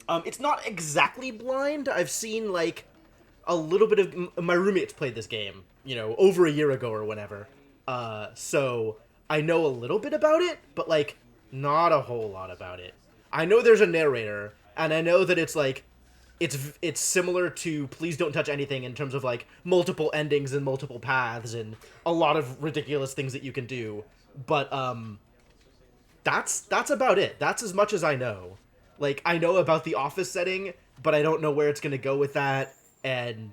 It's not exactly blind. I've seen, like, a little bit of... My roommates played this game, over a year ago or whenever. So I know a little bit about it, but, like, not a whole lot about it. I know there's a narrator, and I know that it's, like, it's similar to Please Don't Touch Anything in terms of, like, multiple endings and multiple paths and a lot of ridiculous things that you can do. But, that's about it. That's as much as I know. Like, I know about the office setting, but I don't know where it's gonna go with that. And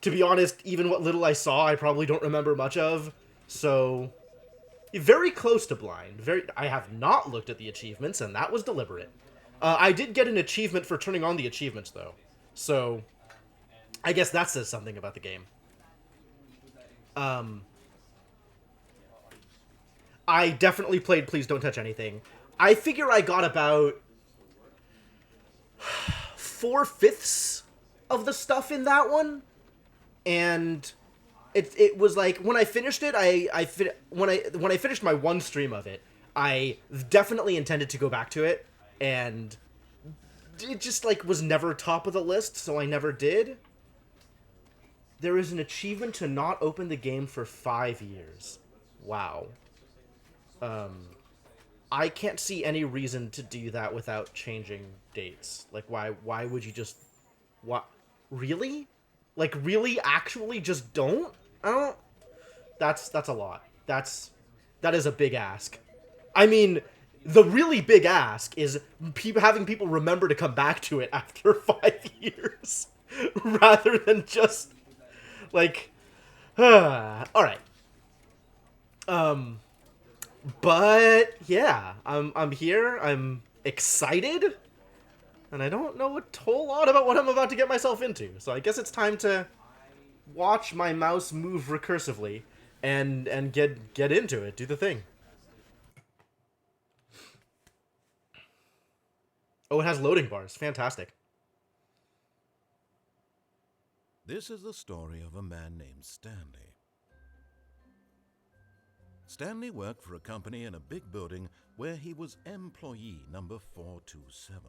to be honest, even what little I saw, I probably don't remember much of. So, very close to blind. I have not looked at the achievements, and that was deliberate. I did get an achievement for turning on the achievements, though. So, I guess that says something about the game. Um, I definitely played Please Don't Touch Anything. I figure I got about 4/5 of the stuff in that one, and it was like when I finished it, when I finished my one stream of it, I definitely intended to go back to it, and it just like was never top of the list, so I never did. There is an achievement to not open the game for 5 years. Wow. I can't see any reason to do that without changing dates. Like, why would you just... What? Really? Like, really? Actually just don't? I don't... That's a lot. That is a big ask. I mean, the really big ask is having people remember to come back to it after 5 years. Rather than just, like... Alright. But yeah, I'm here. I'm excited, and I don't know a whole lot about what I'm about to get myself into. So I guess it's time to watch my mouse move recursively and get into it. Do the thing. Oh, it has loading bars. Fantastic. This is the story of a man named Stanley. Stanley worked for a company in a big building where he was employee number 427.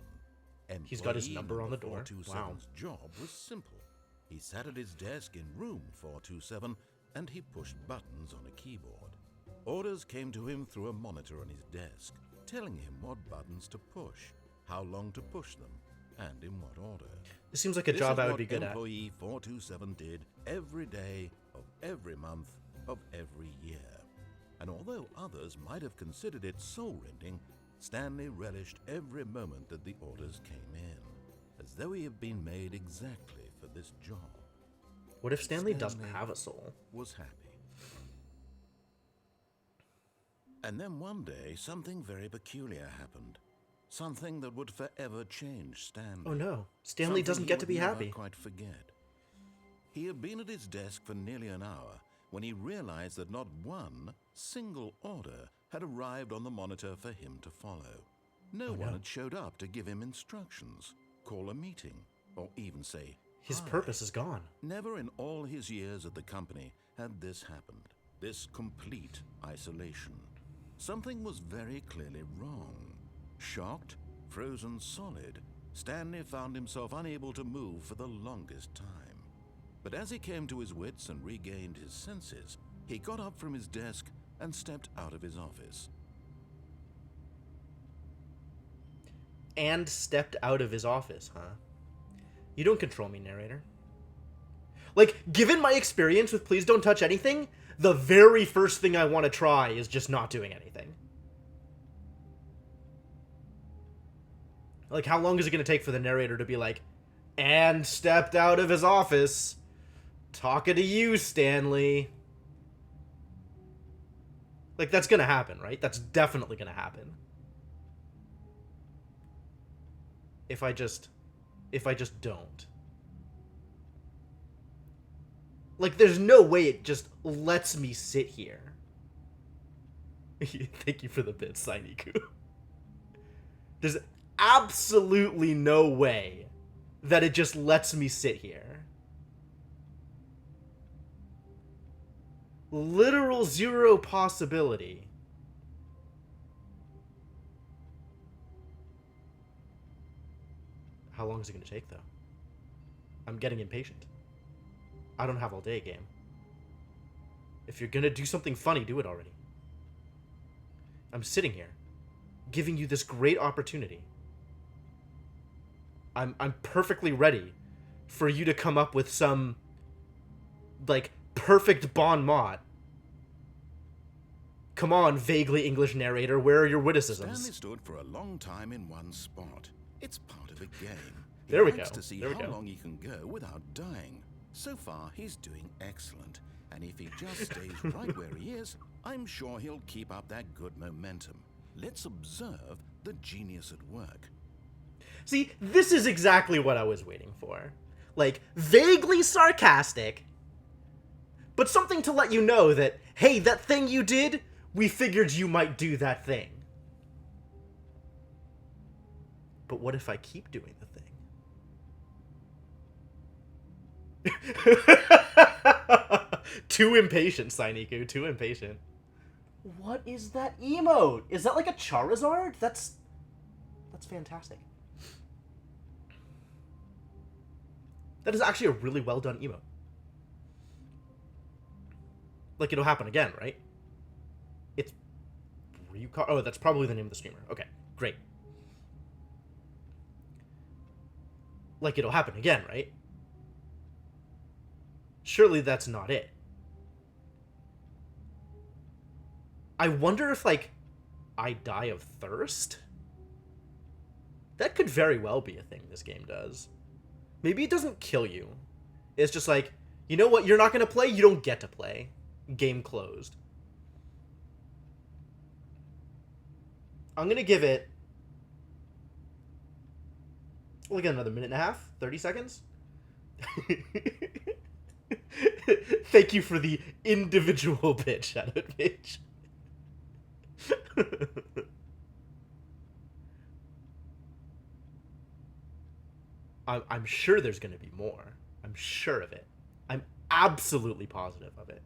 He's got his Employee number on the door. 427's Wow. job was simple. He sat at his desk in room 427 and he pushed buttons on a keyboard. Orders came to him through a monitor on his desk, telling him what buttons to push, how long to push them, and in what order. This seems like a job I would be good at. Employee 427 did every day of every month of every year. And although others might have considered it soul-rending, Stanley relished every moment that the orders came in, as though he had been made exactly for this job. What if Stanley doesn't have a soul? Was happy. And then one day, something very peculiar happened. Something that would forever change Stanley. Oh no, Stanley doesn't get to be happy. Never quite forget. He had been at his desk for nearly an hour when he realized that not one single order had arrived on the monitor for him to follow. No one had showed up to give him instructions, call a meeting, or even say his hi. purpose is gone. Never in all his years at the company had this happened. This complete isolation. Something was very clearly wrong. Shocked, frozen solid, Stanley found himself unable to move for the longest time. But as he came to his wits and regained his senses, he got up from his desk and stepped out of his office. And stepped out of his office, huh? You don't control me, narrator. Like, given my experience with Please Don't Touch Anything, the very first thing I want to try is just not doing anything. Like, how long is it going to take for the narrator to be like, and stepped out of his office? Talking to you, Stanley. Like, that's going to happen, right? That's definitely going to happen. If I just don't. Like, there's no way it just lets me sit here. Thank you for the bit, Sainiku. There's absolutely no way that it just lets me sit here. Literal zero possibility. How long is it going to take, though? I'm getting impatient. I don't have all day, game. If you're going to do something funny, do it already. I'm sitting here, giving you this great opportunity. I'm perfectly ready for you to come up with some, like, perfect bon mot. Come on, vaguely English narrator, where are your witticisms? Stanley stood for a long time in one spot. It's part of the game. There we He likes go. to see There we how go. long he can go without dying. So far, he's doing excellent. And if he just stays right where he is, I'm sure he'll keep up that good momentum. Let's observe the genius at work. See, this is exactly what I was waiting for. Like, vaguely sarcastic, but something to let you know that, hey, that thing you did, we figured you might do that thing. But what if I keep doing the thing? Too impatient, Sainiku. Too impatient. What is that emote? Is that like a Charizard? That's fantastic. That is actually a really well done emote. Like, it'll happen again, right? It's Ryuka. Oh, that's probably the name of the streamer. Okay, great. Like, it'll happen again, right? Surely that's not it. I wonder if, like, I die of thirst? That could very well be a thing this game does. Maybe it doesn't kill you. It's just like, you know what, you're not going to play? You don't get to play. Game closed. I'm going to give it, like, another minute and a half? 30 seconds? Thank you for the individual bit, Shadow Page. I'm sure there's going to be more. I'm sure of it. I'm absolutely positive of it.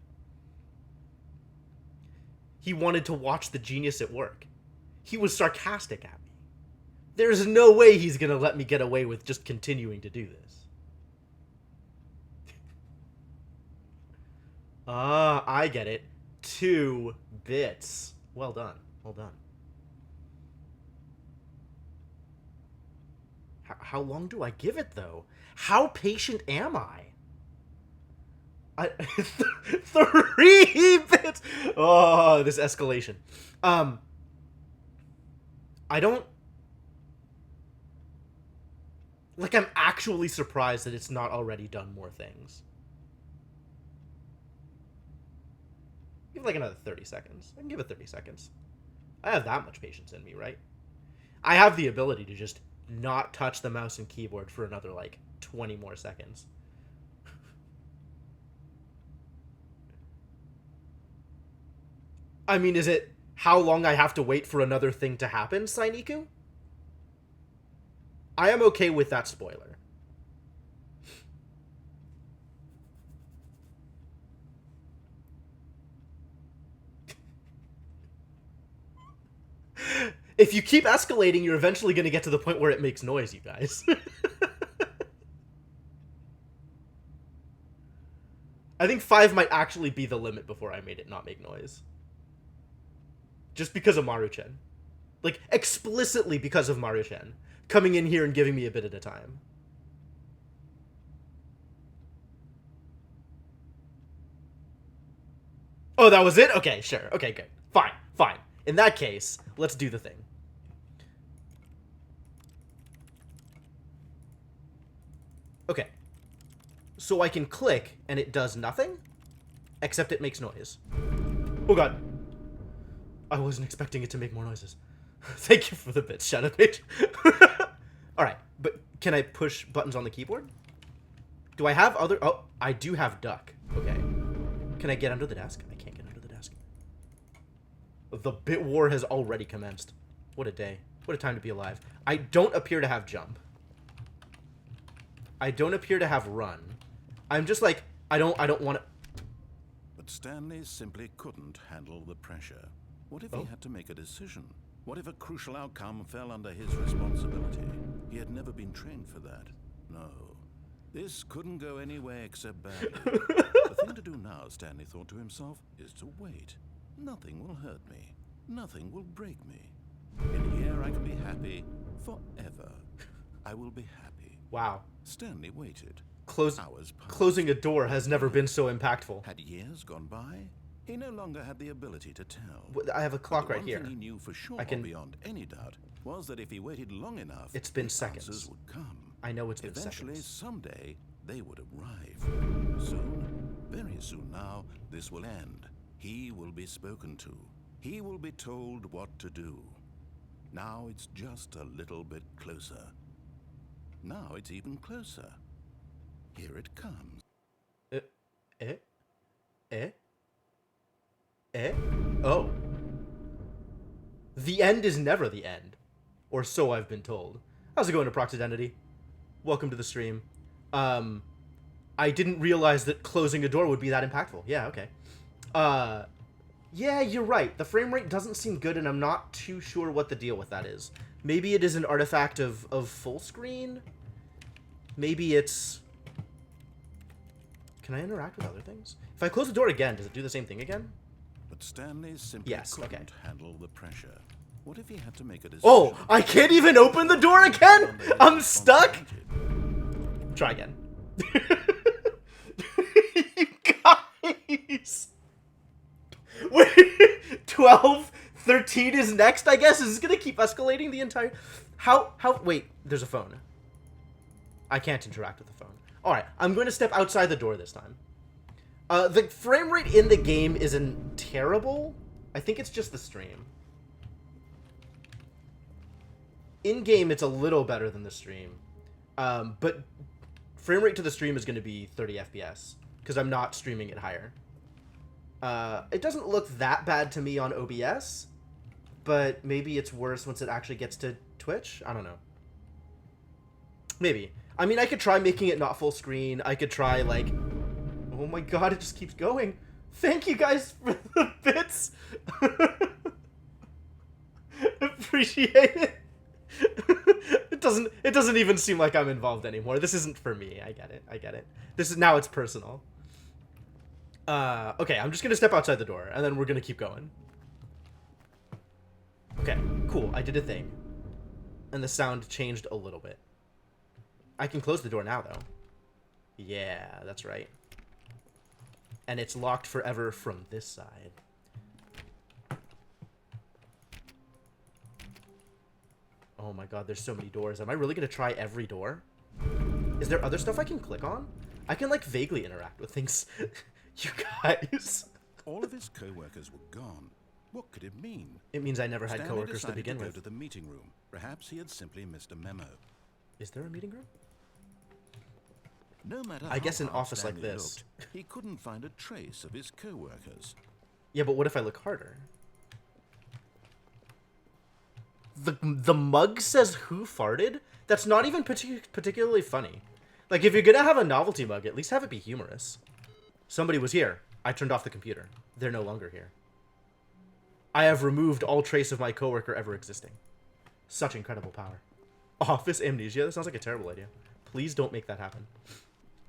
He wanted to watch the genius at work. He was sarcastic at me. There's no way he's going to let me get away with just continuing to do this. Ah, I get it. 2 bits. Well done. Well done. How long do I give it, though? How patient am I? 3 bits! Oh, this escalation. I don't... Like, I'm actually surprised that it's not already done more things. Give it, like, another 30 seconds. I can give it 30 seconds. I have that much patience in me, right? I have the ability to just not touch the mouse and keyboard for another, like, 20 more seconds. I mean, is it how long I have to wait for another thing to happen, Sainiku? I am okay with that spoiler. If you keep escalating, you're eventually going to get to the point where it makes noise, you guys. I think 5 might actually be the limit before I made it not make noise. Just because of Maru-chan. Like, explicitly because of Maru-chan. Coming in here and giving me a bit at a time. Oh, that was it? Okay, sure. Okay, good. Fine, fine. In that case, let's do the thing. Okay. So I can click, and it does nothing? Except it makes noise. Oh god. I wasn't expecting it to make more noises. Thank you for the bits, Shadow Page. Alright, but can I push buttons on the keyboard? Do I have other... Oh, I do have duck. Okay. Can I get under the desk? I can't get under the desk. The bit war has already commenced. What a day. What a time to be alive. I don't appear to have jump. I don't appear to have run. I'm just like, I don't want to... But Stanley simply couldn't handle the pressure. What if he had to make a decision? What if a crucial outcome fell under his responsibility? He had never been trained for that. No. This couldn't go any way except badly. The thing to do now, Stanley thought to himself, is to wait. Nothing will hurt me. Nothing will break me. In here I can be happy forever. I will be happy. Wow. Stanley waited. Hours passed. Closing a door has never been so impactful. Had years gone by? He no longer had the ability to tell. I have a clock right here. One thing he knew for sure, beyond any doubt, was that if he waited long enough, it's been the seconds. Answers would come. I know it's been Eventually, seconds. someday, they would arrive. Soon, very soon now, this will end. He will be spoken to. He will be told what to do. Now it's just a little bit closer. Now it's even closer. Here it comes. Oh. The end is never the end. Or so I've been told. How's it going, Prox Identity? Welcome to the stream. I didn't realize that closing a door would be that impactful. Yeah, okay. Yeah, you're right. The frame rate doesn't seem good, and I'm not too sure what the deal with that is. Maybe it is an artifact of full screen? Maybe it's... Can I interact with other things? If I close the door again, does it do the same thing again? But Stanley simply couldn't handle the pressure. What if he had to make a decision? Oh, I can't even open the door again? I'm stuck? Try again. You guys. Wait, 12, 13 is next, I guess? Is this gonna keep escalating the entire... Wait, there's a phone. I can't interact with the phone. Alright, I'm going to step outside the door this time. The frame rate in the game isn't terrible. I think it's just the stream. In-game, it's a little better than the stream. But frame rate to the stream is going to be 30 FPS, because I'm not streaming it higher. It doesn't look that bad to me on OBS, but maybe it's worse once it actually gets to Twitch? I don't know. Maybe. I mean, I could try making it not full screen. I could try, like... Oh my god, it just keeps going. Thank you guys for the bits. Appreciate it. It doesn't even seem like I'm involved anymore. This isn't for me. I get it. Now it's personal. Okay, I'm just gonna step outside the door, and then we're gonna keep going. Okay, cool. I did a thing. And the sound changed a little bit. I can close the door now, though. Yeah, that's right. And it's locked forever from this side. Oh my god, there's so many doors. Am I really gonna try every door? Is there other stuff I can click on? I can, like, vaguely interact with things. You guys. All of his co-workers were gone. What could it mean? It means I never had co-workers to begin with. Go to the meeting room. Perhaps he had simply missed a memo. Is there a meeting room? No matter I guess an how office like Stanley this. Looked, he couldn't find a trace of his co-workers. Yeah, but what if I look harder? The mug says who farted? That's not even particularly funny. Like, if you're gonna have a novelty mug, at least have it be humorous. Somebody was here. I turned off the computer. They're no longer here. I have removed all trace of my coworker ever existing. Such incredible power. Office amnesia? That sounds like a terrible idea. Please don't make that happen.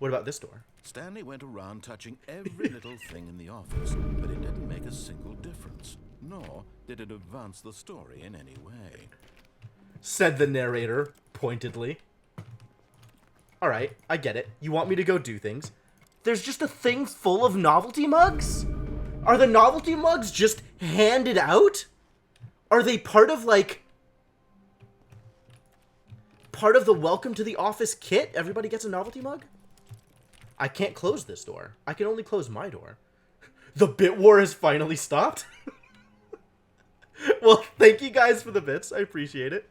What about this door? Stanley went around touching every little thing in the office, but it didn't make a single difference. Nor did it advance the story in any way. Said the narrator, pointedly. Alright, I get it. You want me to go do things. There's just a thing full of novelty mugs? Are the novelty mugs just handed out? Are they part of, like... part of the welcome to the office kit? Everybody gets a novelty mug? I can't close this door. I can only close my door. The bit war has finally stopped? Well, thank you guys for the bits. I appreciate it.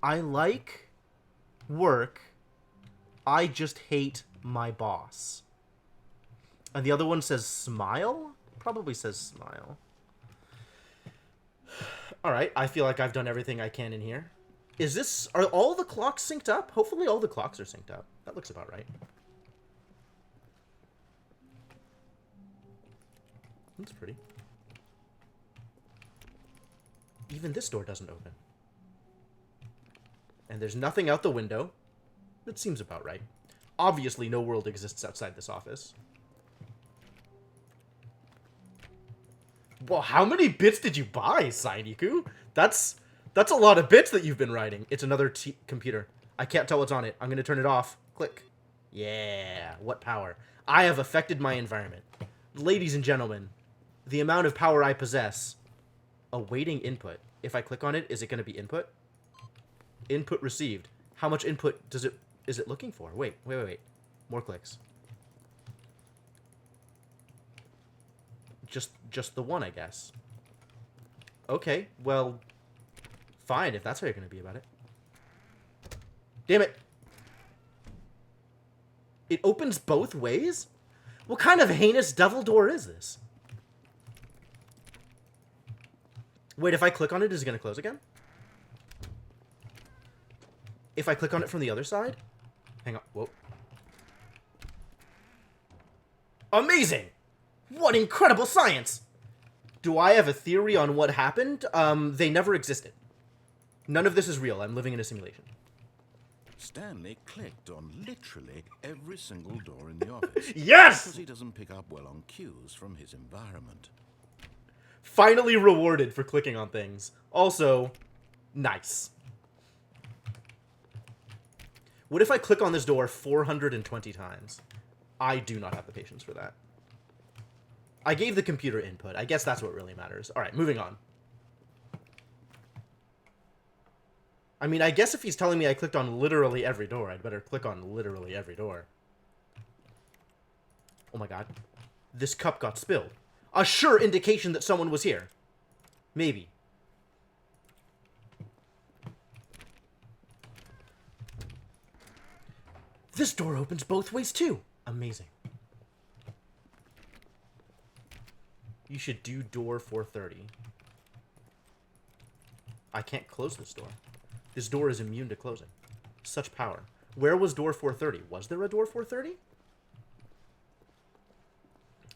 I like work. I just hate my boss. And the other one says smile? Probably says smile. Alright, I feel like I've done everything I can in here. Is this... are all the clocks synced up? Hopefully all the clocks are synced up. That looks about right. That's pretty. Even this door doesn't open. And there's nothing out the window. That seems about right. Obviously, no world exists outside this office. Well, how many bits did you buy, Sainiku? That's a lot of bits that you've been writing. It's another computer. I can't tell what's on it. I'm going to turn it off. Click. Yeah, what power? I have affected my environment. Ladies and gentlemen, the amount of power I possess. Awaiting input. If I click on it, is it going to be input? Input received. How much input is it looking for? Wait. More clicks. Just the one, I guess. Okay, well, fine, if that's how you're going to be about it. Damn it. It opens both ways? What kind of heinous devil door is this? Wait, if I click on it, is it going to close again? If I click on it from the other side? Hang on. Whoa. Amazing! What incredible science! Do I have a theory on what happened? They never existed. None of this is real. I'm living in a simulation. Stanley clicked on literally every single door in the office. Yes! Because he doesn't pick up well on cues from his environment. Finally rewarded for clicking on things. Also, nice. What if I click on this door 420 times? I do not have the patience for that. I gave the computer input. I guess that's what really matters. All right, moving on. I mean, I guess if he's telling me I clicked on literally every door, I'd better click on literally every door. Oh my god. This cup got spilled. A sure indication that someone was here. Maybe. This door opens both ways too. Amazing. You should do door 430. I can't close this door. This door is immune to closing. Such power. Where was door 430? Was there a door 430?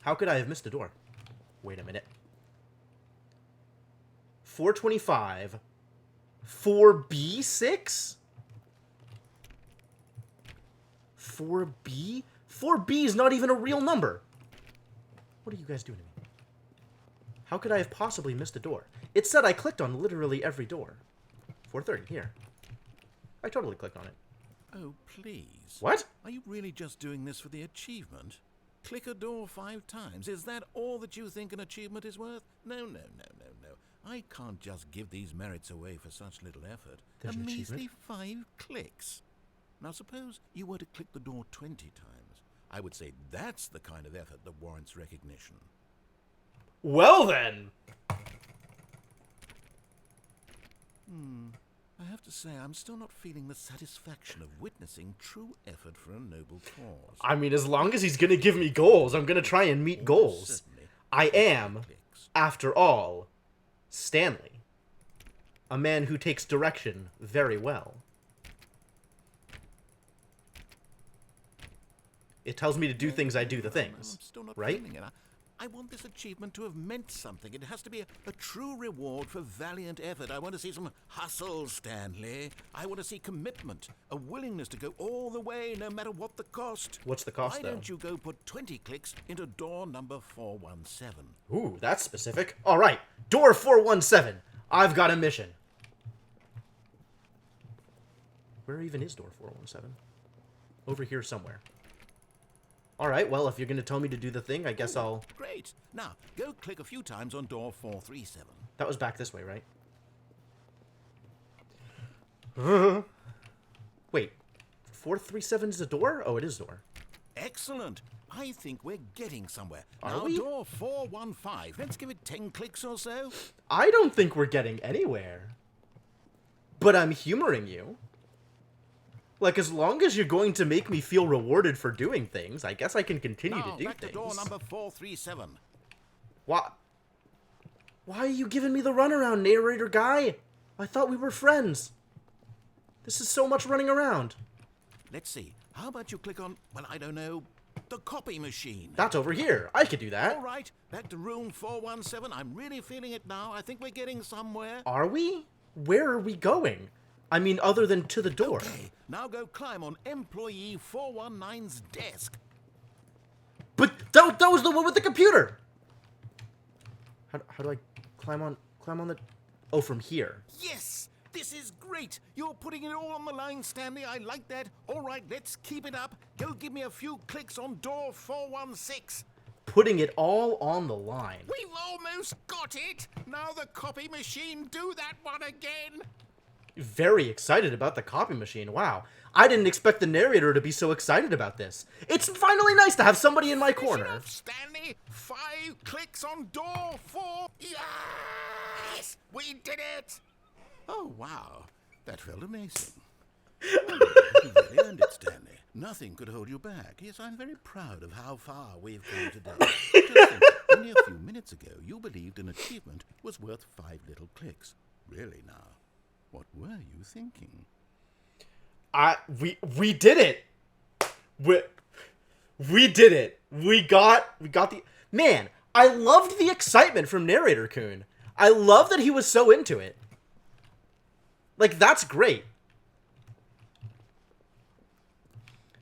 How could I have missed a door? Wait a minute. 425. 4B6? 4B? 4B is not even a real number. What are you guys doing to me? How could I have possibly missed a door? It said I clicked on literally every door. 430, here. I totally clicked on it. Oh, please. What? Are you really just doing this for the achievement? Click a door 5 times. Is that all that you think an achievement is worth? No. I can't just give these merits away for such little effort. There's a an measly achievement? 5 clicks. Now suppose you were to click the door 20 times. I would say that's the kind of effort that warrants recognition. Well then! I have to say, I'm still not feeling the satisfaction of witnessing true effort for a noble cause. I mean, as long as he's gonna give me goals, I'm gonna try and meet goals. Certainly. I am, Clicks. after all, Stanley. A man who takes direction very well. It tells me to do things, I do the things. I'm still not Right? feeling it. I want this achievement to have meant something. It has to be a true reward for valiant effort. I want to see some hustle, Stanley. I want to see commitment, a willingness to go all the way, no matter what the cost. What's the cost, Why though? don't you go put 20 clicks into door number 417? Ooh, that's specific. All right, door 417. I've got a mission. Where even is door 417? Over here somewhere. All right, well, if you're going to tell me to do the thing, I guess I'll... Great. Now, go click a few times on door 437. That was back this way, right? Wait, 437 is a door? Oh, it is a door. Excellent. I think we're getting somewhere. Are now, we? door 415. Let's give it 10 clicks or so. I don't think we're getting anywhere. But I'm humoring you. Like, as long as you're going to make me feel rewarded for doing things, I guess I can continue Now, to do back things. to door number 437. Why are you giving me the runaround, narrator guy? I thought we were friends. This is so much running around. Let's see. How about you click on, well, I don't know, the copy machine? That's over here. I could do that. All right, back to room 417. I'm really feeling it now. I think we're getting somewhere. Are we? Where are we going? I mean, other than to the door. Okay, now go climb on employee 419's desk. But that was the one with the computer. How do I climb on the... Oh, from here. Yes! This is great! You're putting it all on the line, Stanley. I like that. All right, let's keep it up. Go give me a few clicks on door 416. Putting it all on the line. We've almost got it! Now the copy machine, do that one again! Very excited about the copy machine. Wow. I didn't expect the narrator to be so excited about this. It's finally nice to have somebody in my corner. Enough, Stanley! 5 clicks on door 4. Yes! We did it! Oh, wow. That felt amazing. Oh, you really earned it, Stanley. Nothing could hold you back. Yes, I'm very proud of how far we've come today. Just think, only a few minutes ago, you believed an achievement was worth 5 little clicks. Really now, what were you thinking? We did it. We did it. We got the... Man, I loved the excitement from Narrator Kun. I love that he was so into it. Like, that's great.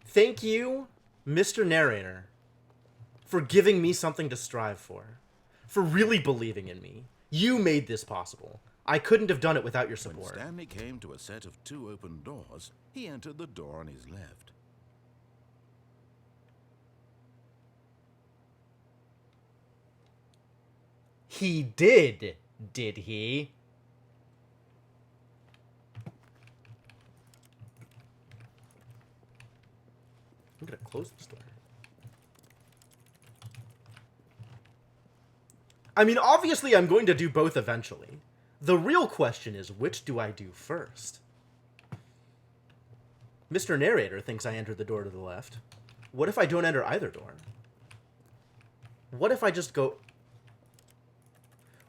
Thank you, Mr. Narrator, for giving me something to strive for. For really believing in me. You made this possible. I couldn't have done it without your support. When Stanley came to a set of 2 open doors, he entered the door on his left. He did he? I'm gonna close this door. I mean, obviously I'm going to do both eventually. The real question is, which do I do first? Mr. Narrator thinks I entered the door to the left. What if I don't enter either door? What if I just go...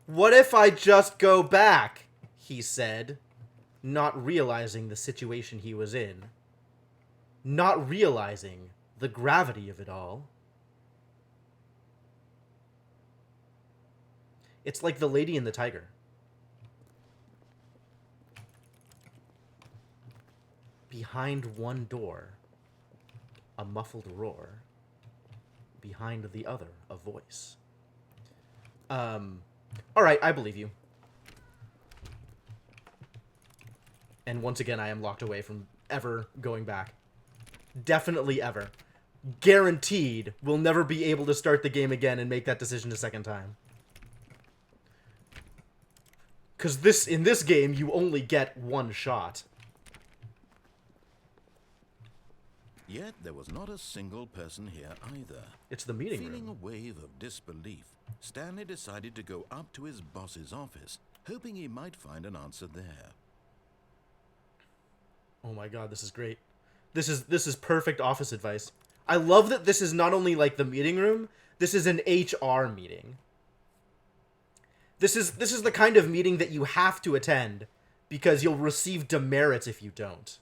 What if I just go back? He said, not realizing the situation he was in. Not realizing the gravity of it all. It's like the Lady and the Tiger. Behind one door, a muffled roar. Behind the other, a voice. Alright, I believe you. And once again, I am locked away from ever going back. Definitely ever. Guaranteed, we'll never be able to start the game again and make that decision a second time. Because in this game, you only get one shot. Yet there was not a single person here either. It's the meeting Feeling room. a wave of disbelief, Stanley decided to go up to his boss's office, hoping he might find an answer there. Oh my god, this is great. This is perfect office advice. I love that this is not only like the meeting room, this is an HR meeting. This is the kind of meeting that you have to attend because you'll receive demerits if you don't.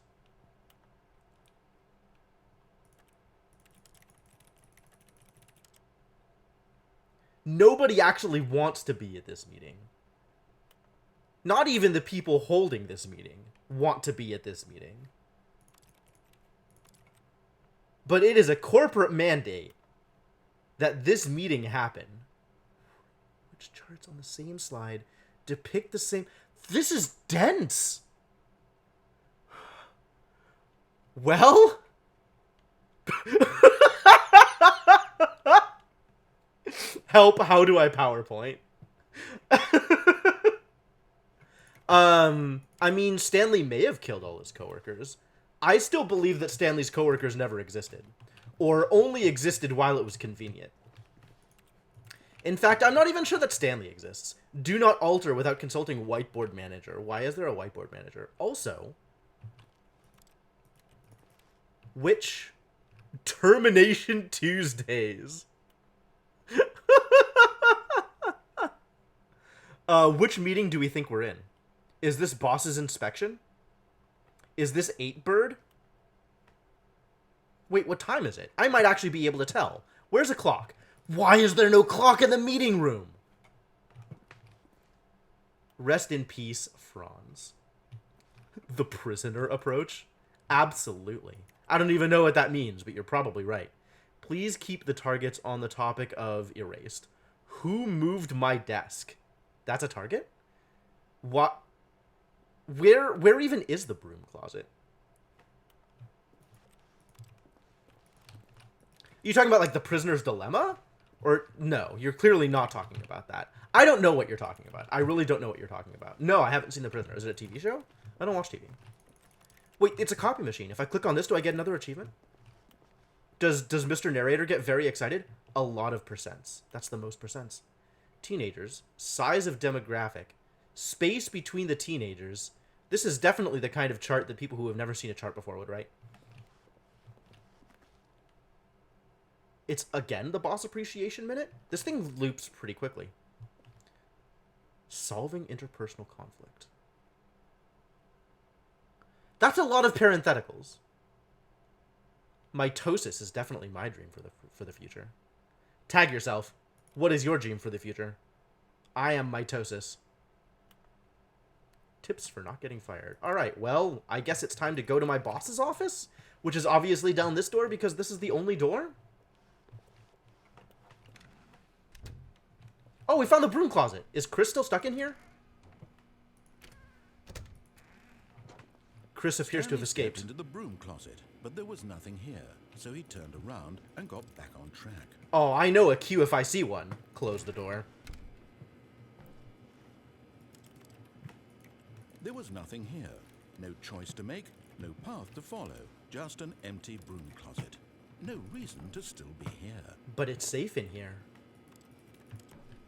Nobody actually wants to be at this meeting. Not even the people holding this meeting want to be at this meeting. But it is a corporate mandate that this meeting happen. Which charts on the same slide depict the same... This is dense! Well... Help, how do I PowerPoint? I mean, Stanley may have killed all his coworkers. I still believe that Stanley's coworkers never existed. Or only existed while it was convenient. In fact, I'm not even sure that Stanley exists. Do not alter without consulting Whiteboard Manager. Why is there a Whiteboard Manager? Also, which Termination Tuesdays? Which meeting do we think we're in? Is this boss's inspection? Is this 8-bird? Wait, what time is it? I might actually be able to tell. Where's a clock? Why is there no clock in the meeting room? Rest in peace, Franz. The prisoner approach? Absolutely. I don't even know what that means, but you're probably right. Please keep the targets on the topic of erased. Who moved my desk? That's a target? What? Where even is the broom closet? You talking about like the prisoner's dilemma? Or no, you're clearly not talking about that. I don't know what you're talking about. I really don't know what you're talking about. No, I haven't seen The Prisoner. Is it a TV show? I don't watch TV. Wait, it's a copy machine. If I click on this, do I get another achievement? Does Mr. Narrator get very excited? A lot of percents. That's the most percents. Teenagers. Size of demographic. Space between the teenagers. This is definitely the kind of chart that people who have never seen a chart before would write. It's, again, the boss appreciation minute? This thing loops pretty quickly. Solving interpersonal conflict. That's a lot of parentheticals. Mitosis is definitely my dream for the future. Tag yourself. What is your dream for the future? I am mitosis. Tips for not getting fired. All right, well, I guess it's time to go to my boss's office, which is obviously down this door because this is the only door. Oh, we found the broom closet. Is Chris still stuck in here? Chris appears to have escaped. Into the broom closet, but there was nothing here, so he turned around and got back on track. Oh, I know a cue if I see one. Close the door. There was nothing here. No choice to make, no path to follow. Just an empty broom closet. No reason to still be here. But it's safe in here.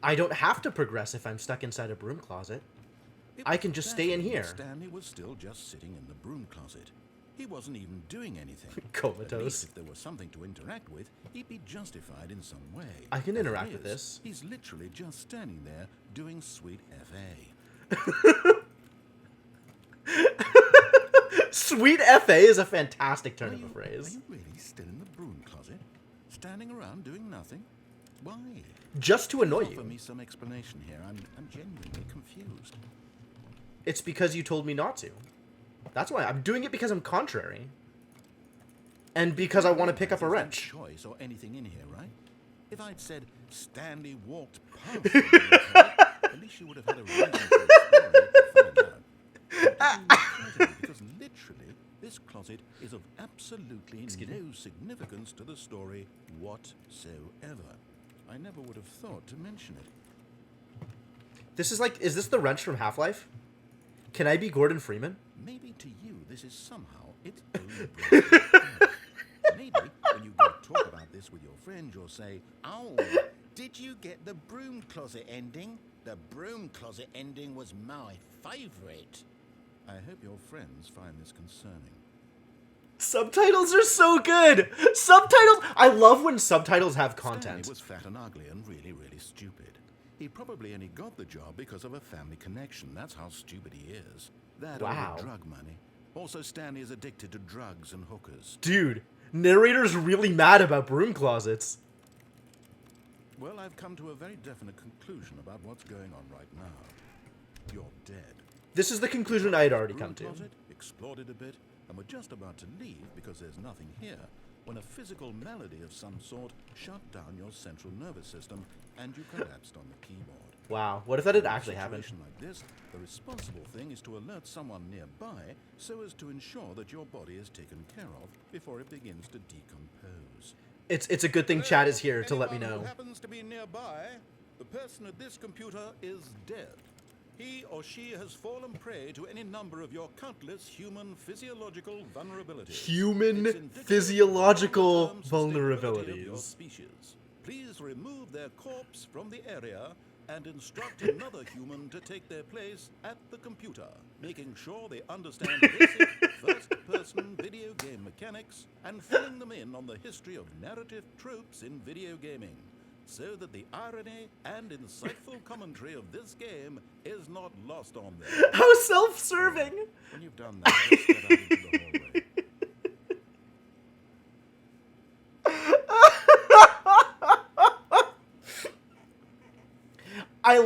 I don't have to progress if I'm stuck inside a broom closet. I can just stay in here. Stanley was still just sitting in the broom closet. He wasn't even doing anything. Comatose. At least if there was something to interact with, he'd be justified in some way. I can interact with this. He's literally just standing there doing sweet FA. Sweet FA is a fantastic turn of a phrase. Are you really still in the broom closet? Standing around doing nothing? Why? Just to annoy Offer you. me some explanation here. I'm genuinely confused. It's because you told me not to. That's why. I'm doing it because I'm contrary. And because I want to pick up a wrench. No choice or anything in here, right? If I'd said Stanley walked past the broom closet, at least you would have had a reason to explore it to find out. Because literally, this closet is of absolutely no significance to the story whatsoever. I never would have thought to mention it. This is like, is this the wrench from Half-Life? Can I be Gordon Freeman? Maybe to you this is somehow its own brand. Maybe when you go to talk about this with your friend, you'll say, "Oh, did you get the broom closet ending? The broom closet ending was my favorite." I hope your friends find this concerning. Subtitles are so good! Subtitles! I love when subtitles have content. Stanley was fat and ugly and really, really stupid. He probably only got the job because of a family connection. That's how stupid he is. That Wow. or the drug money. Also, Stanley is addicted to drugs and hookers. Dude, narrator's really mad about broom closets. Well, I've come to a very definite conclusion about what's going on right now. You're dead. This is the conclusion I had already come to. Closet, explored it a bit, and we're just about to leave because there's nothing here, when a physical malady of some sort shut down your central nervous system and you collapsed on the keyboard. Wow, what if that had In a actually happened? situation like this, the responsible thing is to alert someone nearby so as to ensure that your body is taken care of before it begins to decompose. It's a good thing Chad is here to let me Anyone know. who happens to be nearby, the person at this computer is dead. He or she has fallen prey to any number of your countless human physiological vulnerabilities. Human It's indicative physiological of the long-term sustainability of your vulnerabilities. species. Please remove their corpse from the area and instruct another human to take their place at the computer, making sure they understand basic first-person video game mechanics and filling them in on the history of narrative tropes in video gaming, so that the irony and insightful commentary of this game is not lost on them. How self-serving! When you've done that, just get out into the hallway. I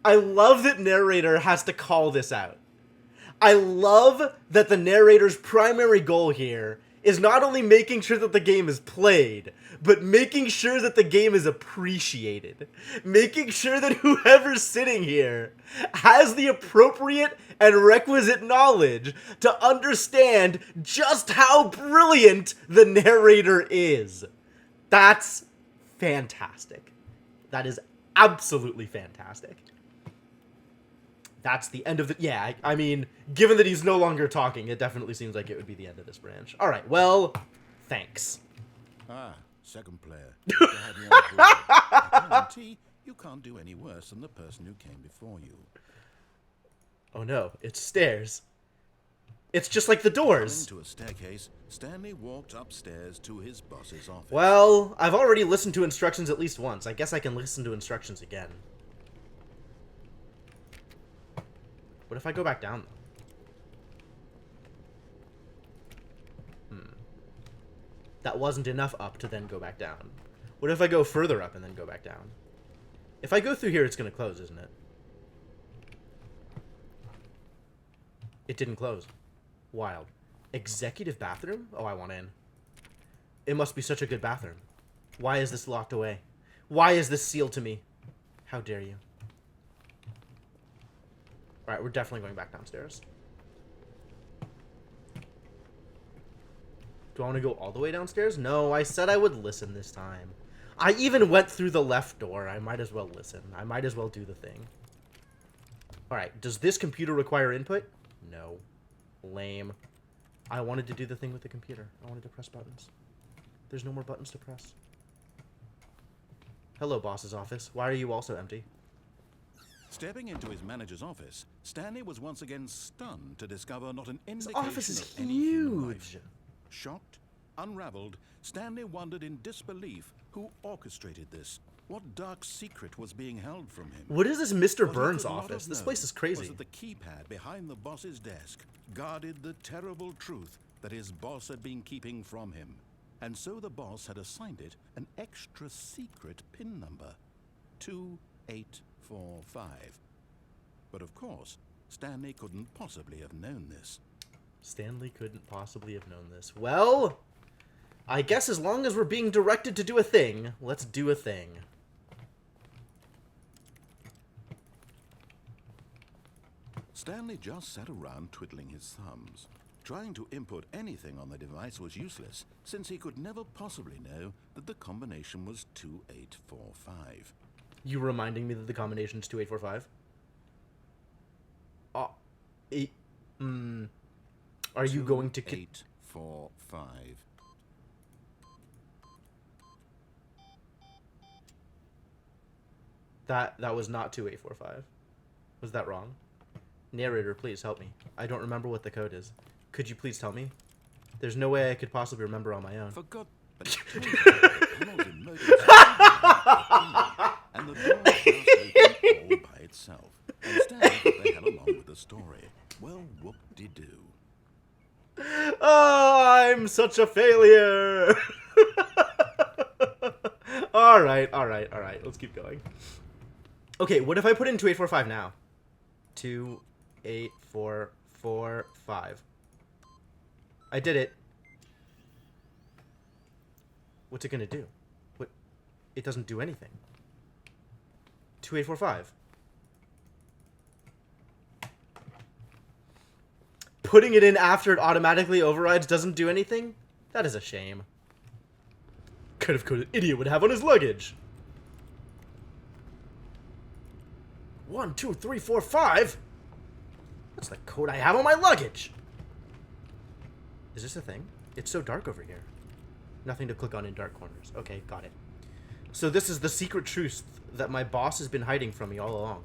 I love that narrator has to call this out. I love that the narrator's primary goal here is not only making sure that the game is played, but making sure that the game is appreciated. Making sure that whoever's sitting here has the appropriate and requisite knowledge to understand just how brilliant the narrator is. That's fantastic. That is absolutely fantastic. That's the end of the... Yeah, I mean, given that he's no longer talking, it definitely seems like it would be the end of this branch. All right, well, thanks. Ah, second player. Good to have you on board. I guarantee you can't do any worse than the person who came before you. Oh no, it's stairs. It's just like the doors. Coming to a staircase, Stanley walked upstairs to his boss's office. Well, I've already listened to instructions at least once. I guess I can listen to instructions again. What if I go back down, though? That wasn't enough up to then go back down. What if I go further up and then go back down? If I go through here, it's going to close, isn't it? It didn't close. Wild. Executive bathroom? Oh, I want in. It must be such a good bathroom. Why is this locked away? Why is this sealed to me? How dare you? Alright, we're definitely going back downstairs. Do I want to go all the way downstairs? No, I said I would listen this time. I even went through the left door. I might as well listen. I might as well do the thing. Alright, does this computer require input? No. Lame. I wanted to do the thing with the computer. I wanted to press buttons. There's no more buttons to press. Hello, boss's office. Why are you also empty? Stepping into his manager's office, Stanley was once again stunned to discover not an This indication office is of any human life. huge. Shocked, unraveled, Stanley wondered in disbelief who orchestrated this. What dark secret was being held from him? What is this Mr. What he Burns could not office? have This known place is crazy. was that the keypad behind the boss's desk guarded the terrible truth that his boss had been keeping from him. And so the boss had assigned it an extra secret PIN number. 2845. But of course, Stanley couldn't possibly have known this. Stanley couldn't possibly have known this. Well, I guess as long as we're being directed to do a thing, let's do a thing. Stanley just sat around twiddling his thumbs. Trying to input anything on the device was useless, since he could never possibly know that the combination was 2845. You reminding me that the combination is 2845? Are you going to... 2845. That was not 2845. Was that wrong? Narrator, please help me. I don't remember what the code is. Could you please tell me? There's no way I could possibly remember on my own. Forgot, but he told you the emergency and the door just opened all by itself. And Stanley put the hell along with the story. Well, whoop-de-doo. Oh, I'm such a failure. Alright. Let's keep going. Okay, what if I put in 2845 now? 28445. I did it. What's it gonna do? What? It doesn't do anything. 2845. Putting it in after it automatically overrides doesn't do anything? That is a shame. Kind of code an idiot would have on his luggage. 1, 2, 3, 4, 5. That's the code I have on my luggage. Is this a thing? It's so dark over here. Nothing to click on in dark corners. Okay, got it. So this is the secret truth that my boss has been hiding from me all along.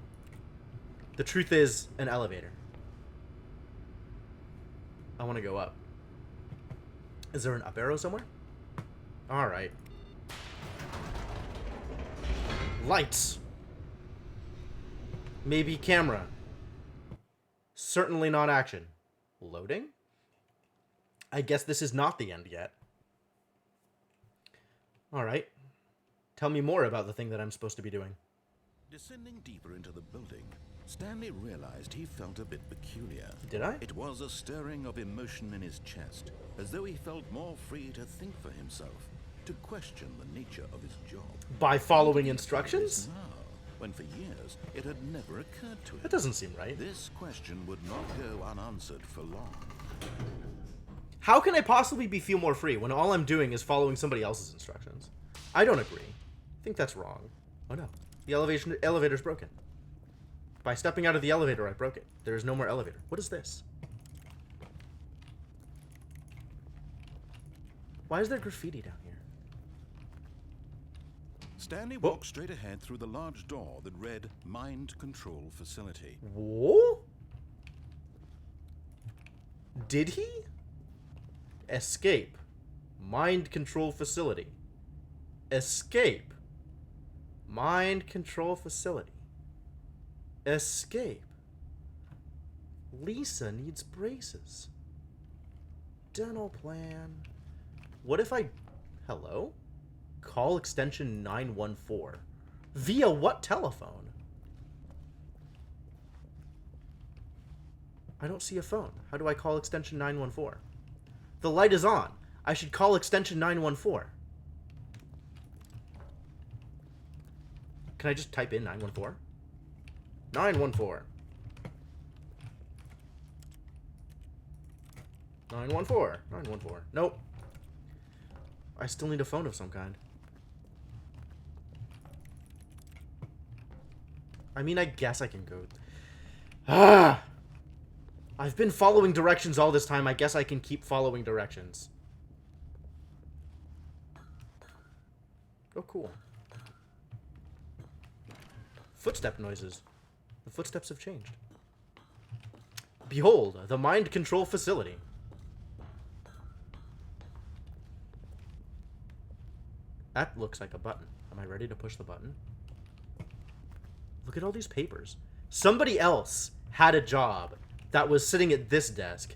The truth is an elevator. I want to go up. Is there an up arrow somewhere? Alright. Lights. Maybe camera. Certainly not action. Loading? I guess this is not the end yet. Alright. Tell me more about the thing that I'm supposed to be doing. Descending deeper into the building, Stanley realized he felt a bit peculiar. Did I? It was a stirring of emotion in his chest, as though he felt more free to think for himself, to question the nature of his job. By following instructions? Now, when for years it had never occurred to him. That doesn't seem right. This question would not go unanswered for long. How can I possibly feel more free when all I'm doing is following somebody else's instructions? I don't agree. I think that's wrong. Oh no. The elevator's broken. By stepping out of the elevator, I broke it. There is no more elevator. What is this? Why is there graffiti down here? Stanley walked straight ahead through the large door that read Mind Control Facility. Whoa? Did he? Escape. Mind Control Facility. Escape. Mind Control Facility. Escape. Lisa needs braces. Dental plan. What if I... Hello? Call extension 914. Via what telephone? I don't see a phone. How do I call extension 914? The light is on. I should call extension 914. Can I just type in 914? 914. 914. 914. Nope. I still need a phone of some kind. I mean, I guess I can go... Ah! I've been following directions all this time. I guess I can keep following directions. Oh, cool. Footstep noises. The footsteps have changed. Behold, the mind control facility. That looks like a button. Am I ready to push the button? Look at all these papers. Somebody else had a job that was sitting at this desk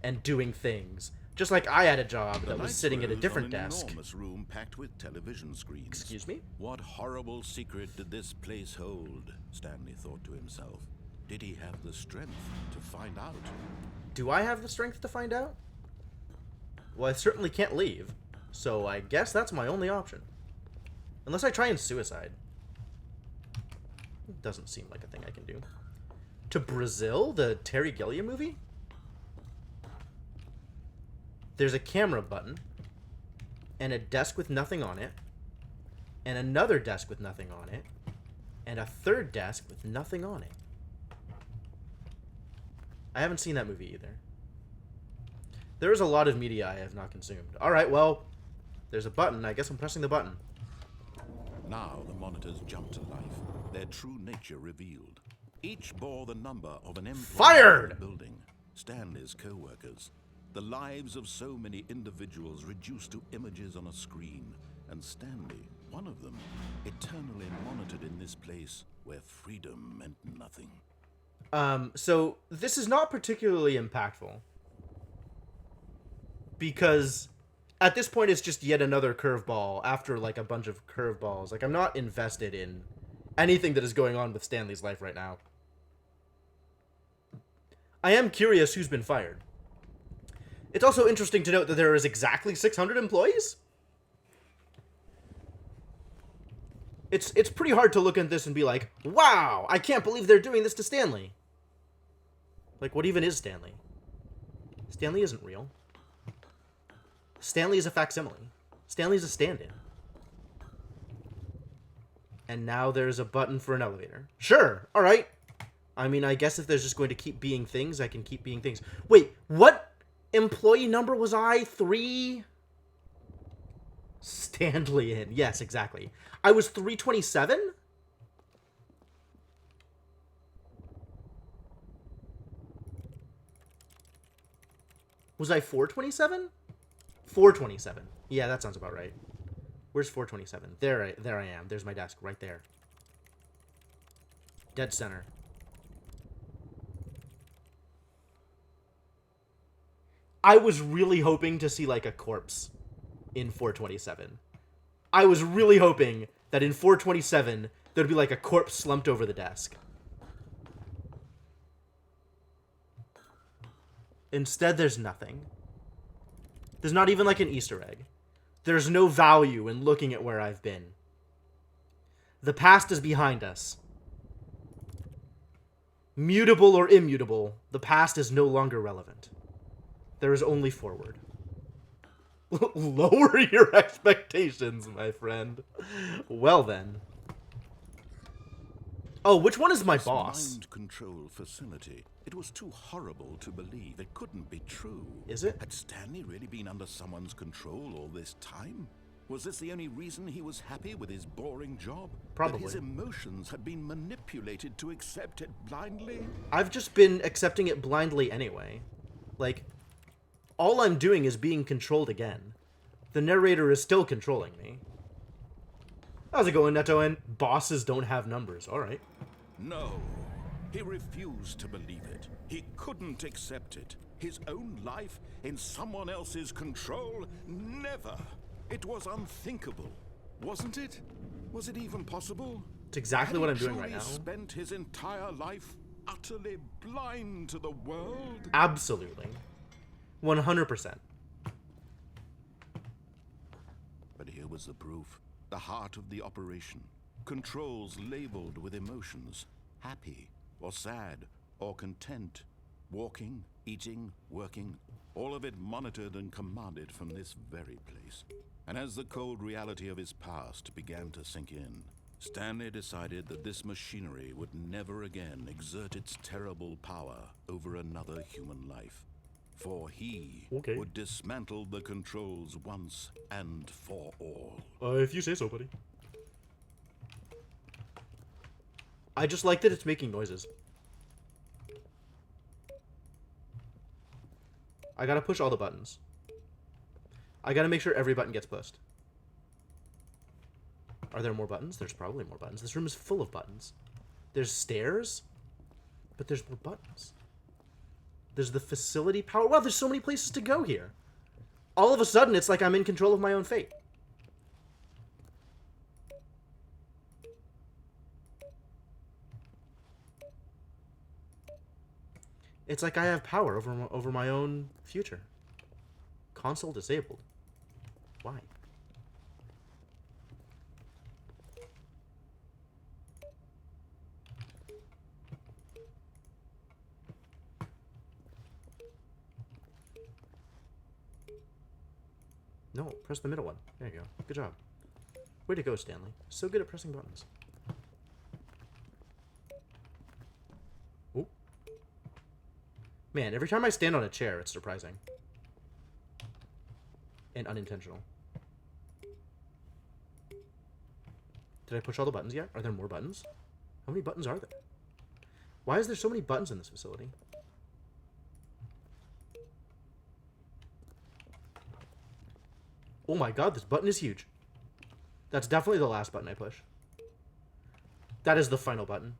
and doing things. Just like I had a job that was sitting at a different desk. Enormous room packed with television screens. Excuse me? What horrible secret did this place hold? Stanley thought to himself. Did he have the strength to find out? Do I have the strength to find out? Well, I certainly can't leave. So I guess that's my only option. Unless I try and suicide. It doesn't seem like a thing I can do. To Brazil? The Terry Gilliam movie? There's a camera button. And a desk with nothing on it. And another desk with nothing on it. And a third desk with nothing on it. I haven't seen that movie either. There is a lot of media I have not consumed. Alright, well, there's a button. I guess I'm pressing the button. Now the monitors jumped to life, their true nature revealed. Each bore the number of an employee Fired! in the building, Stanley's co-workers. The lives of so many individuals reduced to images on a screen, and Stanley, one of them, eternally monitored in this place where freedom meant nothing. So this is not particularly impactful. Because at this point it's just yet another curveball after like a bunch of curveballs. Like I'm not invested in anything that is going on with Stanley's life right now. I am curious who's been fired. It's also interesting to note that there is exactly 600 employees. It's pretty hard to look at this and be like, wow, I can't believe they're doing this to Stanley. Like, what even is Stanley? Stanley isn't real. Stanley is a facsimile. Stanley's a stand-in. And now there's a button for an elevator. Sure, alright. I mean, I guess if there's just going to keep being things, I can keep being things. Wait, what employee number was I? 3? Stanley in. Yes, exactly. I was 327? Was I 427? 427. Yeah, that sounds about right. Where's 427? There I am. There's my desk right there. Dead center. I was really hoping to see like a corpse in 427. I was really hoping that in 427 there'd be like a corpse slumped over the desk. Instead, there's nothing. There's not even like an Easter egg. There's no value in looking at where I've been. The past is behind us. Mutable or immutable, the past is no longer relevant. There is only forward. Lower your expectations, my friend. Well then. Oh, which one is my boss? Mind control facility. It was too horrible to believe. It couldn't be true. Is it? Had Stanley really been under someone's control all this time? Was this the only reason he was happy with his boring job? Probably. That his emotions had been manipulated to accept it blindly? I've just been accepting it blindly anyway. Like, all I'm doing is being controlled again. The narrator is still controlling me. How's it going, Neto? And bosses don't have numbers. Alright. No. He refused to believe it. He couldn't accept it. His own life in someone else's control? Never. It was unthinkable. Wasn't it? Was it even possible? It's exactly what I'm doing right now. Had he truly spent his entire life utterly blind to the world? Absolutely. 100%. But here was the proof. The heart of the operation. Controls labeled with emotions. Happy, or sad, or content. Walking, eating, working. All of it monitored and commanded from this very place. And as the cold reality of his past began to sink in, Stanley decided that this machinery would never again exert its terrible power over another human life. For he would dismantle the controls once and for all. If you say so, buddy. I just like that it's making noises. I gotta push all the buttons. I gotta make sure every button gets pushed. Are there more buttons? There's probably more buttons. This room is full of buttons. There's stairs, but there's more buttons. There's the facility power. Wow, there's so many places to go here. All of a sudden, it's like I'm in control of my own fate. It's like I have power over my own future. Console disabled. Why? No, press the middle one. There you go. Good job. Way to go, Stanley. So good at pressing buttons. Ooh. Man, every time I stand on a chair, it's surprising. And unintentional. Did I push all the buttons yet? Are there more buttons? How many buttons are there? Why is there so many buttons in this facility? Oh my god, this button is huge. That's definitely the last button I push. That is the final button.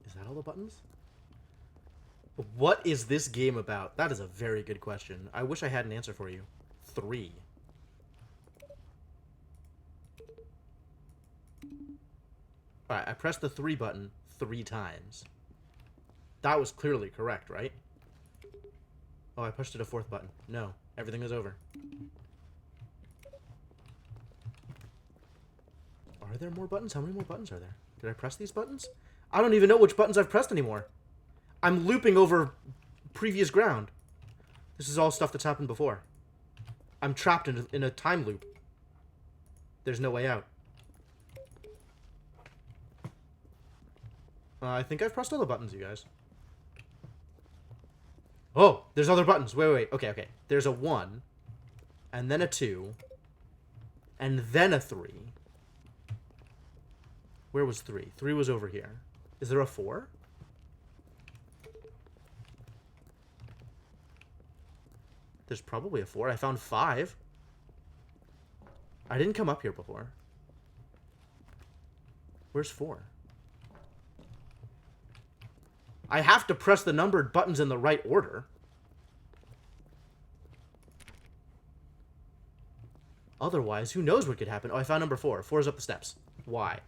Is that all the buttons? What is this game about? That is a very good question. I wish I had an answer for you. 3. Alright, I pressed the 3 button 3 times. That was clearly correct, right? Oh, I pushed it a 4th button. No, everything is over. Are there more buttons? How many more buttons are there? Did I press these buttons? I don't even know which buttons I've pressed anymore. I'm looping over previous ground. This is all stuff that's happened before. I'm trapped in a time loop. There's no way out. I think I've pressed all the buttons, you guys. Oh, there's other buttons. Wait. Okay. There's a 1, and then a 2, and then a 3. Where was 3? 3 was over here. Is there a 4? There's probably a 4. I found 5. I didn't come up here before. Where's 4? I have to press the numbered buttons in the right order. Otherwise, who knows what could happen? Oh, I found number 4. 4 is up the steps. Why?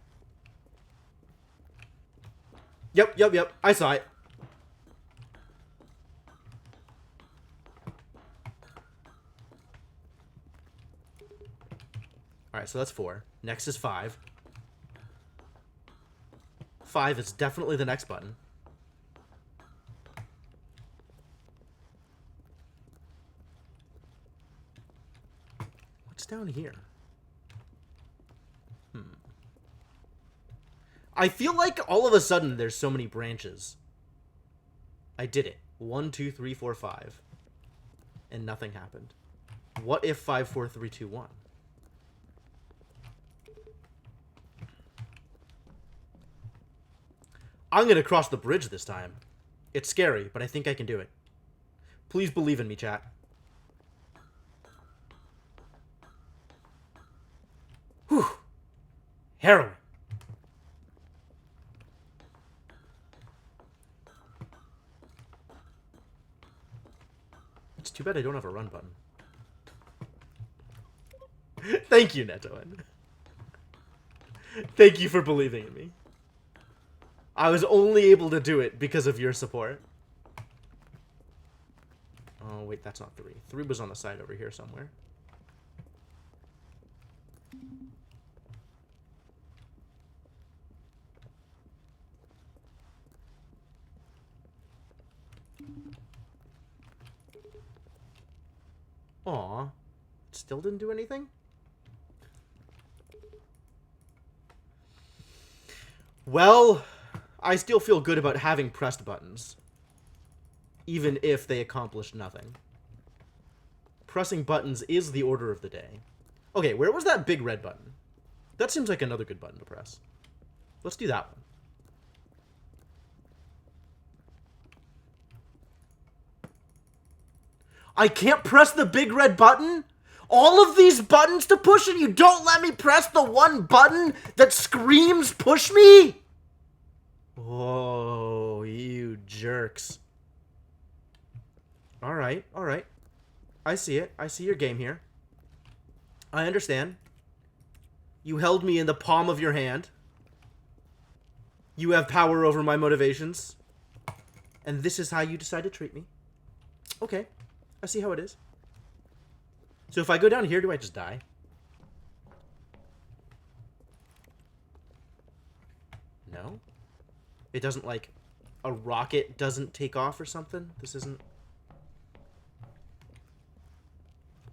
Yep. I saw it. Alright, so that's 4. Next is 5. 5 is definitely the next button. What's down here? I feel like all of a sudden there's so many branches. I did it. 1, 2, 3, 4, 5. And nothing happened. What if 5, 4, 3, 2, 1? I'm gonna cross the bridge this time. It's scary, but I think I can do it. Please believe in me, chat. Whew. Heroin. It's too bad I don't have a run button. Thank you, Netoen. Thank you for believing in me. I was only able to do it because of your support. Oh, wait, that's not 3. 3 was on the side over here somewhere. Aw. It still didn't do anything? Well, I still feel good about having pressed buttons. Even if they accomplish nothing. Pressing buttons is the order of the day. Okay, where was that big red button? That seems like another good button to press. Let's do that one. I can't press the big red button? All of these buttons to push and you don't let me press the one button that screams push me? Oh, you jerks. Alright. I see it. I see your game here. I understand. You held me in the palm of your hand. You have power over my motivations. And this is how you decide to treat me. Okay. I see how it is. So if I go down here, do I just die? No? It doesn't, like, a rocket doesn't take off or something? This isn't...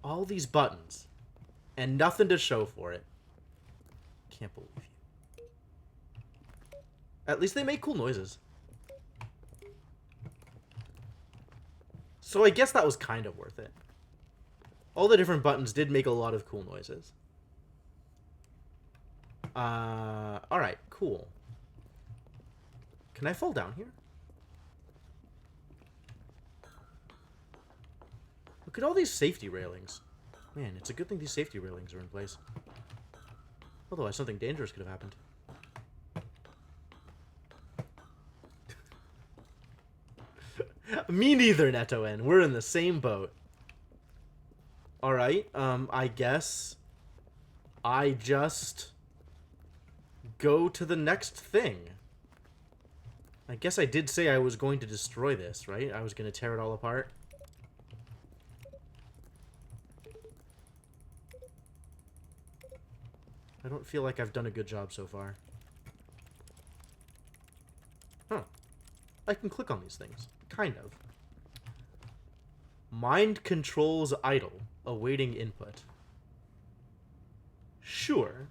All these buttons. And nothing to show for it. Can't believe you. At least they make cool noises. So I guess that was kind of worth it. All the different buttons did make a lot of cool noises. Alright, cool. Can I fall down here? Look at all these safety railings. Man, it's a good thing these safety railings are in place. Otherwise, something dangerous could have happened. Me neither, Netoen. We're in the same boat. Alright, I guess I just go to the next thing. I guess I did say I was going to destroy this, right? I was going to tear it all apart. I don't feel like I've done a good job so far. Huh. I can click on these things. Kind of. Mind controls idle, awaiting input. Sure.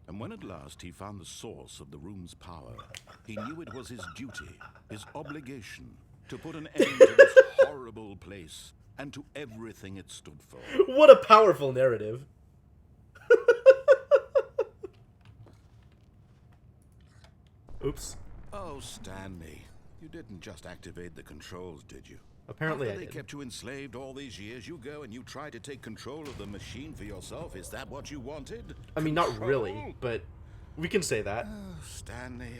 And when at last he found the source of the room's power, he knew it was his duty, his obligation, to put an end to this horrible place and to everything it stood for. What a powerful narrative. Oops. Oh, Stanley, you didn't just activate the controls, did you? Apparently After I they did. kept you enslaved all these years, you go and you try to take control of the machine for yourself. Is that what you wanted? I mean, not Control? really, but we can say that. Oh, Stanley,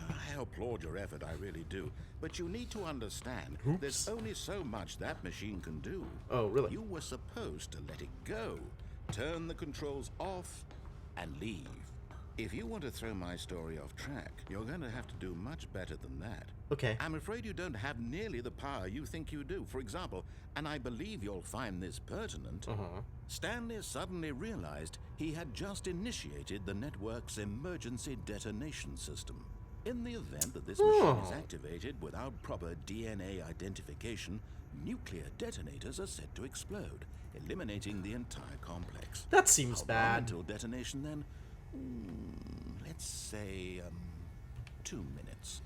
I applaud your effort, I really do. But you need to understand, Oops. there's only so much that machine can do. Oh, really? You were supposed to let it go. turn the controls off, and leave. If you want to throw my story off track, you're going to have to do much better than that. Okay. I'm afraid you don't have nearly the power you think you do. For example, and I believe you'll find this pertinent, Stanley suddenly realized he had just initiated the network's emergency detonation system. In the event that this machine is activated without proper DNA identification, nuclear detonators are set to explode, eliminating the entire complex. That seems How long bad. until detonation then? Let's say, 2 minutes.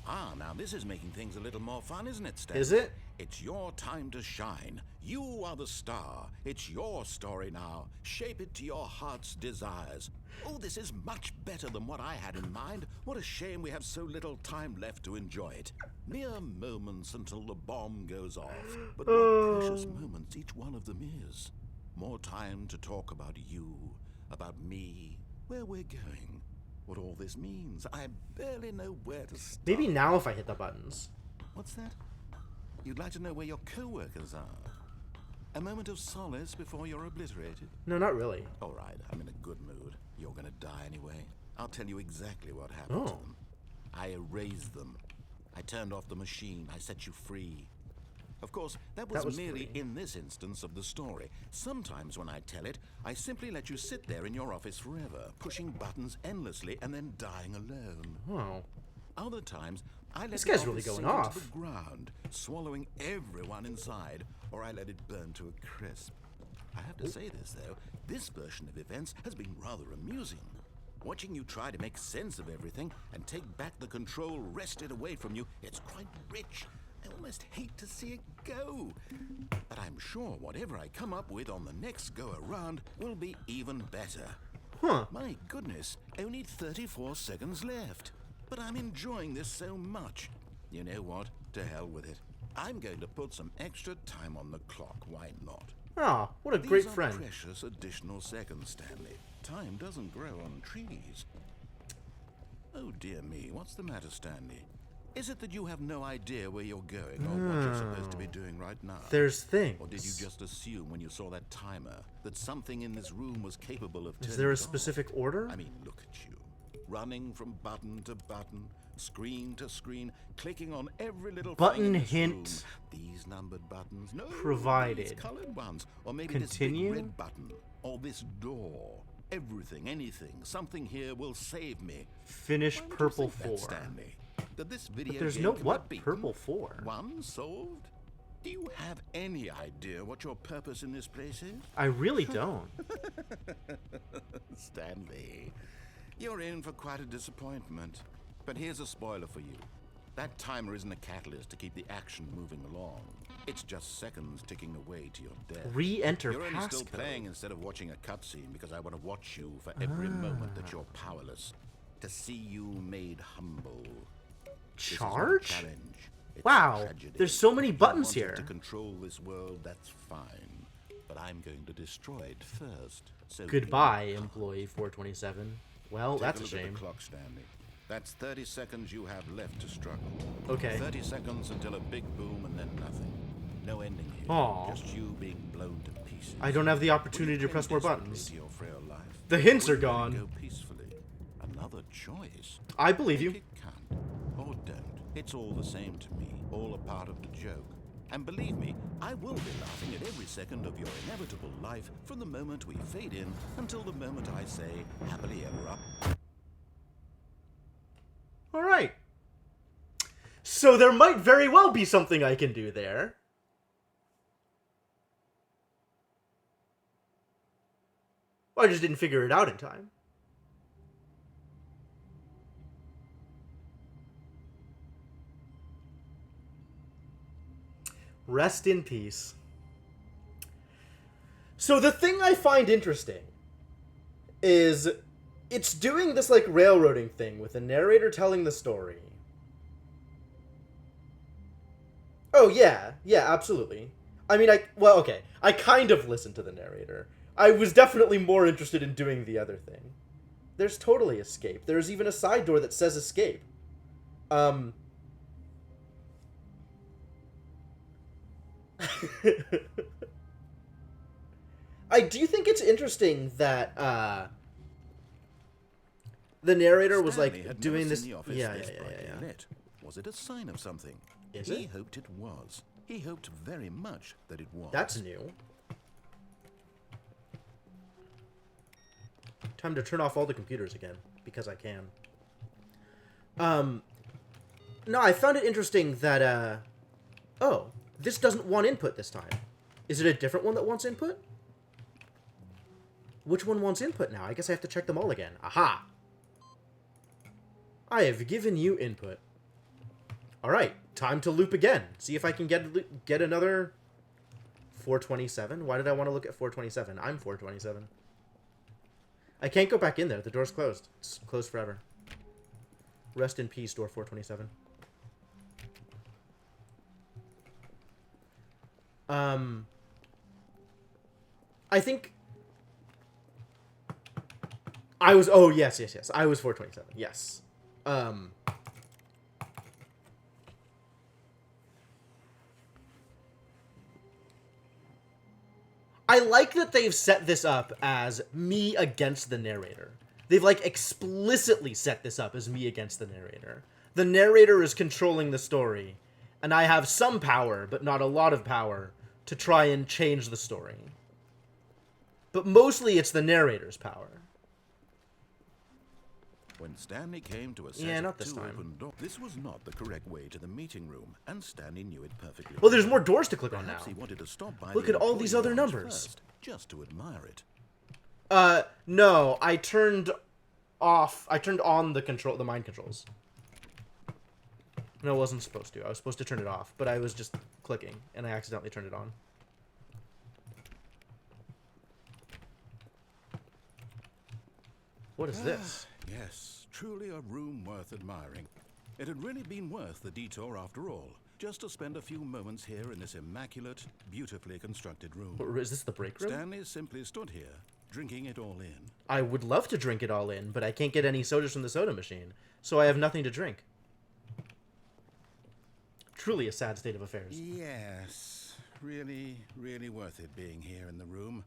Ah, now this is making things a little more fun, isn't it, Stanley? Is it? It's your time to shine. You are the star. It's your story now. Shape it to your heart's desires. Oh, this is much better than what I had in mind. What a shame we have so little time left to enjoy it. Mere moments until the bomb goes off. But what precious moments each one of them is. More time to talk about you, about me, where we're going, what all this means. I barely know where to start. Maybe now if I hit the buttons. What's that? You'd like to know where your co-workers are? A moment of solace before you're obliterated? No, not really. All right, I'm in a good mood. You're gonna die anyway. I'll tell you exactly what happened to them. I erased them. I turned off the machine. I set you free. Of course, that was merely free. in this instance of the story. Sometimes when I tell it, I simply let you sit there in your office forever, pushing buttons endlessly and then dying alone. Oh. Other times, I let This the guy's really office going sink off. into the ground, swallowing everyone inside, or I let it burn to a crisp. I have to say this, though, this version of events has been rather amusing. Watching you try to make sense of everything and take back the control wrested away from you, it's quite rich. I almost hate to see it go. But I'm sure whatever I come up with on the next go-around will be even better. Huh. My goodness, only 34 seconds left. But I'm enjoying this so much. You know what? To hell with it. I'm going to put some extra time on the clock. Why not? Oh, what a great These are friend. precious additional seconds, Stanley. Time doesn't grow on trees. Oh dear me, what's the matter, Stanley? Is it that you have no idea where you're going or what you're supposed to be doing right now? There's things. Or did you just assume when you saw that timer that something in this room was capable of turning Is there a it off? specific order? I mean, look at you. Running from button to button, screen to screen, clicking on every little Button thing in this hint room. These numbered buttons. No, provided. these colored ones. Or maybe Continue? this big red button. Or this door. Everything, anything. Something here will save me. Finish Why would you purple think that, 4. Stanley? That this video But there's game no can be what beaten? purple 4. One solved? Do you have any idea what your purpose in this place is? I really don't. Stanley, you're in for quite a disappointment. But here's a spoiler for you. That timer isn't a catalyst to keep the action moving along. It's just seconds ticking away to your death. Re-enter You're only still passcode. playing instead of watching a cutscene because I want to watch you for every moment that you're powerless. To see you made humble. This is not a Charge? challenge. It's Wow, a tragedy. there's so many You buttons wanted here. to control this world, that's fine. But I'm going to destroy it first. So Goodbye, employee 427. Well, Take that's a look at shame. the clock, Stanley. That's 30 seconds you have left to struggle. Okay. 30 seconds until a big boom and then nothing. No ending here. Aw. Just you being blown to pieces. I don't have the Will opportunity you to cling press more desperately buttons. to your frail life? The hints Or are will you gone. Go peacefully. Another choice. I believe you. Make it count. Or don't. It's all the same to me. All a part of the joke. And believe me, I will be laughing at every second of your inevitable life from the moment we fade in until the moment I say happily ever up. Alright. So there might very well be something I can do there. I just didn't figure it out in time. Rest in peace. So the thing I find interesting is it's doing this like railroading thing with the narrator telling the story. Oh yeah, absolutely. I mean, okay, I kind of listened to the narrator. I was definitely more interested in doing the other thing. There's totally escape. There's even a side door that says escape. I do think it's interesting that the narrator was Stanley like had doing never this. seen the office Yeah, this yeah, yeah, brightly yeah, yeah. lit. Was it a sign of something? Is He it? hoped it was. He hoped very much that it was. That's new. Time to turn off all the computers again because I can. No, I found it interesting that oh, this doesn't want input this time. Is it a different one that wants input? Which one wants input now? I guess I have to check them all again. Aha! I have given you input. Alright, time to loop again. See if I can get another 427. Why did I want to look at 427? I'm 427. I can't go back in there. The door's closed. It's closed forever. Rest in peace, door 427. I think I was. Oh yes, yes, yes. I was 427. Yes. I like that they've set this up as me against the narrator. They've like explicitly set this up as me against the narrator. The narrator is controlling the story, and I have some power, but not a lot of power, to try and change the story. But mostly it's the narrator's power. When Stanley came to a set Yeah, of not this two time. open doors, this was not the correct way to the meeting room, and Stanley knew it perfectly. Well, there's more doors to click on now. Perhaps he wanted to stop by Look the at all these employee other lounge numbers. first, just to admire it. No, I turned on the mind controls. No, I wasn't supposed to. I was supposed to turn it off, but I was just clicking, and I accidentally turned it on. What is this? Yes, truly a room worth admiring. It had really been worth the detour after all, just to spend a few moments here in this immaculate, beautifully constructed room. Is this the break room? Stanley simply stood here, drinking it all in. I would love to drink it all in, but I can't get any sodas from the soda machine, so I have nothing to drink. Truly a sad state of affairs. Yes, really, really worth it being here in the room.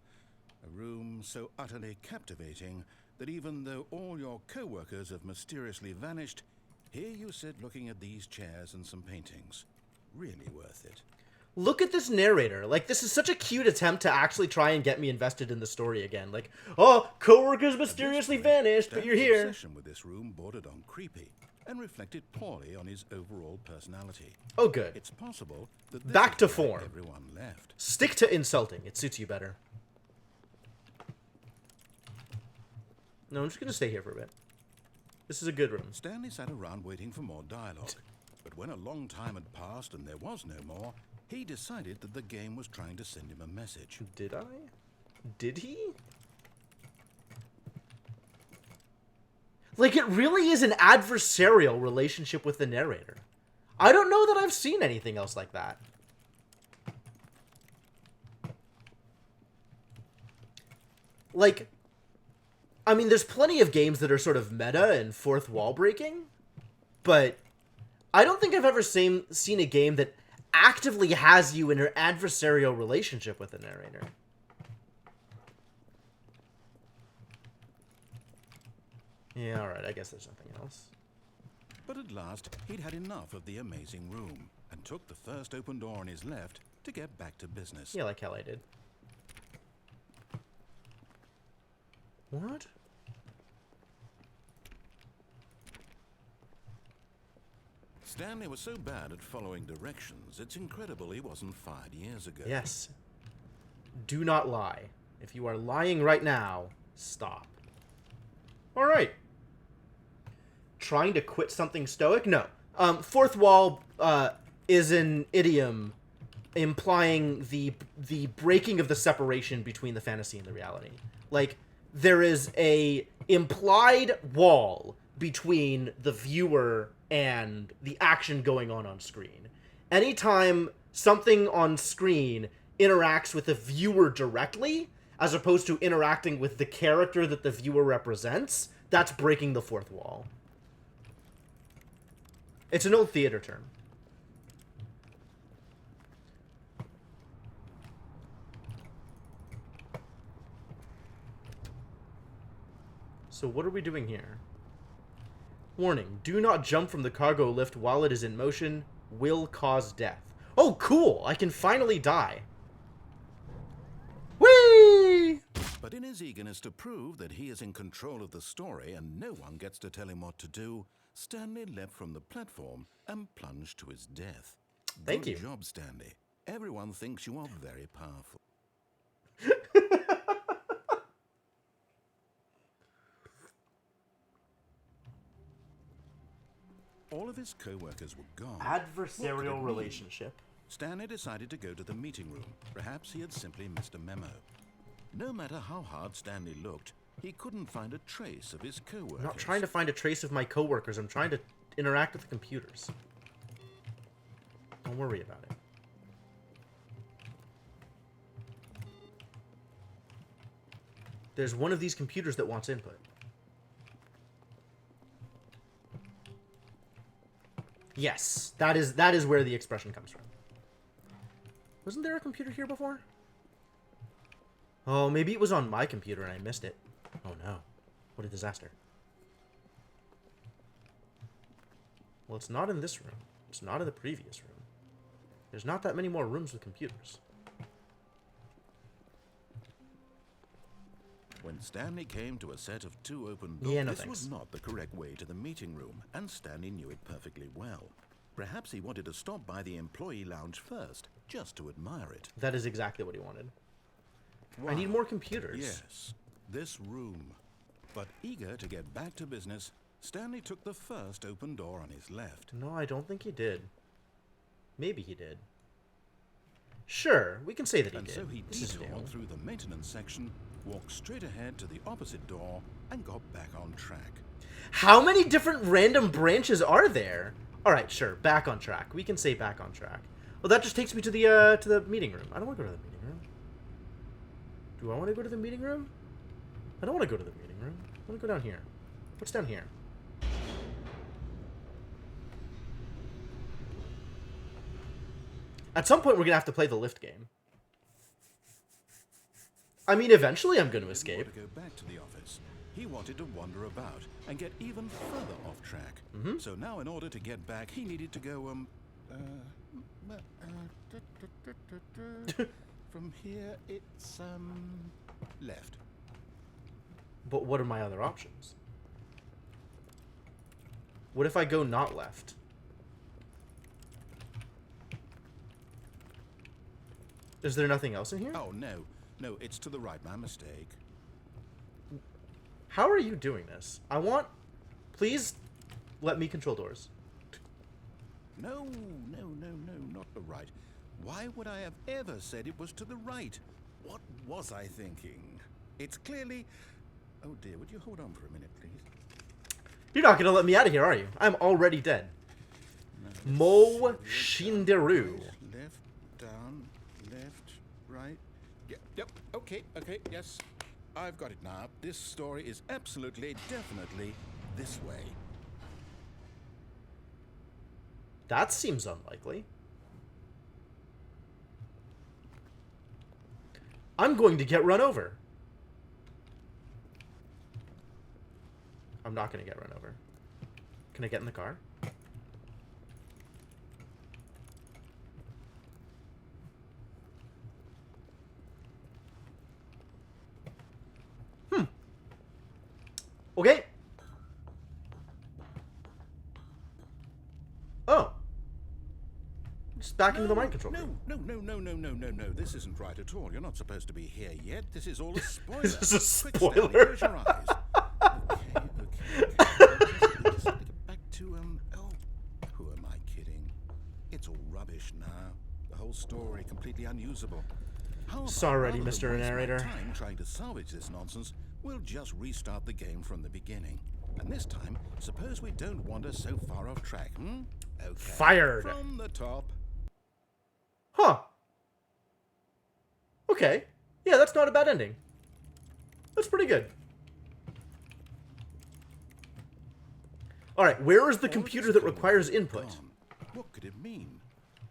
A room so utterly captivating that even though all your co-workers have mysteriously vanished, here you sit looking at these chairs and some paintings. Really worth it. Look at this narrator. Like, this is such a cute attempt to actually try and get me invested in the story again. Like, oh, coworkers mysteriously vanished, but you're Stanley's here. obsession with this room bordered on creepy and reflected poorly on his overall personality. Oh, good. It's possible that this Back is to why form. everyone left. Stick to insulting. It suits you better. No, I'm just gonna stay here for a bit. This is a good room. Stanley sat around waiting for more dialogue, but when a long time had passed and there was no more, he decided that the game was trying to send him a message. Did I? Did he? Like, it really is an adversarial relationship with the narrator. I don't know that I've seen anything else like that. Like, I mean, there's plenty of games that are sort of meta and fourth wall breaking, but I don't think I've ever seen a game that actively has you in an adversarial relationship with the narrator. Yeah, alright, I guess there's something else. But at last, he'd had enough of the amazing room and took the first open door on his left to get back to business. Yeah, like hell I did. What? Stanley was so bad at following directions, it's incredible he wasn't fired years ago. Yes. Do not lie. If you are lying right now, stop. Alright. Trying to quit something stoic? No. Fourth wall is an idiom implying the breaking of the separation between the fantasy and the reality. Like, there is a implied wall between the viewer and the action going on screen. Anytime something on screen interacts with the viewer directly, as opposed to interacting with the character that the viewer represents, that's breaking the fourth wall. It's an old theater term. So what are we doing here? Warning, do not jump from the cargo lift while it is in motion. Will cause death. Oh, cool! I can finally die. Whee! But in his eagerness to prove that he is in control of the story and no one gets to tell him what to do, Stanley leapt from the platform and plunged to his death. Thank you. Good job, Stanley. Everyone thinks you are very powerful. All of his co-workers were gone. Adversarial relationship. Stanley decided to go to the meeting room. Perhaps he had simply missed a memo. No matter how hard Stanley looked, he couldn't find a trace of his co-workers. I'm not trying to find a trace of my co-workers. I'm trying to interact with the computers. Don't worry about it. There's one of these computers that wants input. Yes, that is where the expression comes from. Wasn't there a computer here before? Oh, maybe it was on my computer and I missed it. Oh no. What a disaster. Well, it's not in this room. It's not in the previous room. There's not that many more rooms with computers. When Stanley came to a set of 2 open doors, Yeah, no this thanks. was not the correct way to the meeting room, and Stanley knew it perfectly well. Perhaps he wanted to stop by the employee lounge first, just to admire it. That is exactly what he wanted. Wow. I need more computers. Yes, this room. But eager to get back to business, Stanley took the first open door on his left. No, I don't think he did. Maybe he did. Sure, we can say that he And did. so he This is detoured new. through the maintenance section, walked straight ahead to the opposite door, and got back on track. How many different random branches are there? All right, sure, back on track. We can say back on track. Well, that just takes me to the meeting room. I don't want to go to the meeting room. Do I want to go to the meeting room? I don't want to go to the meeting room. I want to go down here. What's down here? At some point, we're going to have to play the lift game. I mean, eventually I'm going to escape. He didn't want to go back to the office. He wanted to wander about and get even further off track. So now, in order to get back, he needed to go, from here, it's, left. But what are my other options? What if I go not left? Is there nothing else in here? Oh, no. No, it's to the right. My mistake. How are you doing this? I want... Please let me control doors. No, not the right. Why would I have ever said it was to the right? What was I thinking? It's clearly... Oh dear, would you hold on for a minute, please? You're not going to let me out of here, are you? I'm already dead. No, Mo Shinderu. Left, down, left, right. Yep, okay, yes. I've got it now. This story is absolutely, definitely this way. That seems unlikely. I'm going to get run over. I'm not going to get run over. Can I get in the car? Okay. Oh. Just back into the mind control room. No. This isn't right at all. You're not supposed to be here yet. This is all a spoiler. This is a Quick, spoiler. Stanley, close your eyes. Okay. Just get back to, who am I kidding? It's all rubbish now. The whole story completely unusable. How about, Sorry, rather than Mr. waste my Narrator. time trying to salvage this nonsense, we'll just restart the game from the beginning. And this time, suppose we don't wander so far off track, Okay. Fired. From the top. Huh. Okay. Yeah, that's not a bad ending. That's pretty good. Alright, where is the computer that requires input? Gone. What could it mean?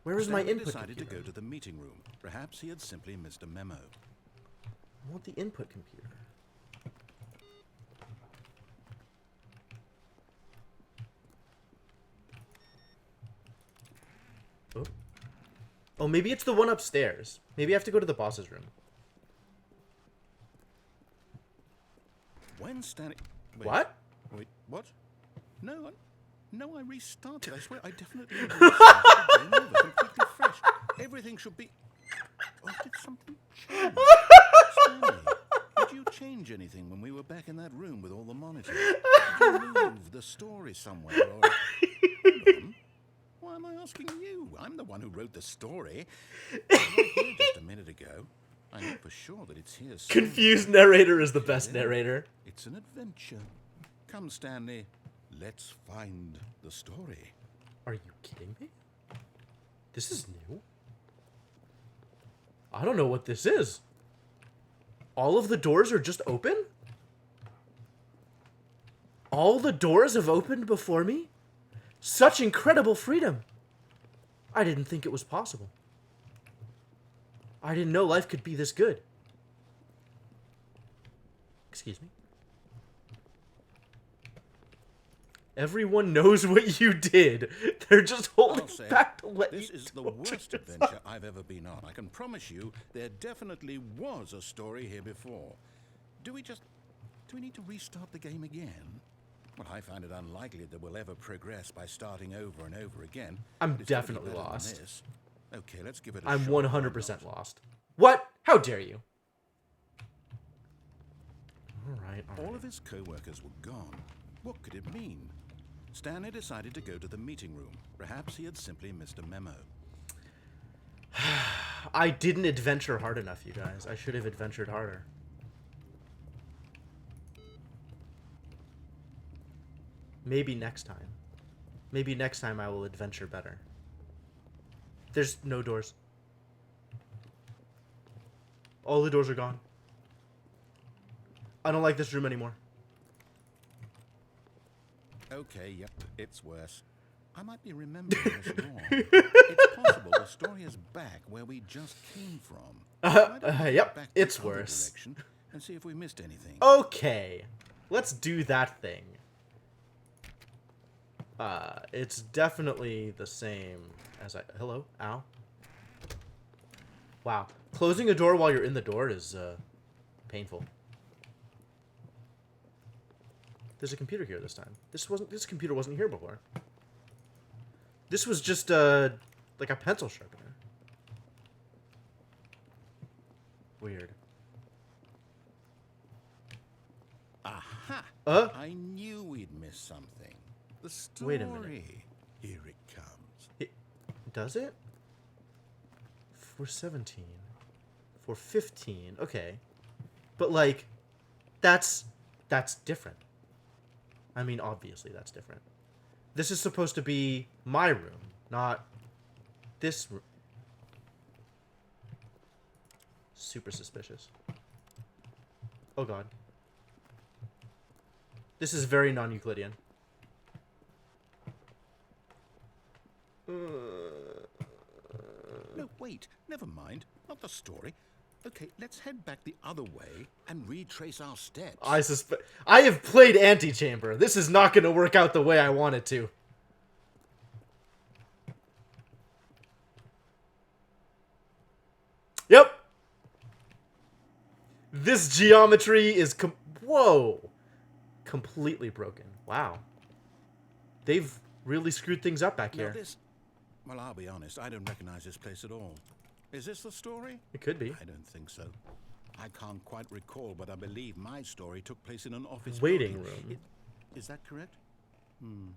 Where is my Stanley input decided computer? to go to the meeting room. Perhaps he had simply missed a memo. I want the input computer. Oh, maybe it's the one upstairs. Maybe I have to go to the boss's room. When Stanley... What? Wait, what? No, I restarted. I swear, I definitely restarted the game over, completely fresh. Everything should be... Or did something change? Stanley, did you change anything when we were back in that room with all the monitors? Did you move the story somewhere, or... Hold on. Why am I asking you? I'm the one who wrote the story. It was right here just a minute ago. I know for sure that it's here somewhere. Confused narrator is the best narrator. It's an adventure. Come, Stanley. Let's find the story. Are you kidding me? This is new. I don't know what this is. All of the doors are just open? All the doors have opened before me? Such incredible freedom. I didn't think it was possible. I didn't know life could be this good. Excuse me. Everyone knows what you did. They're just holding back to let you. This is the worst adventure I've ever been on. I can promise you there definitely was a story here before. Do we need to restart the game again? Well, I find it unlikely that we'll ever progress by starting over and over again. I'm It's gotta be definitely better than lost. this. Okay, let's give it a I'm shot. 100% lost. What? How dare you? Alright. All of his co-workers were gone. What could it mean? Stanley decided to go to the meeting room. Perhaps he had simply missed a memo. I didn't adventure hard enough, you guys. I should have adventured harder. Maybe next time. Maybe next time I will adventure better. There's no doors. All the doors are gone. I don't like this room anymore. Okay, yep, it's worse. I might be remembering this wrong. It's possible the story is back where we just came from. Why don't we get Yep, back the it's other worse. direction and see if we missed anything. Okay, let's do that thing. It's definitely the same as hello? Ow. Wow. Closing a door while you're in the door is, painful. There's a computer here this time. This computer wasn't here before. This was just, like a pencil sharpener. Weird. Aha! I knew we'd missed something. The story. Wait a minute. Here it comes. Does it? 417. 415. Okay. But, like, that's different. I mean, obviously that's different. This is supposed to be my room, not this room. Super suspicious. Oh god. This is very non-Euclidean. No, wait. Never mind. Not the story. Okay, let's head back the other way and retrace our steps. I have played Antechamber. This is not going to work out the way I want it to. Yep. This geometry is whoa. Completely broken. Wow. They've really screwed things up back here. Well, I'll be honest. I don't recognize this place at all. Is this the story? It could be. I don't think so. I can't quite recall, but I believe my story took place in an office Waiting building. room. Is that correct? Do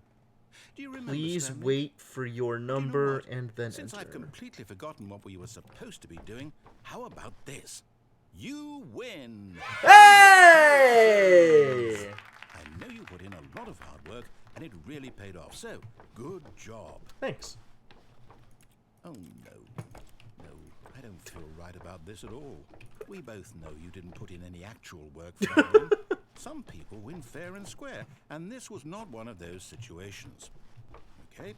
you remember, Please Stanley? wait for your number what? and then Since enter. I've completely forgotten what we were supposed to be doing, how about this? You win! Hey! I know you put in a lot of hard work, and it really paid off. So, good job. Thanks. Oh, no. No, I don't feel right about this at all. We both know you didn't put in any actual work for that win. Some people win fair and square, and this was not one of those situations. Okay?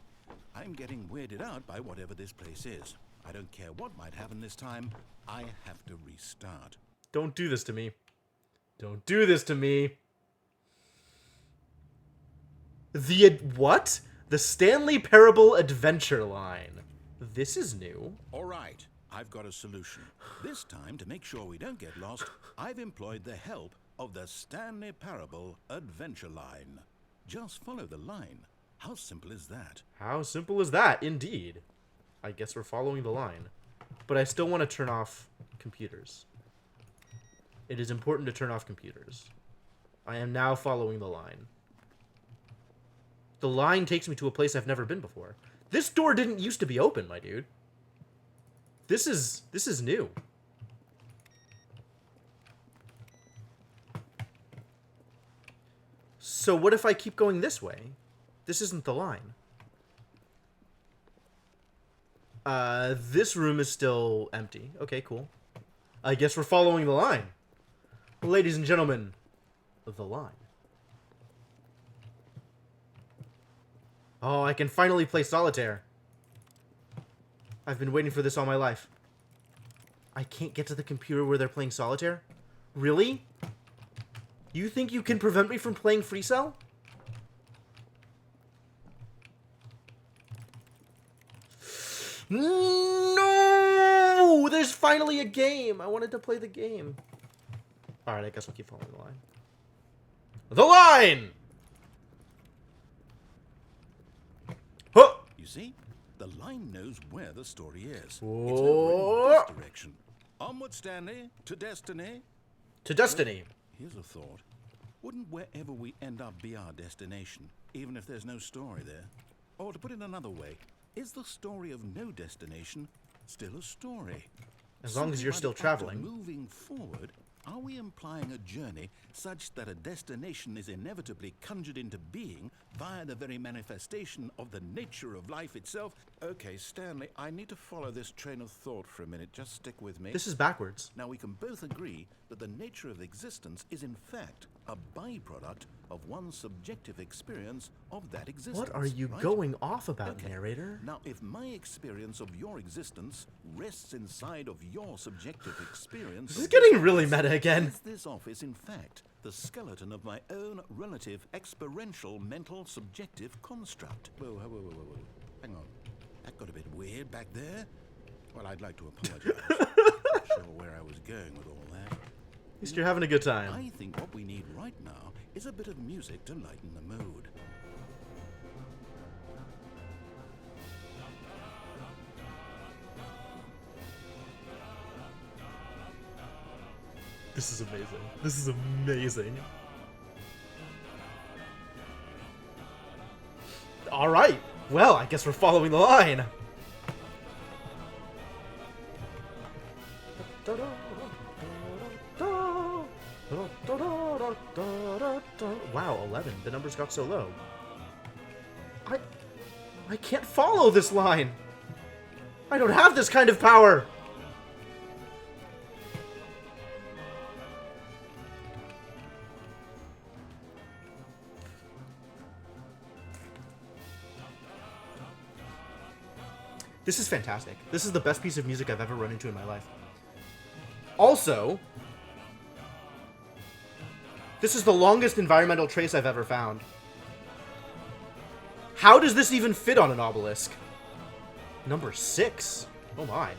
I'm getting weirded out by whatever this place is. I don't care what might happen this time. I have to restart. Don't do this to me. Don't do this to me. What? The Stanley Parable Adventure line. This is new. All right, I've got a solution. This time, to make sure we don't get lost, I've employed the help of the Stanley Parable Adventure Line. Just follow the line. How simple is that? How simple is that, indeed? I guess we're following the line. But I still want to turn off computers. It is important to turn off computers. I am now following the line. The line takes me to a place I've never been before. This door didn't used to be open, my dude. This is new. So what if I keep going this way? This isn't the line. This room is still empty. Okay, cool. I guess we're following the line. Ladies and gentlemen, the line. Oh, I can finally play solitaire. I've been waiting for this all my life. I can't get to the computer where they're playing solitaire? Really? You think you can prevent me from playing Free Cell? No! There's finally a game! I wanted to play the game. Alright, I guess we'll keep following the line. The line! Huh! You see, the line knows where the story is. Whoa. It's over in this direction. Onward, Stanley, to destiny. To destiny. Here's a thought. Wouldn't wherever we end up be our destination, even if there's no story there? Or to put it another way, is the story of no destination still a story? As long as you're still traveling. Moving forward, are we implying a journey such that a destination is inevitably conjured into being via the very manifestation of the nature of life itself? Okay, Stanley, I need to follow this train of thought for a minute. Just stick with me. This is backwards. Now, we can both agree that the nature of existence is in fact a byproduct of one's subjective experience of that existence. What are you right? going off about, narrator? Now, if my experience of your existence rests inside of your subjective experience... This is getting really meta again. Is this office, in fact, the skeleton of my own relative experiential mental subjective construct? Whoa. Hang on. That got a bit weird back there. Well, I'd like to apologize. Not sure where I was going with all that. At least you're having a good time. I think what we need right now is a bit of music to lighten the mood. This is amazing. This is amazing. All right. Well, I guess we're following the line. Wow, 11. The numbers got so low. I can't follow this line. I don't have this kind of power. This is fantastic. This is the best piece of music I've ever run into in my life. Also, this is the longest environmental trace I've ever found. How does this even fit on an obelisk? Number 6. Oh my.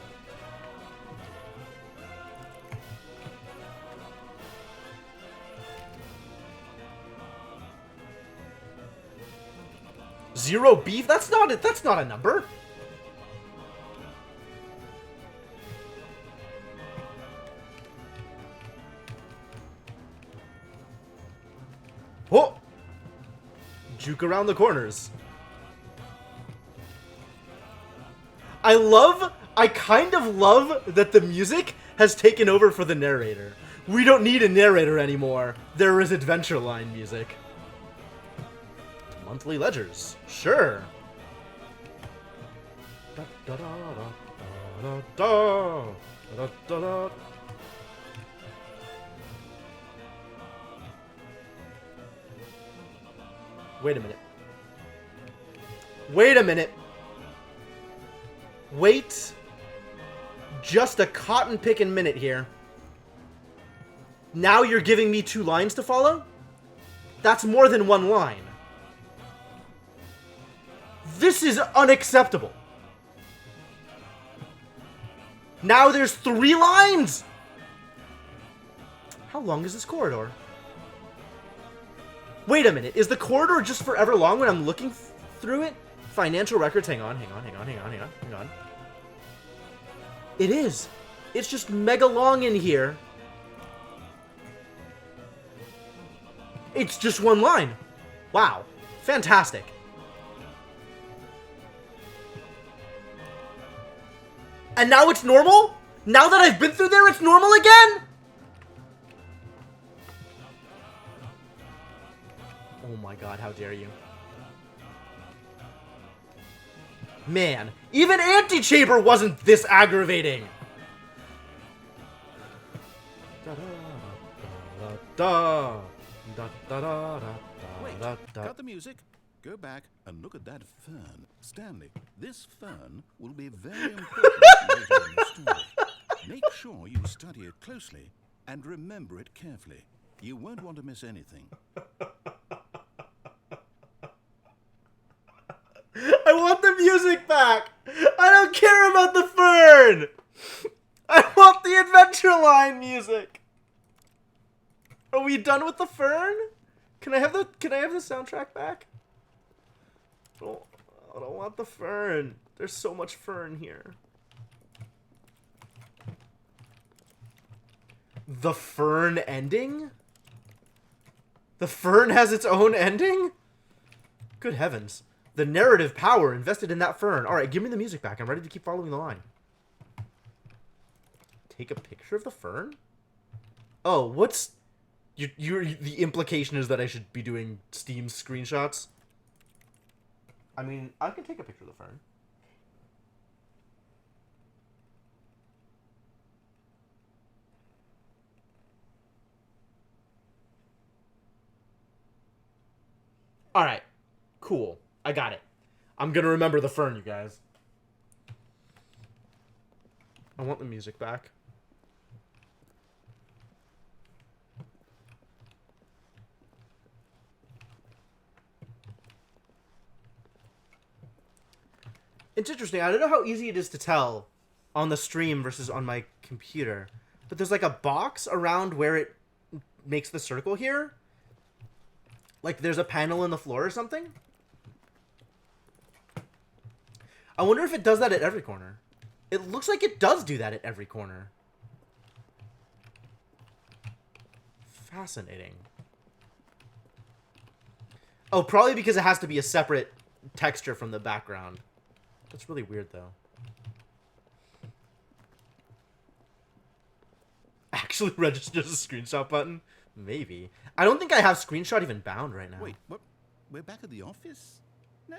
Zero beef? That's not it. That's not a number. Oh! Juke around the corners. I kind of love that the music has taken over for the narrator. We don't need a narrator anymore. There is Adventure Line music. Monthly ledgers. Sure. Wait a minute. Wait a minute. Wait just a cotton pickin' minute here. Now you're giving me 2 lines to follow? That's more than 1 line. This is unacceptable. Now there's 3 lines! How long is this corridor? Wait a minute, is the corridor just forever long when I'm looking through it? Financial records, hang on. It is. It's just mega long in here. It's just 1 line. Wow. Fantastic. And now it's normal? Now that I've been through there, it's normal again? Oh my god, how dare you. Man, even Antechamber wasn't this aggravating. Wait, cut the music. Go back and look at that fern. Stanley, this fern will be very important later in the story. Make sure you study it closely and remember it carefully. You won't want to miss anything. I want the music back! I don't care about the fern! I want the Adventure Line music! Are we done with the fern? Can I have the soundtrack back? Oh, I don't want the fern. There's so much fern here. The fern ending? The fern has its own ending? Good heavens. The narrative power invested in that fern. Alright, give me the music back. I'm ready to keep following the line. Take a picture of the fern? Oh, what's... the implication is that I should be doing Steam screenshots? I mean, I can take a picture of the fern. Alright. Cool. I got it. I'm gonna remember the fern, you guys. I want the music back. It's interesting. I don't know how easy it is to tell on the stream versus on my computer. But there's like a box around where it makes the circle here. Like there's a panel in the floor or something. I wonder if it does that at every corner. It looks like it does do that at every corner. Fascinating. Oh, probably because it has to be a separate texture from the background. That's really weird, though. Actually registered as a screenshot button? Maybe. I don't think I have screenshot even bound right now. Wait, what? We're back at the office? No.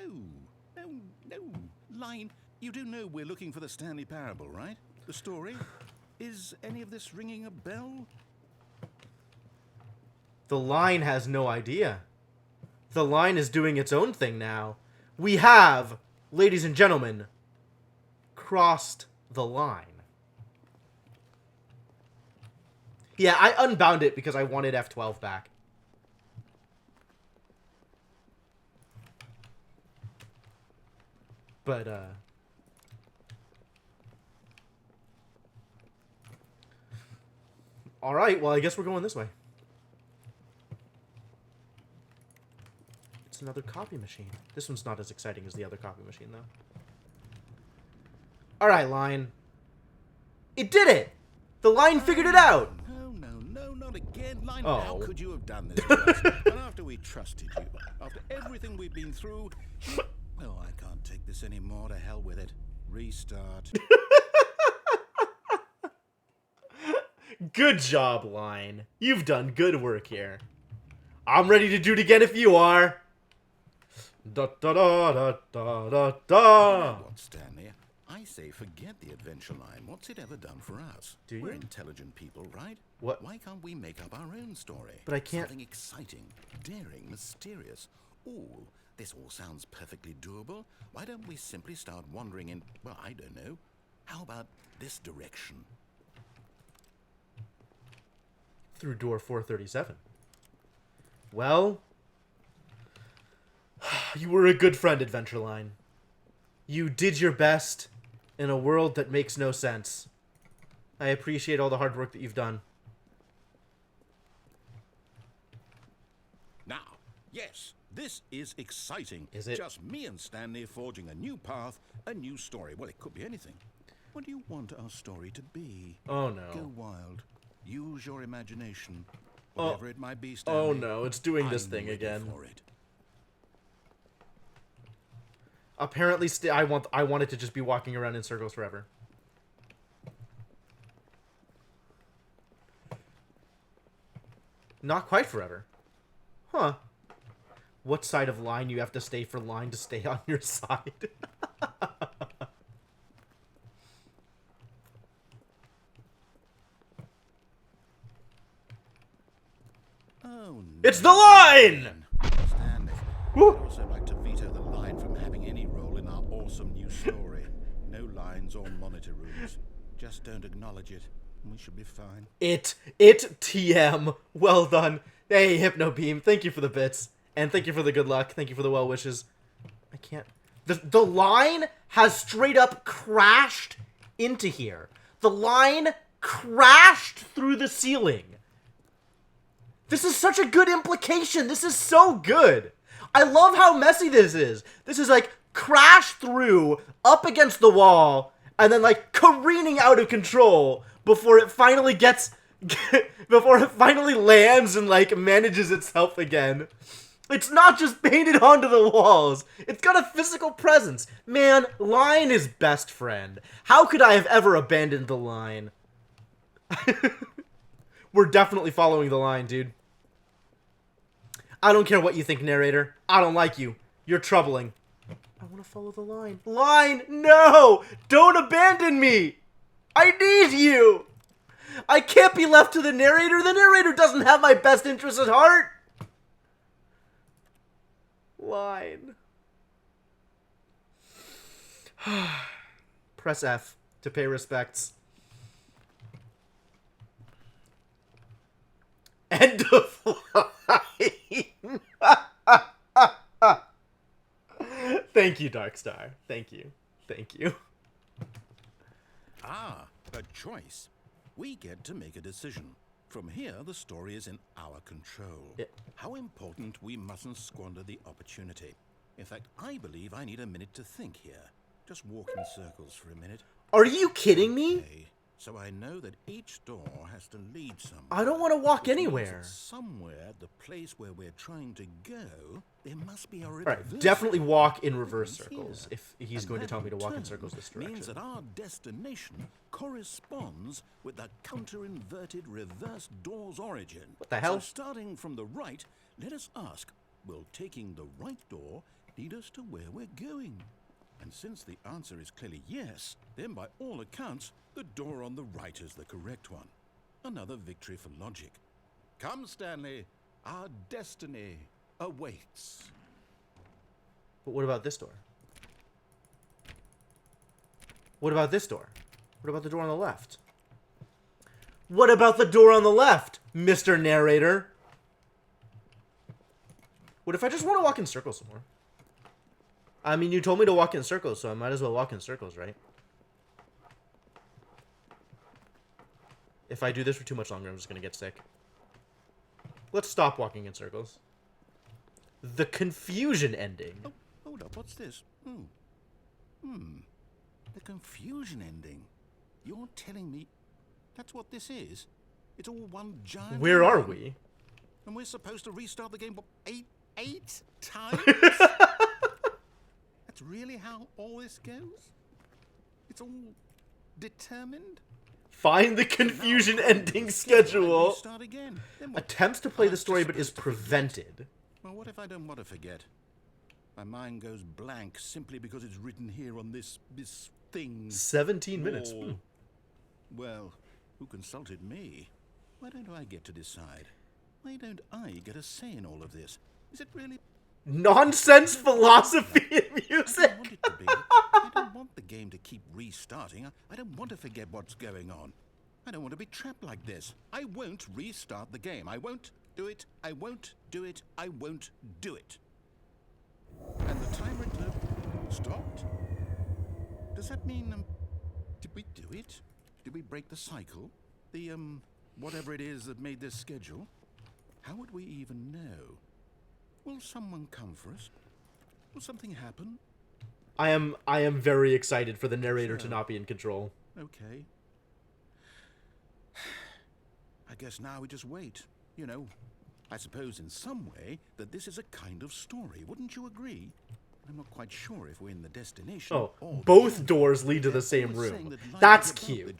Line, you do know we're looking for the Stanley Parable, right? The story? Is any of this ringing a bell? The line has no idea. The line is doing its own thing now. We have, ladies and gentlemen, crossed the line. Yeah, I unbound it because I wanted F12 back. But, alright, well, I guess we're going this way. It's another copy machine. This one's not as exciting as the other copy machine, though. Alright, line. It did it! The line figured it out! No, not again. Line, Oh. How could you have done this to us? And after we trusted you, after everything we've been through... Well, I can't take this anymore. To hell with it. Restart. Good job, line. You've done good work here. I'm ready to do it again if you are. Da da da da da da da. What, Stanley? I say forget the adventure line. What's it ever done for us? Do you? We're intelligent people, right? What? Why can't we make up our own story? But I can't... Something exciting, daring, mysterious. Ooh, this all sounds perfectly doable. Why don't we simply start wandering in, well, I don't know. How about this direction? Through door 437. Well... You were a good friend, Adventure Line. You did your best in a world that makes no sense. I appreciate all the hard work that you've done. Now, yes, this is exciting. Is it? Just me and Stanley forging a new path, a new story. Well, it could be anything. What do you want our story to be? Oh, no. Go wild. Use your imagination. Whatever it might be, Stanley. Oh, no. It's doing this I'm thing ready again. for it. Apparently, I want it to just be walking around in circles forever. Not quite forever. Huh. What side of line you have to stay for line to stay on your side? Oh, It's the line! Stanley, Woo! I'd also like to veto the line from having any role in our awesome new story. No lines or monitor rooms. Just don't acknowledge it, and we should be fine. It TM. Well done. Hey, Hypno Beam, thank you for the bits. And thank you for the good luck. Thank you for the well wishes. I can't... The line has straight up crashed into here. The line crashed through the ceiling. This is such a good implication. This is so good. I love how messy this is. This is like crash through, up against the wall, and then like careening out of control before it finally gets... before it finally lands and like manages itself again. It's not just painted onto the walls. It's got a physical presence. Man, line is best friend. How could I have ever abandoned the line? We're definitely following the line, dude. I don't care what you think, narrator. I don't like you. You're troubling. I want to follow the line. Line, no! Don't abandon me! I need you! I can't be left to the narrator. The narrator doesn't have my best interests at heart. Line. Press F to pay respects. End of line. Thank you, Darkstar. Thank you. Thank you. Ah, a choice. We get to make a decision. From here, the story is in our control. Yeah. How important we mustn't squander the opportunity. In fact, I believe I need a minute to think here. Just walk in circles for a minute. Are you kidding me? Okay, so I know that each door has to lead somewhere. I don't want to walk Which means anywhere. that somewhere, the place where we're trying to go, there must be a reverse. Alright, definitely walk in reverse Here. circles if he's And going to that tell me to walk in turn circles this direction. means that our destination corresponds with the counter-inverted reverse door's origin. What the hell? So starting from the right, let us ask, will taking the right door lead us to where we're going? And since the answer is clearly yes, then by all accounts, the door on the right is the correct one. Another victory for logic. Come, Stanley, our destiny awaits. But what about this door? What about this door? What about the door on the left? What about the door on the left, Mr. Narrator? What if I just want to walk in circles some more? I mean, you told me to walk in circles, so I might as well walk in circles, right? If I do this for too much longer, I'm just going to get sick. Let's stop walking in circles. The confusion ending. Oh, hold up, what's this? The confusion ending. You're telling me that's what this is? It's all one giant... Where are line? we? And we're supposed to restart the game, what, eight times? That's really how all this goes? It's all determined? Find the confusion ending schedule. Restart again. Then what? Attempts to play I'm the story just but is supposed to forget. prevented. Well, what if I don't want to forget? My mind goes blank simply because it's written here on this thing. 17 minutes. wall. Well, who consulted me? Why don't I get to decide? Why don't I get a say in all of this? Is it really... Nonsense philosophy and music. I don't want it to be. I don't want the game to keep restarting. I don't want to forget what's going on. I don't want to be trapped like this. I won't restart the game. I won't do it. I won't do it. I won't do it. And the timer stopped? Does that mean... did we do it? Did we break the cycle? The, whatever it is that made this schedule? How would we even know? Will someone come for us? Will something happen? I am very excited for the narrator to not be in control. Okay. I guess now we just wait. You know, I suppose in some way that this is a kind of story. Wouldn't you agree? I'm not quite sure if we're in the destination. Oh, or both doors lead to the same room. That's cute.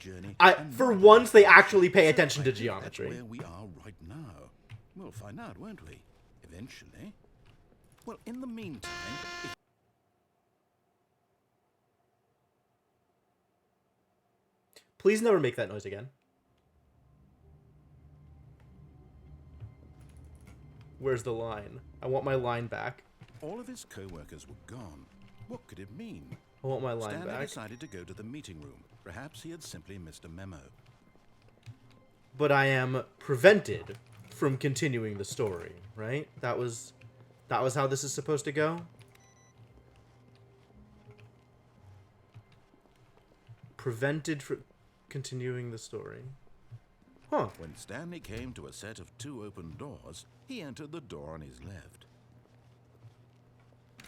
For once, they actually pay attention to geometry. That's where we are right now. We'll find out, won't we? Eventually. Well, in the meantime... Please never make that noise again. Where's the line? I want my line back. All of his co-workers were gone. What could it mean? I want my line Stanley back. decided to go to the meeting room. Perhaps he had simply missed a memo. But I am prevented from continuing the story, right? That was how this is supposed to go? Prevented from continuing the story. Huh. When Stanley came to a set of 2 open doors, he entered the door on his left.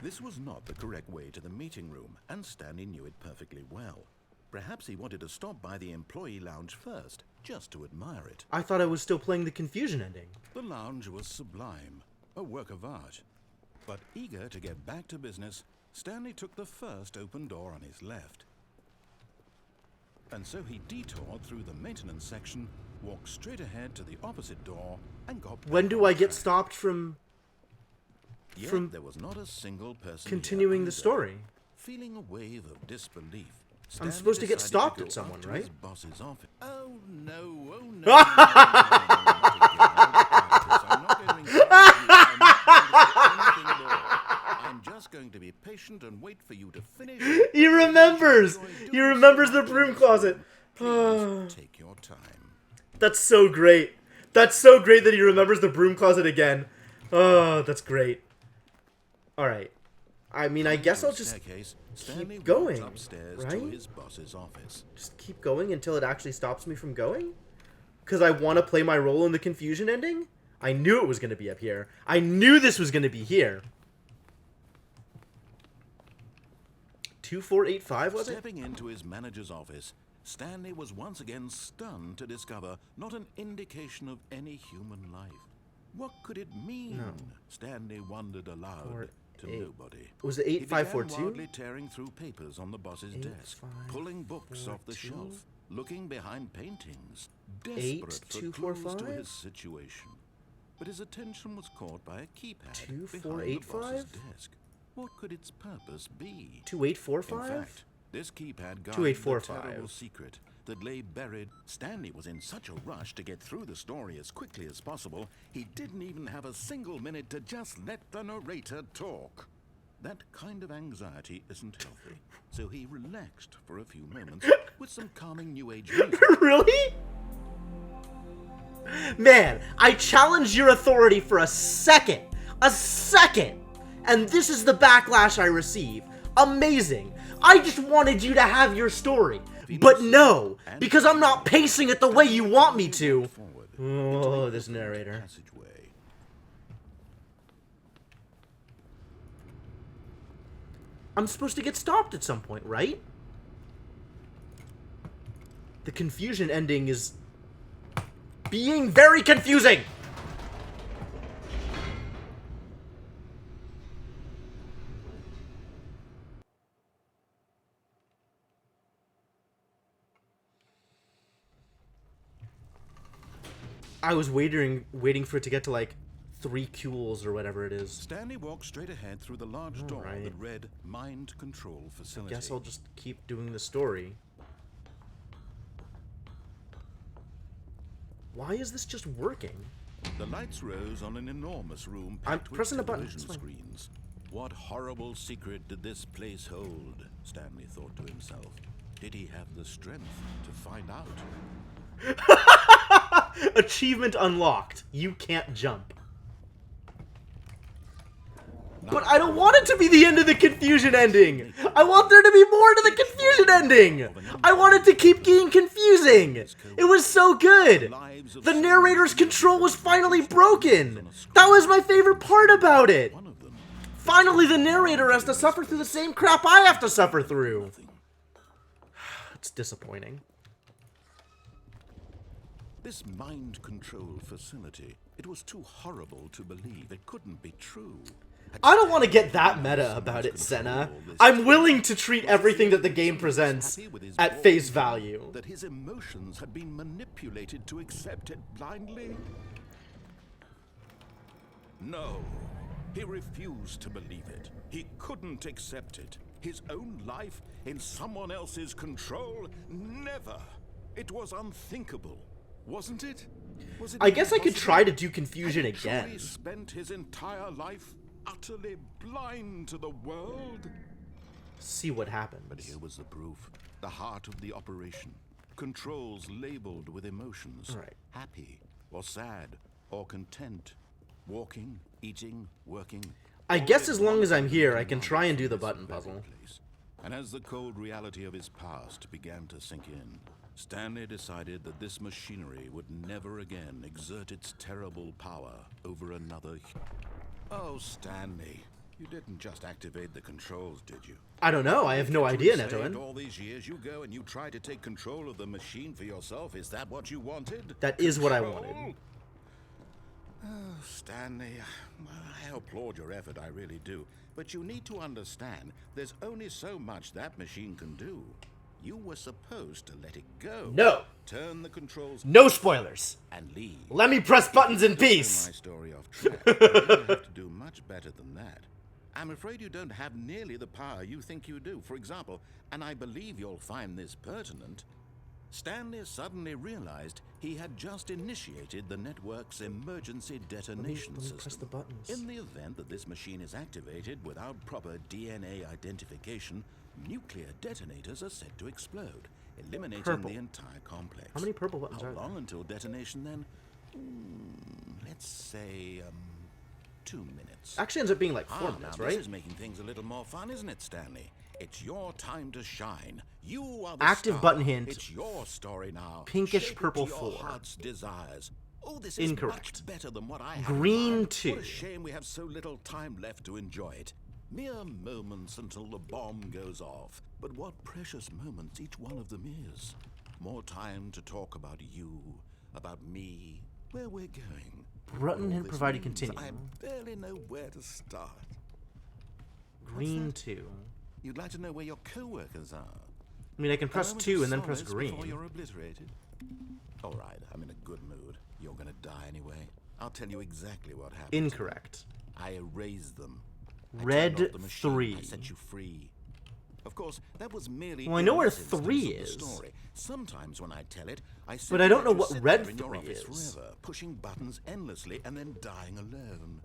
This was not the correct way to the meeting room, and Stanley knew it perfectly well. Perhaps he wanted to stop by the employee lounge first, just to admire it. I thought I was still playing the confusion ending. The lounge was sublime, a work of art. But eager to get back to business, Stanley took the first open door on his left. And so he detoured through the maintenance section, walked straight ahead to the opposite door, and got back When do I on get track. stopped from Yet there was not a single person continuing here the either. story? Feeling a wave of disbelief, I'm Stanley supposed to get decided stopped go at someone, up to right? his boss's office. Oh no! Oh no! No, I'm not going to anything at all. I'm just going to be patient and wait for you to finish. He remembers! He remembers the broom closet. Please take your time. That's so great. That's so great that he remembers the broom closet again. Oh, that's great. Alright. I mean, I guess I'll just keep going, upstairs right? to his boss's office. Just keep going until it actually stops me from going? Because I want to play my role in the confusion ending? I knew it was going to be up here. I knew this was going to be here. 2485, was it? Stepping into his manager's office, Stanley was once again stunned to discover not an indication of any human life. What could it mean? No. Stanley wondered aloud to nobody. Was it He began 8542? wildly tearing through papers on the boss's desk, pulling books off the 8542? shelf, looking behind paintings, desperate for clues to 8245? his situation. But his attention was caught by a keypad behind the 2485? boss's desk. What could its purpose be? In 2845? fact, this keypad guarded the 2845. terrible secret that lay buried. Stanley was in such a rush to get through the story as quickly as possible, he didn't even have a single minute to just let the narrator talk. That kind of anxiety isn't healthy, so he relaxed for a few moments with some calming New Age music. Really? Man, I challenged your authority for a second. A second! And this is the backlash I receive. Amazing. I just wanted you to have your story. But no, because I'm not pacing it the way you want me to. Oh, this narrator. Passageway. I'm supposed to get stopped at some point, right? The confusion ending is being very confusing. I was waiting for it to get to like 3 cules or whatever it is. Stanley walked straight ahead through the large door right. that read Mind Control Facility. Guess I'll just keep doing the story. Why is this just working? The lights rose on an enormous room I'm packed with pressing a button, television it's fine. screens. What horrible secret did this place hold? Stanley thought to himself. Did he have the strength to find out? Achievement unlocked. You can't jump. But I don't want it to be the end of the confusion ending! I want there to be more to the confusion ending! I want it to keep getting confusing! It was so good! The narrator's control was finally broken! That was my favorite part about it! Finally the narrator has to suffer through the same crap I have to suffer through! It's disappointing. This mind control facility, it was too horrible to believe. It couldn't be true. I don't want to get that meta about it, Senna. I'm willing to treat everything that the game presents at face value. That his emotions had been manipulated to accept it blindly? No. He refused to believe it. He couldn't accept it. His own life in someone else's control? Never. It was unthinkable. Wasn't it? Was it I guess I could try to do confusion Had he again. truly spent his entire life utterly blind to the world? See what happens. But here was the proof. The heart of the operation. Controls labeled with emotions. Right. Happy, or sad, or content. Walking, eating, working. I guess as long as I'm here, I can try and do the button puzzle. And as the cold reality of his past began to sink in, Stanley decided that this machinery would never again exert its terrible power over another. Oh, Stanley, you didn't just activate the controls, did you? I don't know. I have no idea, Netoin. All these years you go and you try to take control of the machine for yourself. Is that what you wanted? That is what I wanted. Oh, Stanley, I applaud your effort, I really do. But you need to understand, there's only so much that machine can do. You were supposed to let it go. No. Turn the controls. No spoilers. And leave. Let me press buttons in peace. My story off track. You have to do much better than that. I'm afraid you don't have nearly the power you think you do. For example, and I believe you'll find this pertinent, Stanley suddenly realized he had just initiated the network's emergency detonation let me system. press the buttons. In the event that this machine is activated without proper DNA identification, nuclear detonators are set to explode, eliminating Purple. the entire complex. How many purple buttons How are there? long until detonation then? Let's say 2 minutes. Actually ends up being like 4 Now minutes, this right? is making things a little more fun, isn't it, Stanley? It's your time to shine. You are the Active star. button hint. It's your story now. Pinkish Shape it purple to your 4. heart's desires. Oh, this is Incorrect. much better than what I had. Green in mind. 2. What a shame we have so little time left to enjoy it. Mere moments until the bomb goes off. But what precious moments each one of them is. More time to talk about you, about me, where we're going. Button All hint this provided means continue. I barely know where to start. Green 2. You'd like to know where your co-workers are? I mean, I can press Moments 2 of and then press solace before green. you're obliterated. All right, I'm in a good mood. You're gonna die anyway. I'll tell you exactly what happened. Incorrect. I erased them. I Red turned off the machine. 3. I set you free. Of course, that was merely. Well, I know where in this 3 instance of the is. story. Sometimes when I tell it, I But I don't know let you what sit red there in your 3 office is. forever, pushing buttons endlessly and then dying alone.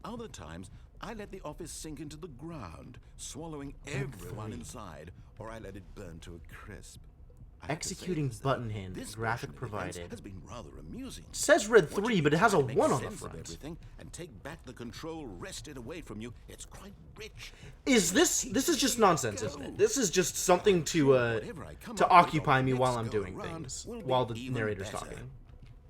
Other times, I let the office sink into the ground, swallowing everyone inside, or I let it burn to a crisp. I have to say Executing this, though, button hint. this Graphic version of events provided. has been rather amusing. It says red Watching 3, you but it has a try to make 1 on the sense of front. everything and take back the control wrested away from you. It's quite rich. Is this is just nonsense, isn't it? This is just something to occupy me while I'm doing things, while the narrator's talking.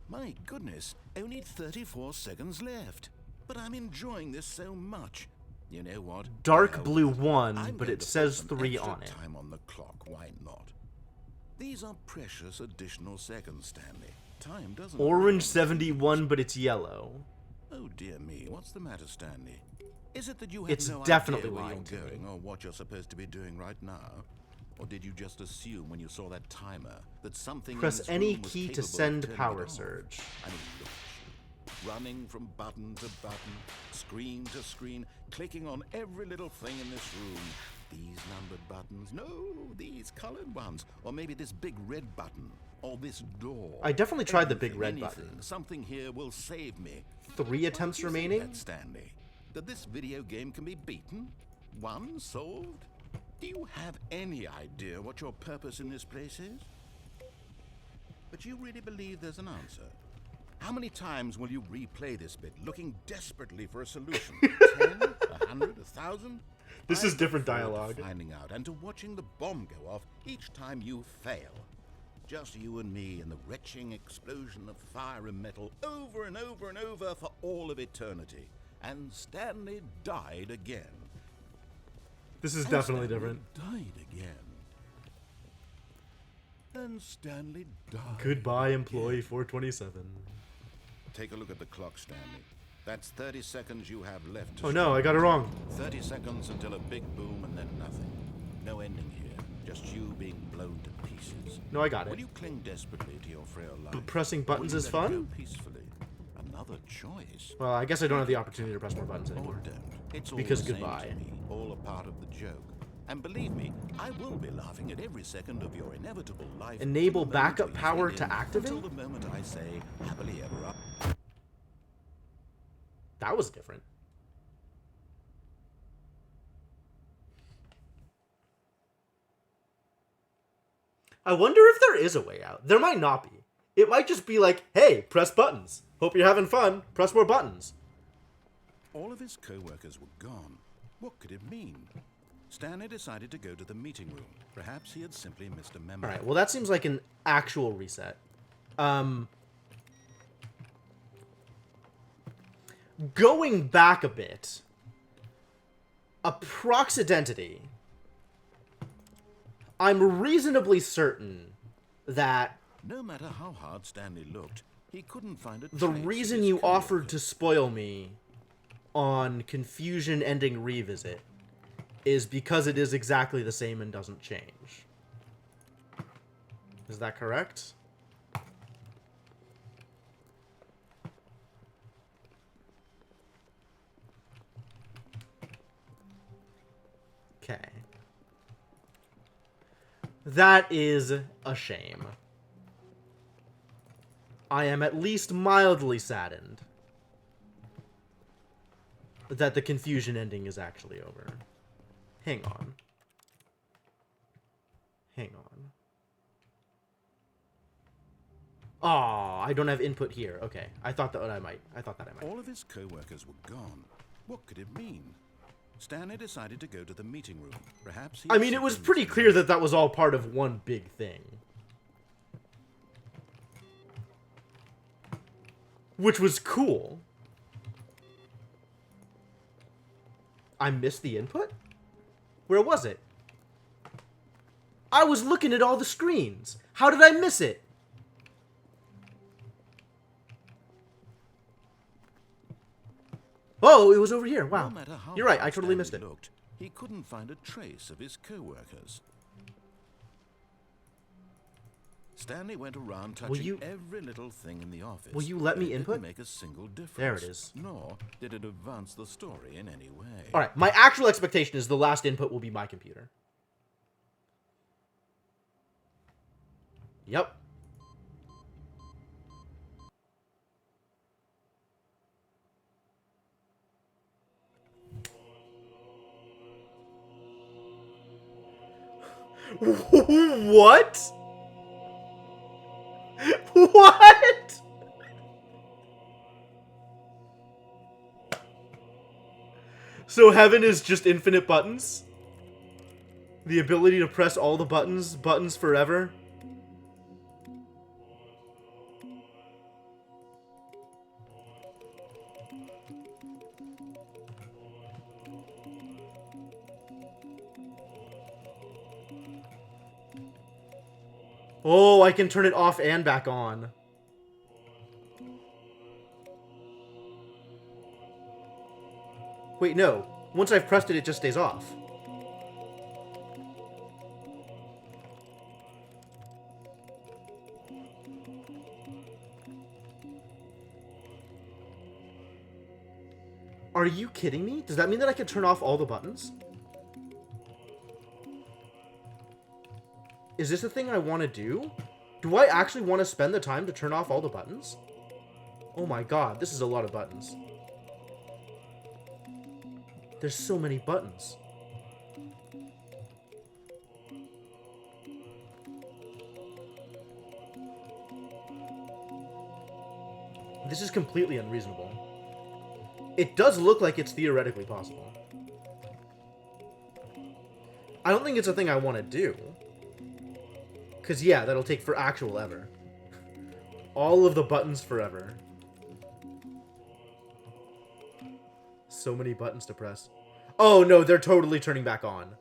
My goodness, only 34 seconds left. But I'm enjoying this so much. You know what? Dark Well, blue 1, I'm but going it to says put some 3 extra on it. Time on the clock, why not? These are precious additional seconds, Stanley. Time doesn't. Orange run. 71, but it's yellow. Oh dear me, what's the matter, Stanley? Is it that you have It's no definitely idea where lying you're to me. going or what you're supposed to be doing right now? Or did you just assume when you saw that timer that something in Press this any room was key to capable of send turning it power off? surge. I mean, look at you, running from button to button, screen to screen, clicking on every little thing in this room. These numbered buttons, no, these colored ones, or maybe this big red button, or this door. I definitely tried the big Anything, red anything, button. Something here will save me. 3 attempts Why do you think remaining? that, Stanley? That this video game can be beaten? One solved? Do you have any idea what your purpose in this place is? But you really believe there's an answer? How many times will you replay this bit, looking desperately for a solution? 10? 100? 1,000? This is different I look forward dialogue. to finding out and to watching the bomb go off each time you fail. Just you and me and the retching explosion of fire and metal over and over and over for all of eternity. And Stanley died again. This is And definitely Stanley different. Died again. And Stanley died. Goodbye, again. employee 427. Take a look at the clock, Stanley. That's 30 seconds you have left. To Oh no, I got it wrong. 30 seconds until a big boom and then nothing. No ending here. Just you being blown to pieces. No, I got Will it. you cling desperately to your frail life? But pressing buttons Or will is you let it fun? go peacefully. Another choice. Well, I guess I don't have the opportunity to press more buttons Or anymore. don't. It's all Because the same goodbye. to me. All a part of the joke. And believe me, I will be laughing at every second of your inevitable life. Enable from the moment backup we power fade to in activate? Until the moment I say, happily ever after. That was different. I wonder if there is a way out. There might not be. It might just be like, hey, press buttons. Hope you're having fun. Press more buttons. All of his co-workers were gone. What could it mean? Stanley decided to go to the meeting room. Perhaps he had simply missed a memo. Alright, well that seems like an actual reset. Going back a bit. A proxidentity. I'm reasonably certain that No matter how hard Stanley looked, he couldn't find a the trace of reason his you co-worker. offered to spoil me on Confusion Ending Revisit is because it is exactly the same and doesn't change. Is that correct? Okay. That is a shame. I am at least mildly saddened that the Confusion ending is actually over. Hang on. Hang on. Aw, I don't have input here. Okay, I thought that I might. All of his co-workers were gone. What could it mean? Stanley decided to go to the meeting room. Perhaps he I mean, it was simply pretty missed a clear memo. that that was all part of one big thing. Which was cool. I missed the input? Where was it? I was looking at all the screens. How did I miss it? Oh, it was over here. Wow. No matter how You're right. hard I totally Stanley missed it. Looked, he couldn't find a trace of his co-workers. Stanley went around touching every little thing in the office. Will you let but me it didn't input? make a single difference. There it is. Nor did it advance the story in any way. All right. My actual expectation is the last input will be my computer. Yep. What? What? So heaven is just infinite buttons? The ability to press all the buttons forever? Oh, I can turn it off and back on. Wait, no. Once I've pressed it, it just stays off. Are you kidding me? Does that mean that I can turn off all the buttons? Is this the thing I want to do? Do I actually want to spend the time to turn off all the buttons? Oh my god, this is a lot of buttons. There's so many buttons. This is completely unreasonable. It does look like it's theoretically possible. I don't think it's a thing I want to do. Because, yeah, that'll take for actual ever. All of the buttons forever. So many buttons to press. Oh, no, they're totally turning back on.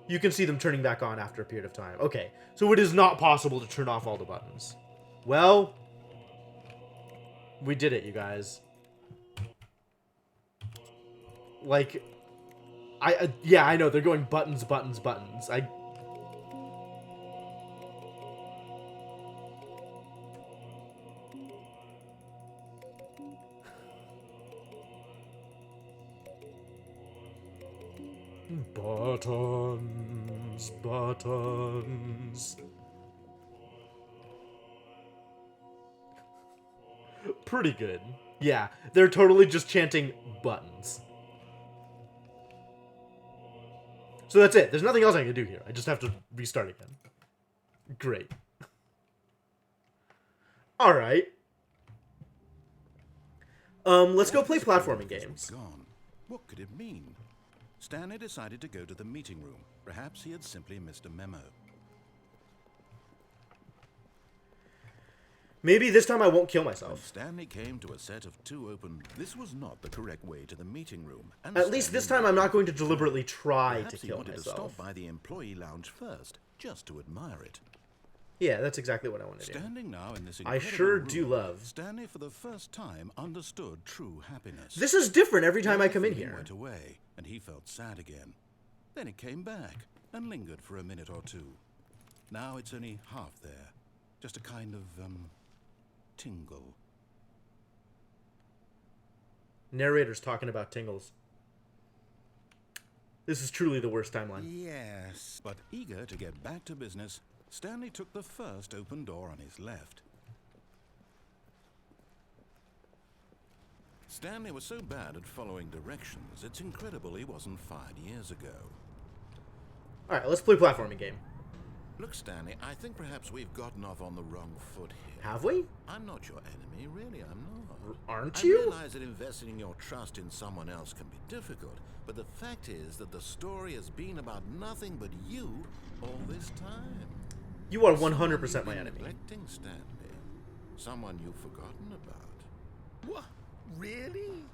You can see them turning back on after a period of time. Okay, so it is not possible to turn off all the buttons. Well, we did it, you guys. Like, yeah, I know, they're going buttons, buttons, buttons. Buttons, buttons. Pretty good. Yeah, they're totally just chanting buttons. So that's it. There's nothing else I can do here. I just have to restart again. Great. Alright. Let's go play platforming games. Gone. What could it mean? Stanley decided to go to the meeting room. Perhaps he had simply missed a memo. Maybe this time I won't kill When myself. Stanley came to a set of two open... This was not the correct way to the meeting room. And At least this time I'm not going to deliberately try Perhaps to he kill wanted myself. to stop by the employee lounge first, just to admire it. Yeah, that's exactly what I want to do. Standing now in this I incredible sure room, do love. Stanley for the first time understood true happiness. This is different every time I come in The feeling here. went away, and he felt sad again. Then it came back and lingered for a minute or two. Now it's only half there, just a kind of tingle. Narrator's talking about tingles. This is truly the worst timeline. Yes, but eager to get back to business, Stanley took the first open door on his left. Stanley was so bad at following directions, it's incredible he wasn't fired years ago. Alright, let's play a platforming game. Look, Stanley, I think perhaps we've gotten off on the wrong foot here. Have we? I'm not your enemy, really, I'm not. Aren't I you? realize that investing your trust in someone else can be difficult, but the fact is that the story has been about nothing but you all this time. You are Someone 100% you've my been enemy. neglecting, Stanley. Someone you've forgotten about. What? Really?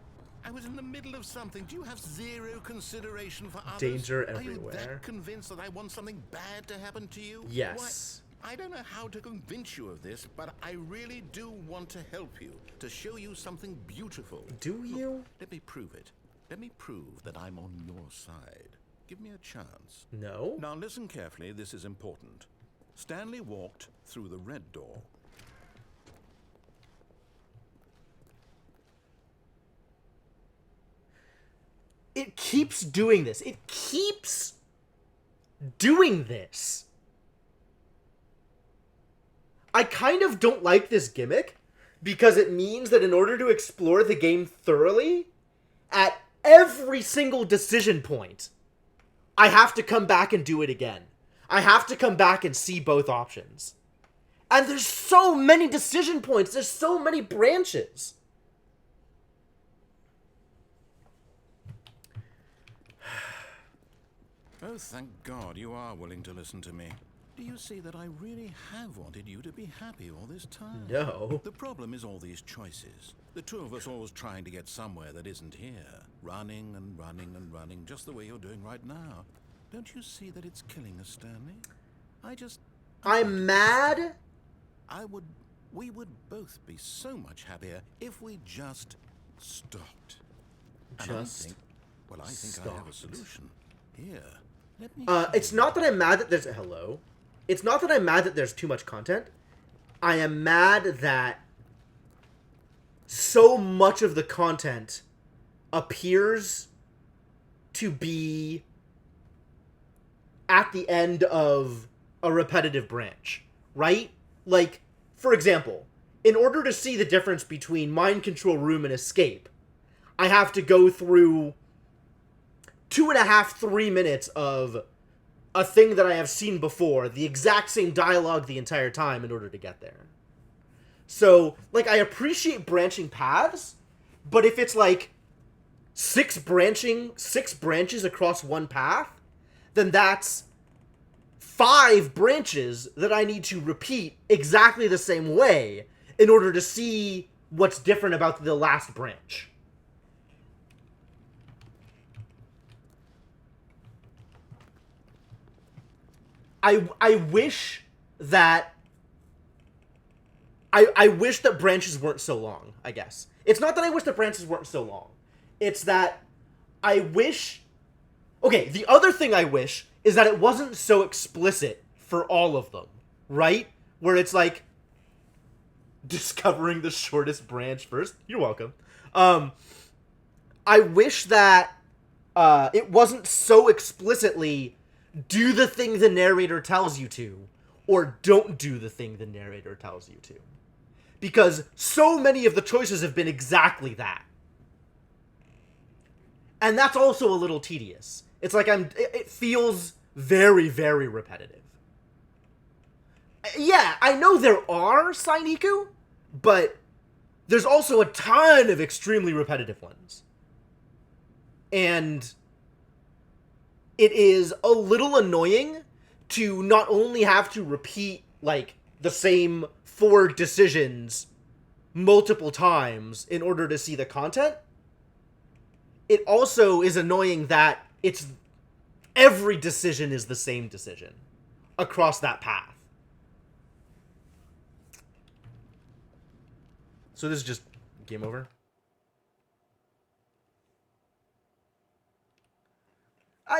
I was in the middle of something. Do you have zero consideration for others? Danger Are you everywhere. that convinced that I want something bad to happen to you? Yes. Why, I don't know how to convince you of this, but I really do want to help you, to show you something beautiful. Do you? Look, let me prove it. Let me prove that I'm on your side. Give me a chance. No? Now listen carefully, this is important. Stanley walked through the red door. It keeps doing this. It keeps doing this. I kind of don't like this gimmick because it means that in order to explore the game thoroughly, at every single decision point, I have to come back and do it again. I have to come back and see both options. And there's so many decision points. There's so many branches. Oh, thank God you are willing to listen to me. Do you see that I really have wanted you to be happy all this time? No. The problem is all these choices. The two of us always trying to get somewhere that isn't here. Running and running and running, just the way you're doing right now. Don't you see that it's killing us, Stanley? I'm mad. We would both be so much happier if we just stopped. And I think I have a solution. Here, let me... It's not that I'm mad that there's... Hello? It's not that I'm mad that there's too much content. I am mad that so much of the content appears to be at the end of a repetitive branch, right? Like, for example, in order to see the difference between mind control room and escape, I have to go through 2.5, 3 minutes of a thing that I have seen before, the exact same dialogue the entire time in order to get there. So, like, I appreciate branching paths, but if it's like six branches across one path, then that's 5 branches that I need to repeat exactly the same way in order to see what's different about the last branch. I wish that I wish that branches weren't so long, I guess. It's not that I wish that branches weren't so long. It's that I wish... Okay, the other thing I wish is that it wasn't so explicit for all of them, right? Where it's like, discovering the shortest branch first. You're welcome. I wish that it wasn't so explicitly, do the thing the narrator tells you to, or don't do the thing the narrator tells you to. Because so many of the choices have been exactly that. And that's also a little tedious. It's like it feels very, very repetitive. Yeah, I know there are Sainiku, but there's also a ton of extremely repetitive ones. And it is a little annoying to not only have to repeat, like, the same 4 decisions multiple times in order to see the content. It also is annoying that every decision is the same decision across that path. So this is just game over.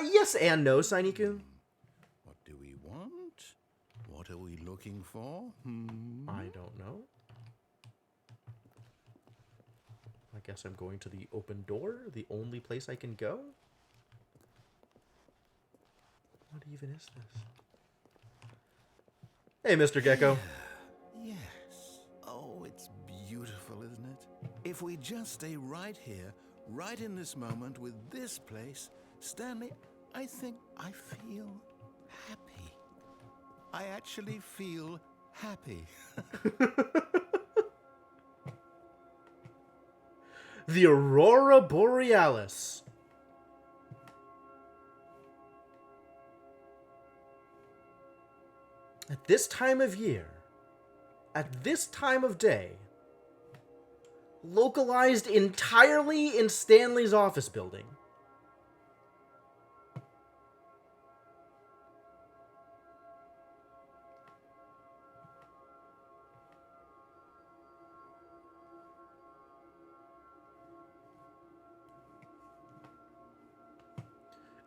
Yes and no, Sainiku. What do we want? What are we looking for? I don't know. I guess I'm going to the open door, the only place I can go. What even is this? Hey, Mr. Gecko. Yes. Oh, it's beautiful, isn't it? If we just stay right here, right in this moment with this place, Stanley, I think I feel happy. I actually feel happy. The Aurora Borealis. At this time of year, at this time of day, localized entirely in Stanley's office building.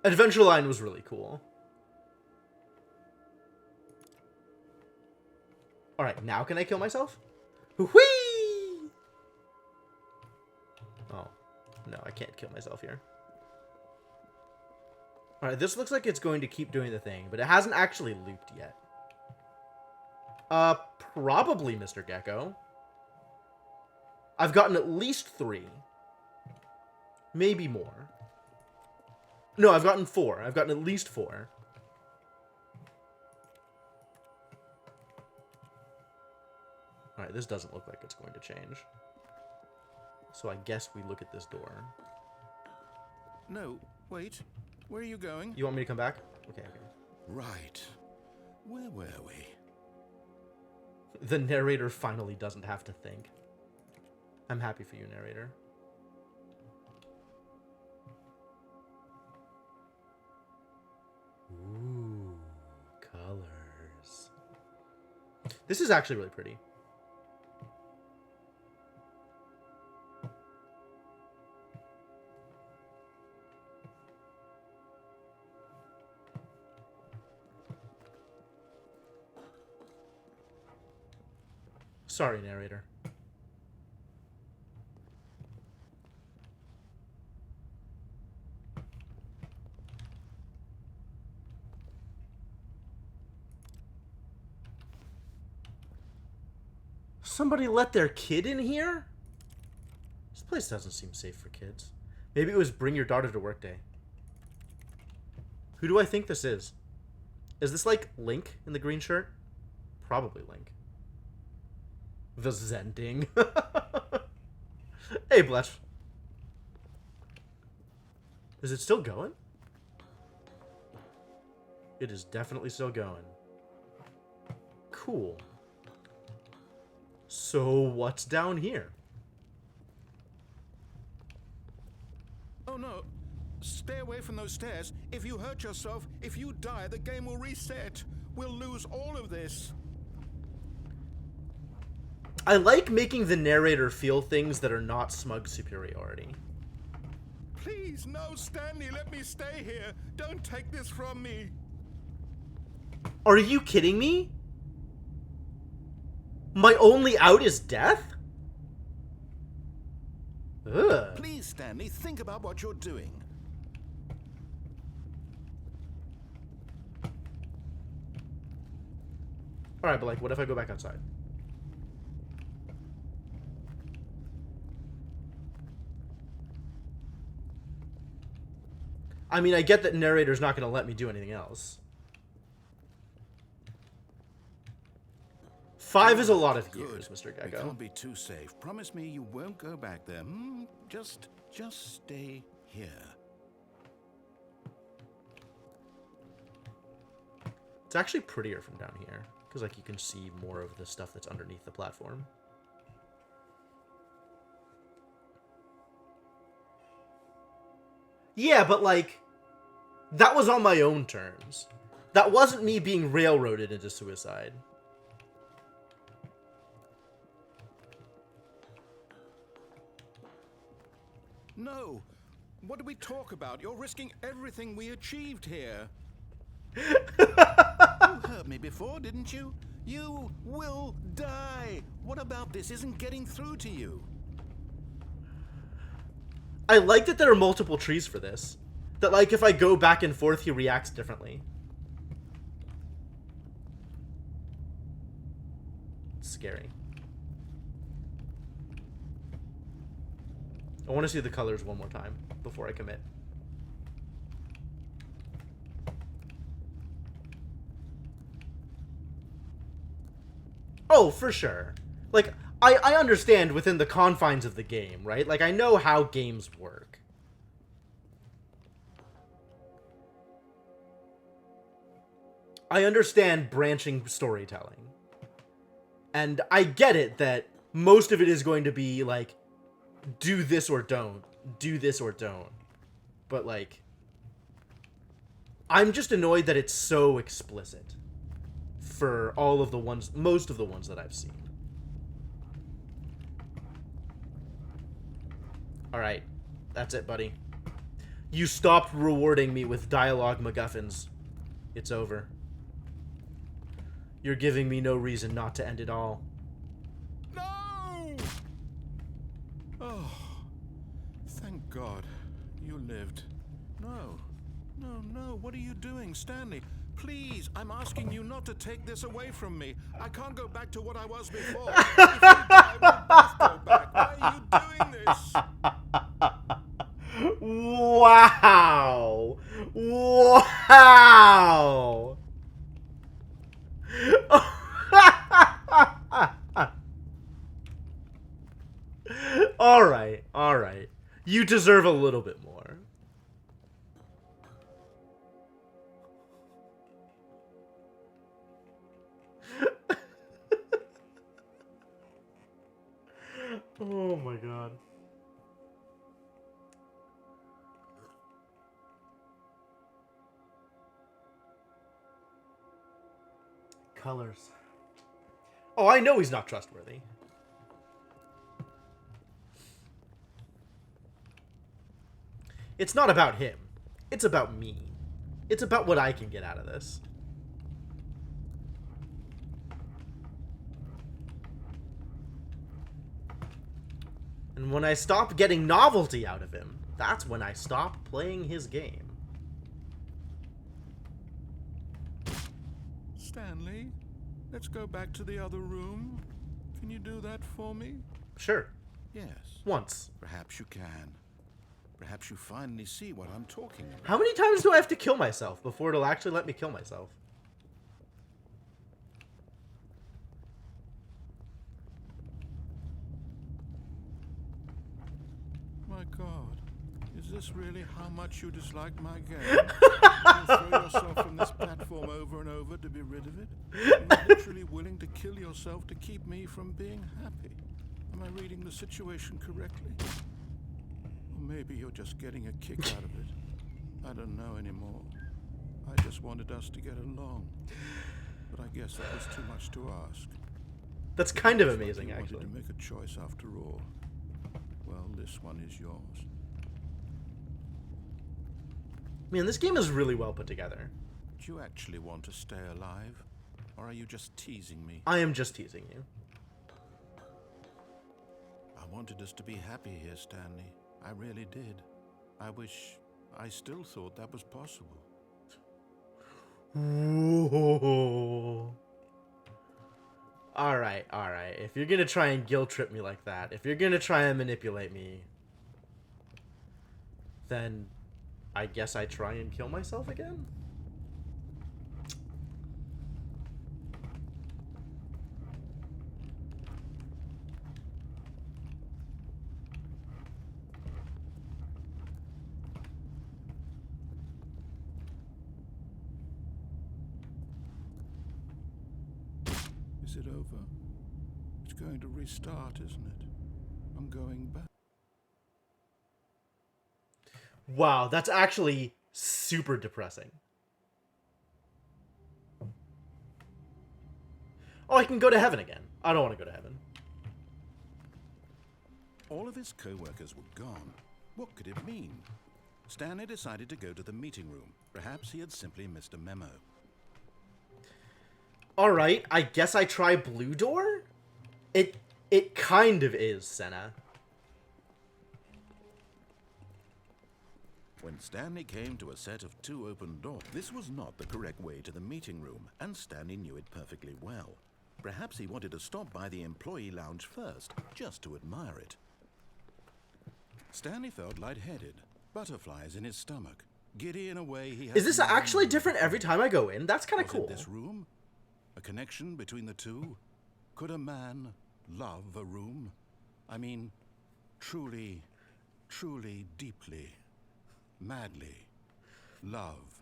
Adventure Line was really cool. Alright, now can I kill myself? Whee! Oh. No, I can't kill myself here. Alright, this looks like it's going to keep doing the thing, but it hasn't actually looped yet. Probably, Mr. Gecko. I've gotten at least 3. Maybe more. No, I've gotten 4. I've gotten at least 4. Alright, this doesn't look like it's going to change. So I guess we look at this door. No, wait. Where are you going? You want me to come back? Okay, okay. Right. Where were we? The narrator finally doesn't have to think. I'm happy for you, narrator. Ooh, colors. This is actually really pretty. Sorry, narrator. Somebody let their kid in here? This place doesn't seem safe for kids. Maybe it was bring your daughter to work day. Who do I think this is? Is this like Link in the green shirt? Probably Link. The Zending. Hey, Bletch. Is it still going? It is definitely still going. Cool. So, what's down here? Oh no. Stay away from those stairs. If you hurt yourself, if you die, the game will reset. We'll lose all of this. I like making the narrator feel things that are not smug superiority. Please, no, Stanley, let me stay here. Don't take this from me. Are you kidding me? My only out is death? Ugh. Please, Stanley, think about what you're doing. Alright, but like, what if I go back outside? I mean, I get that narrator's not going to let me do anything else. 5 is a lot of years, Mr. We Gecko. can't be too safe. Promise me you won't go back there. Just stay here. It's actually prettier from down here, because like you can see more of the stuff that's underneath the platform. Yeah, but like, that was on my own terms. That wasn't me being railroaded into suicide. No. What do we talk about? You're risking everything we achieved here. You heard me before, didn't you? You will die. What about this isn't getting through to you? I like that there are multiple trees for this. That like if I go back and forth, he reacts differently. It's scary. I want to see the colors one more time before I commit. Oh, for sure. Like, I understand within the confines of the game, right? Like, I know how games work. I understand branching storytelling. And I get it that most of it is going to be, like, do this or don't. Do this or don't. But, like, I'm just annoyed that it's so explicit for all of the ones, most of the ones that I've seen. Alright, that's it, buddy. You stopped rewarding me with dialogue MacGuffins. It's over. You're giving me no reason not to end it all. No! Oh, thank God you lived. No, no, no. What are you doing, Stanley? Please, I'm asking you not to take this away from me. I can't go back to what I was before. If you die, we'll both go back. Why are you doing this? Wow! Wow! Alright, alright. You deserve a little bit more. Oh my god. Colors. Oh, I know he's not trustworthy. It's not about him. It's about me. It's about what I can get out of this. And when I stop getting novelty out of him, that's when I stop playing his game. Stanley, let's go back to the other room. Can you do that for me? Sure. Yes. Once. Perhaps you can. Perhaps you finally see what I'm talking about. How many times do I have to kill myself before it'll actually let me kill myself? this really how much you dislike my game? You'll throw yourself from this platform over and over to be rid of it? You're literally willing to kill yourself to keep me from being happy. Am I reading the situation correctly? Or maybe you're just getting a kick out of it. I don't know anymore. I just wanted us to get along. But I guess that was too much to ask. That's kind of amazing, You actually. wanted to make a choice after all. Well, this one is yours. Man, this game is really well put together. Do you actually want to stay alive? Or are you just teasing me? I am just teasing you. I wanted us to be happy here, Stanley. I really did. I wish I still thought that was possible. Ooh. Alright, alright. If you're gonna try and guilt trip me like that, if you're gonna try and manipulate me, then I guess I try and kill myself again? Is it over? It's going to restart, isn't it? I'm going back. Wow, that's actually super depressing. Oh, I can go to heaven again. I don't want to go to heaven. All of his co-workers were gone. What could it mean? Stanley decided to go to the meeting room. Perhaps he had simply missed a memo. Alright, I guess I try blue door? It kind of is, Senna. When Stanley came to a set of 2 open doors, this was not the correct way to the meeting room, and Stanley knew it perfectly well. Perhaps he wanted to stop by the employee lounge first, just to admire it. Stanley felt lightheaded, butterflies in his stomach, giddy in a way he had. Is this actually different every time I go in? That's kind of cool. Was it this room? A connection between the two? Could a man love a room? I mean, truly, truly, deeply, madly love.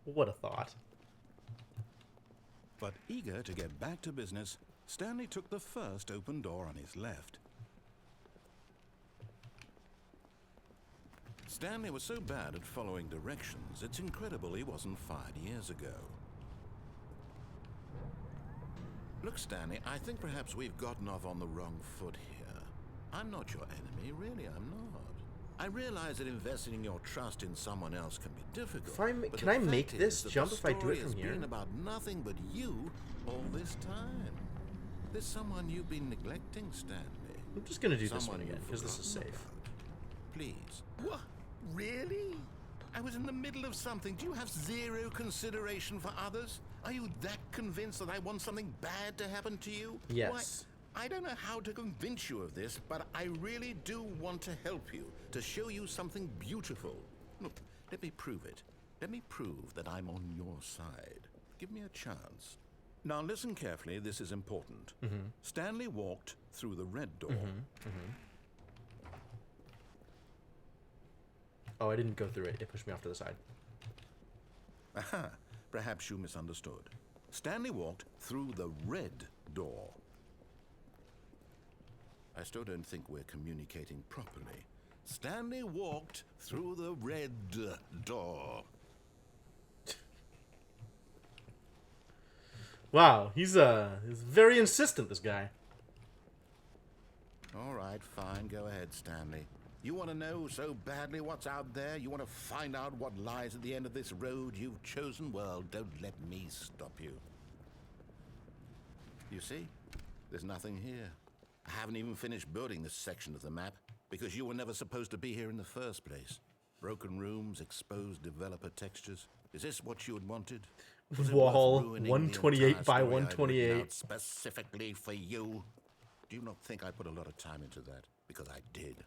What a thought. But eager to get back to business, Stanley took the first open door on his left. Stanley was so bad at following directions, it's incredible he wasn't fired years ago. Look, Stanley, I think perhaps we've gotten off on the wrong foot here. I'm not your enemy, really, I'm not. I realize that investing your trust in someone else can be difficult. Can I make this jump if I do it from here? The story has been about nothing but you all this time. There's someone you've been neglecting, Stanley. I'm just gonna do this one again, because this is safe. Please. What? Really? I was in the middle of something. Do you have zero consideration for others? Are you that convinced that I want something bad to happen to you? Yes. Why, I don't know how to convince you of this, but I really do want to help you, to show you something beautiful. Look, let me prove it. Let me prove that I'm on your side. Give me a chance. Now listen carefully, this is important. Stanley walked through the red door. Oh, I didn't go through it. It pushed me off to the side. Aha, perhaps you misunderstood. Stanley walked through the red door. I still don't think we're communicating properly. Stanley walked through the red door. Wow, he's very insistent, this guy. All right, fine. Go ahead, Stanley. You want to know so badly what's out there? You want to find out what lies at the end of this road you've chosen? Well, don't let me stop you. You see? There's nothing here. I haven't even finished building this section of the map because you were never supposed to be here in the first place. Broken rooms, exposed developer textures. Is this what you had wanted? Was it Wall worth ruining the 128 entire by story I'd 128. written out specifically for you? Do you not think I put a lot of time into that? Because I did.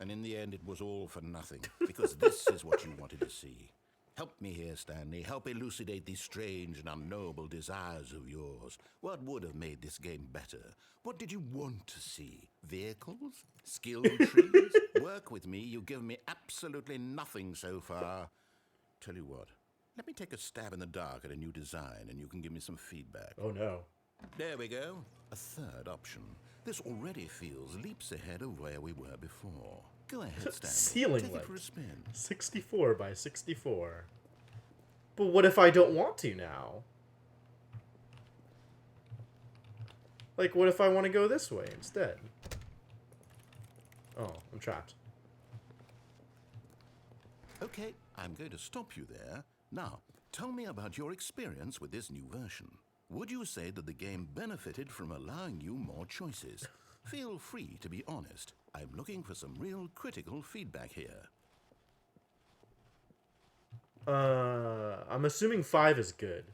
And in the end, it was all for nothing. Because this is what you wanted to see. Help me here, Stanley. Help elucidate these strange and unknowable desires of yours. What would have made this game better? What did you want to see? Vehicles? Skill trees? Work with me. You've given me absolutely nothing so far. Tell you what, let me take a stab in the dark at a new design and you can give me some feedback. Oh no. There we go. A third option. This already feels leaps ahead of where we were before. Go ahead, Stanley. Ceiling Take light. it for a spin. 64 by 64. But what if I don't want to now? Like, what if I want to go this way instead? Oh, I'm trapped. Okay, I'm going to stop you there. Now, tell me about your experience with this new version. Would you say that the game benefited from allowing you more choices? Feel free to be honest. I'm looking for some real critical feedback here. I'm assuming 5 is good.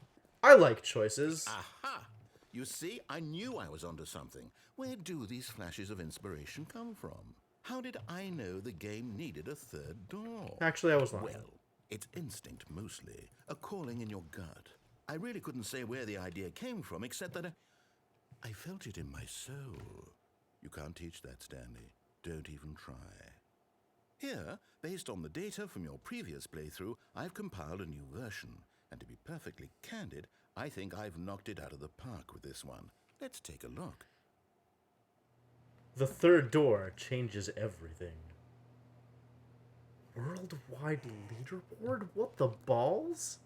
I like choices. Aha! You see, I knew I was onto something. Where do these flashes of inspiration come from? How did I know the game needed a third door? Actually, I was lying. Well, it's instinct mostly, a calling in your gut. I really couldn't say where the idea came from, except that I felt it in my soul. You can't teach that, Stanley. Don't even try. Here, based on the data from your previous playthrough, I've compiled a new version. And to be perfectly candid, I think I've knocked it out of the park with this one. Let's take a look. The third door changes everything. Worldwide leaderboard? What the balls?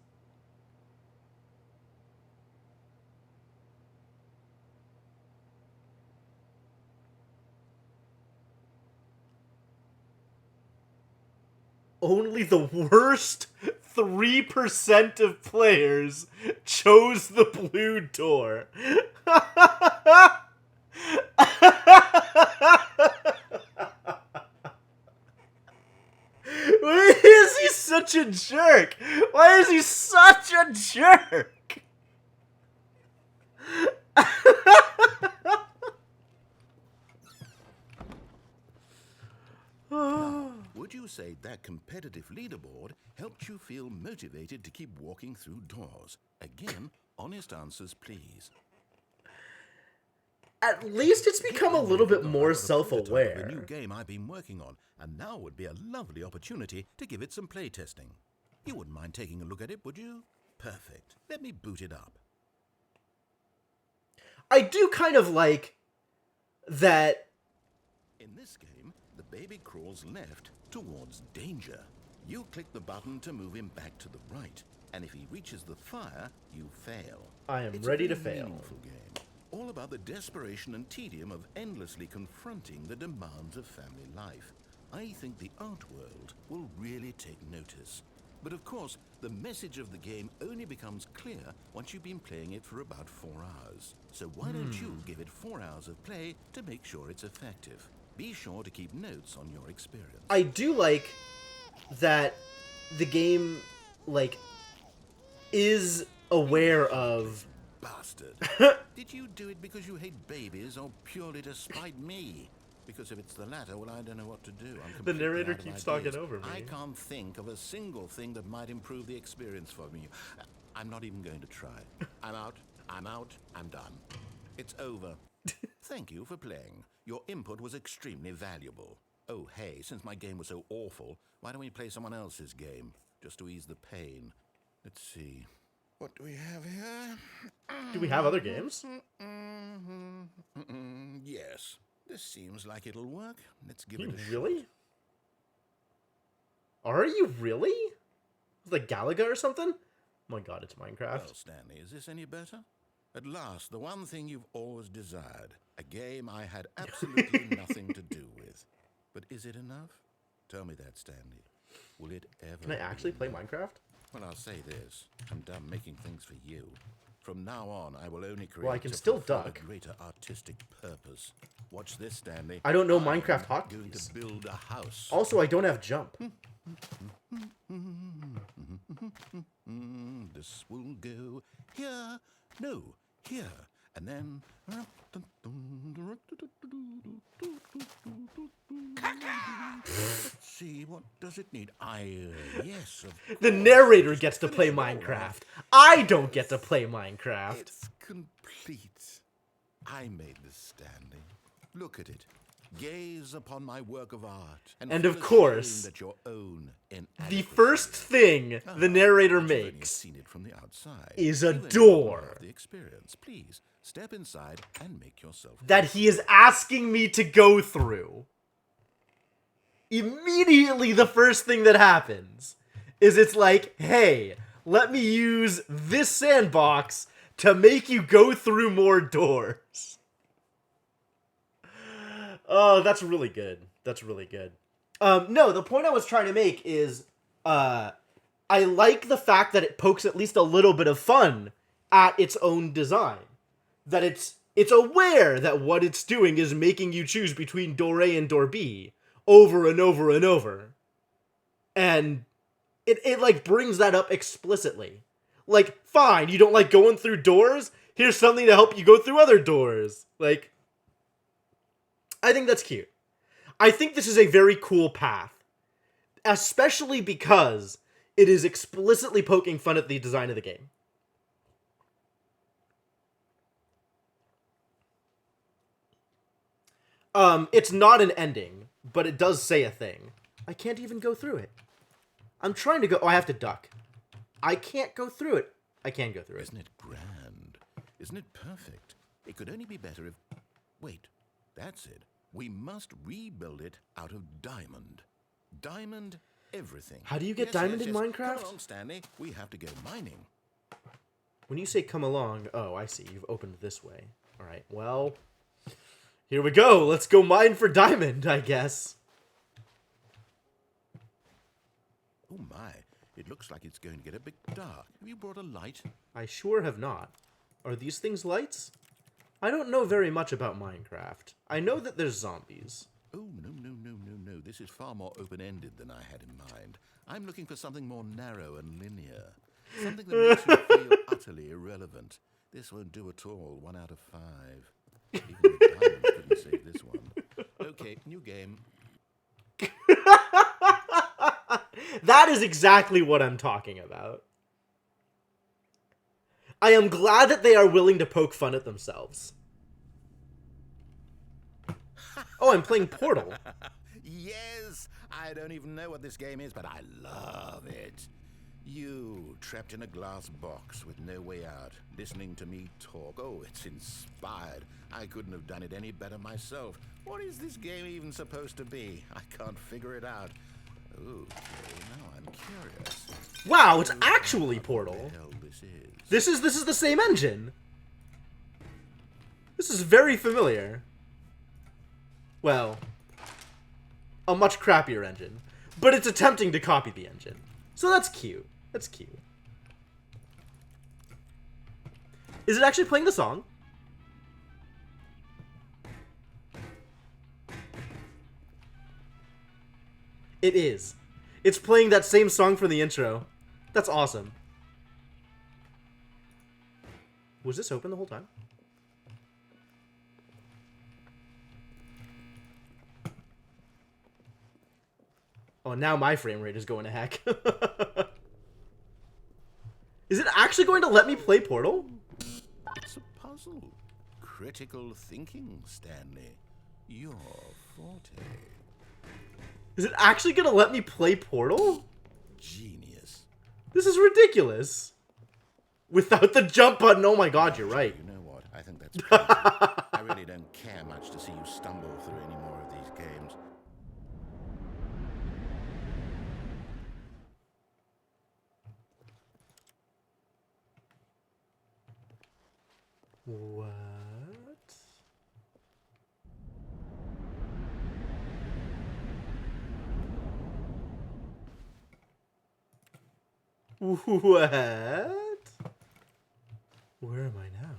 Only the worst 3% of players chose the blue door. Why is he such a jerk? Why is he such a jerk? Would you say that competitive leaderboard helped you feel motivated to keep walking through doors? Again, honest answers, please. At least it's become a little bit more The self-aware. new game I've been working on, and now would be a lovely opportunity to give it some playtesting. You wouldn't mind taking a look at it, would you? Perfect. Let me boot it up. I do kind of like that. In this game, the baby crawls left towards danger. You click the button to move him back to the right, and if he reaches the fire, you fail. I am It's ready a to very fail. meaningful game, all about the desperation and tedium of endlessly confronting the demands of family life. I think the art world will really take notice. But of course, the message of the game only becomes clear once you've been playing it for about 4 hours. So why don't you give it 4 hours of play to make sure it's effective? Be sure to keep notes on your experience. I do like that the game, like, is aware of... Bastard. Did you do it because you hate babies or purely to spite me? Because if it's the latter, well, I don't know what to do. I'm The completely narrator out of keeps ideas. talking over me. I can't think of a single thing that might improve the experience for me. I'm not even going to try. I'm out. I'm done. It's over. Thank you for playing. Your input was extremely valuable. Oh, hey, since my game was so awful, why don't we play someone else's game? Just to ease the pain. Let's see. What do we have here? Do we have other games? Yes. This seems like it'll work. Let's give it a shot. Really? Are you really? Like Galaga or something? Oh my god, it's Minecraft. Well, Stanley, is this any better? At last, the one thing you've always desired. A game I had absolutely nothing to do with. But is it enough? Tell me that, Stanley. Will it ever Can I actually be play enough? Minecraft? Well, I'll say this. I'm done making things for you. From now on, I will only create Well, I can to still fulfill duck. a greater artistic purpose. Watch this, Stanley. I don't know I'm Minecraft going hotkeys. to build a house. Also, I don't have jump. This will go here. No, here. And then... Let's see. What does it need? Yes, of The course. narrator Just gets to finish play it all Minecraft. off. I don't get to play Minecraft. It's complete. I made this, Stanley. Look at it. Gaze upon my work of art. And feel of course, ashamed at your own the inadequacy. first thing the narrator But you've only makes seen it from the outside. is a You've only door. gotten half the experience. Please step inside and make yourself that he is asking me to go through. Immediately, the first thing that happens is it's like, hey, let me use this sandbox to make you go through more doors. Oh, that's really good. That's really good. No, the point I was trying to make is, I like the fact that it pokes at least a little bit of fun at its own design. That it's aware that what it's doing is making you choose between door A and door B over and over and over. And it like brings that up explicitly. Like, fine, you don't like going through doors? Here's something to help you go through other doors. Like, I think that's cute. I think this is a very cool path. Especially because it is explicitly poking fun at the design of the game. It's not an ending, but it does say a thing. I can't even go through it. I'm trying to go... Oh, I have to duck. I can't go through it. I can go through it. Isn't it grand? Isn't it perfect? It could only be better if... Wait, that's it. We must rebuild it out of diamond. Diamond everything. How do you get diamond in Minecraft? Come along, Stanley. We have to go mining. When you say come along... Oh, I see. You've opened this way. Alright, well... Here we go. Let's go mine for diamond, I guess. Oh my, it looks like it's going to get a bit dark. Have you brought a light? I sure have not. Are these things lights? I don't know very much about Minecraft. I know that there's zombies. Oh, no. This is far more open-ended than I had in mind. I'm looking for something more narrow and linear. Something that makes you feel utterly irrelevant. This won't do at all. 1 out of 5. Even the diamond couldn't save this one. Okay, new game. That is exactly what I'm talking about. I am glad that they are willing to poke fun at themselves. Oh, I'm playing Portal. Yes! I don't even know what this game is, but I love it. You, trapped in a glass box with no way out, listening to me talk. Oh, it's inspired. I couldn't have done it any better myself. What is this game even supposed to be? I can't figure it out. Okay, now I'm curious. Wow, it's actually Portal. What the hell this is? This is the same engine. This is very familiar. Well, a much crappier engine, but it's attempting to copy the engine. So that's cute. That's cute. Is it actually playing the song? It is. It's playing that same song from the intro. That's awesome. Was this open the whole time? Oh, now my frame rate is going to heck. Is it actually going to let me play Portal? It's a puzzle. Critical thinking, Stanley. Your forte. Is it actually going to let me play Portal? Genius. This is ridiculous. Without the jump button, oh my god, you're right. You know what? I think that's plenty. I really don't care much to see you stumble through any more of these games. What? What? Where am I now?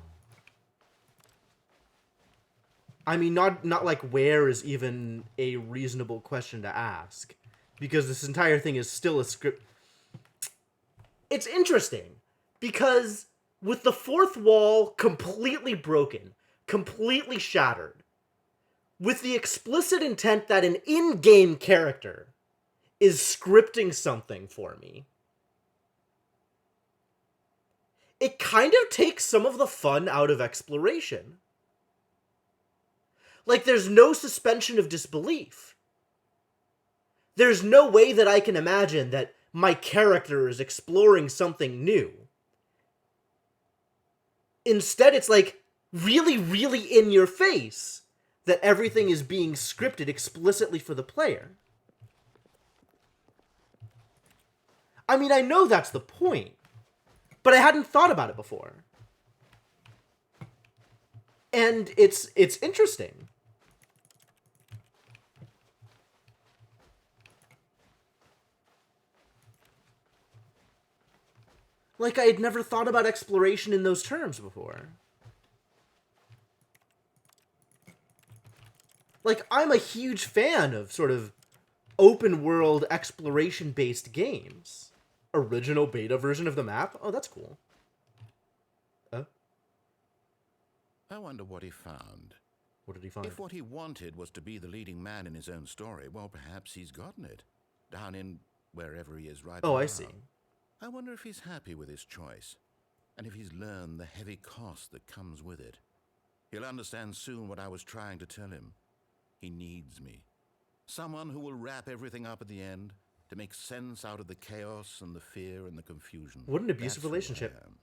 I mean, not like where is even a reasonable question to ask, because this entire thing is still a script. It's interesting because with the fourth wall completely broken, completely shattered, with the explicit intent that an in-game character is scripting something for me, it kind of takes some of the fun out of exploration. Like, there's no suspension of disbelief. There's no way that I can imagine that my character is exploring something new. Instead, it's like really, really in your face that everything is being scripted explicitly for the player. I mean, I know that's the point, but I hadn't thought about it before. And it's interesting. Like, I had never thought about exploration in those terms before. Like, I'm a huge fan of sort of open-world, exploration-based games. Original beta version of the map? Oh, that's cool. I wonder what he found. What did he find? If what he wanted was to be the leading man in his own story, well, perhaps he's gotten it. Down in wherever he is right now. Oh, I see. I wonder if he's happy with his choice, and if he's learned the heavy cost that comes with it. He'll understand soon what I was trying to tell him. He needs me. Someone who will wrap everything up at the end, to make sense out of the chaos and the fear and the confusion. What an abusive That's who I relationship. am.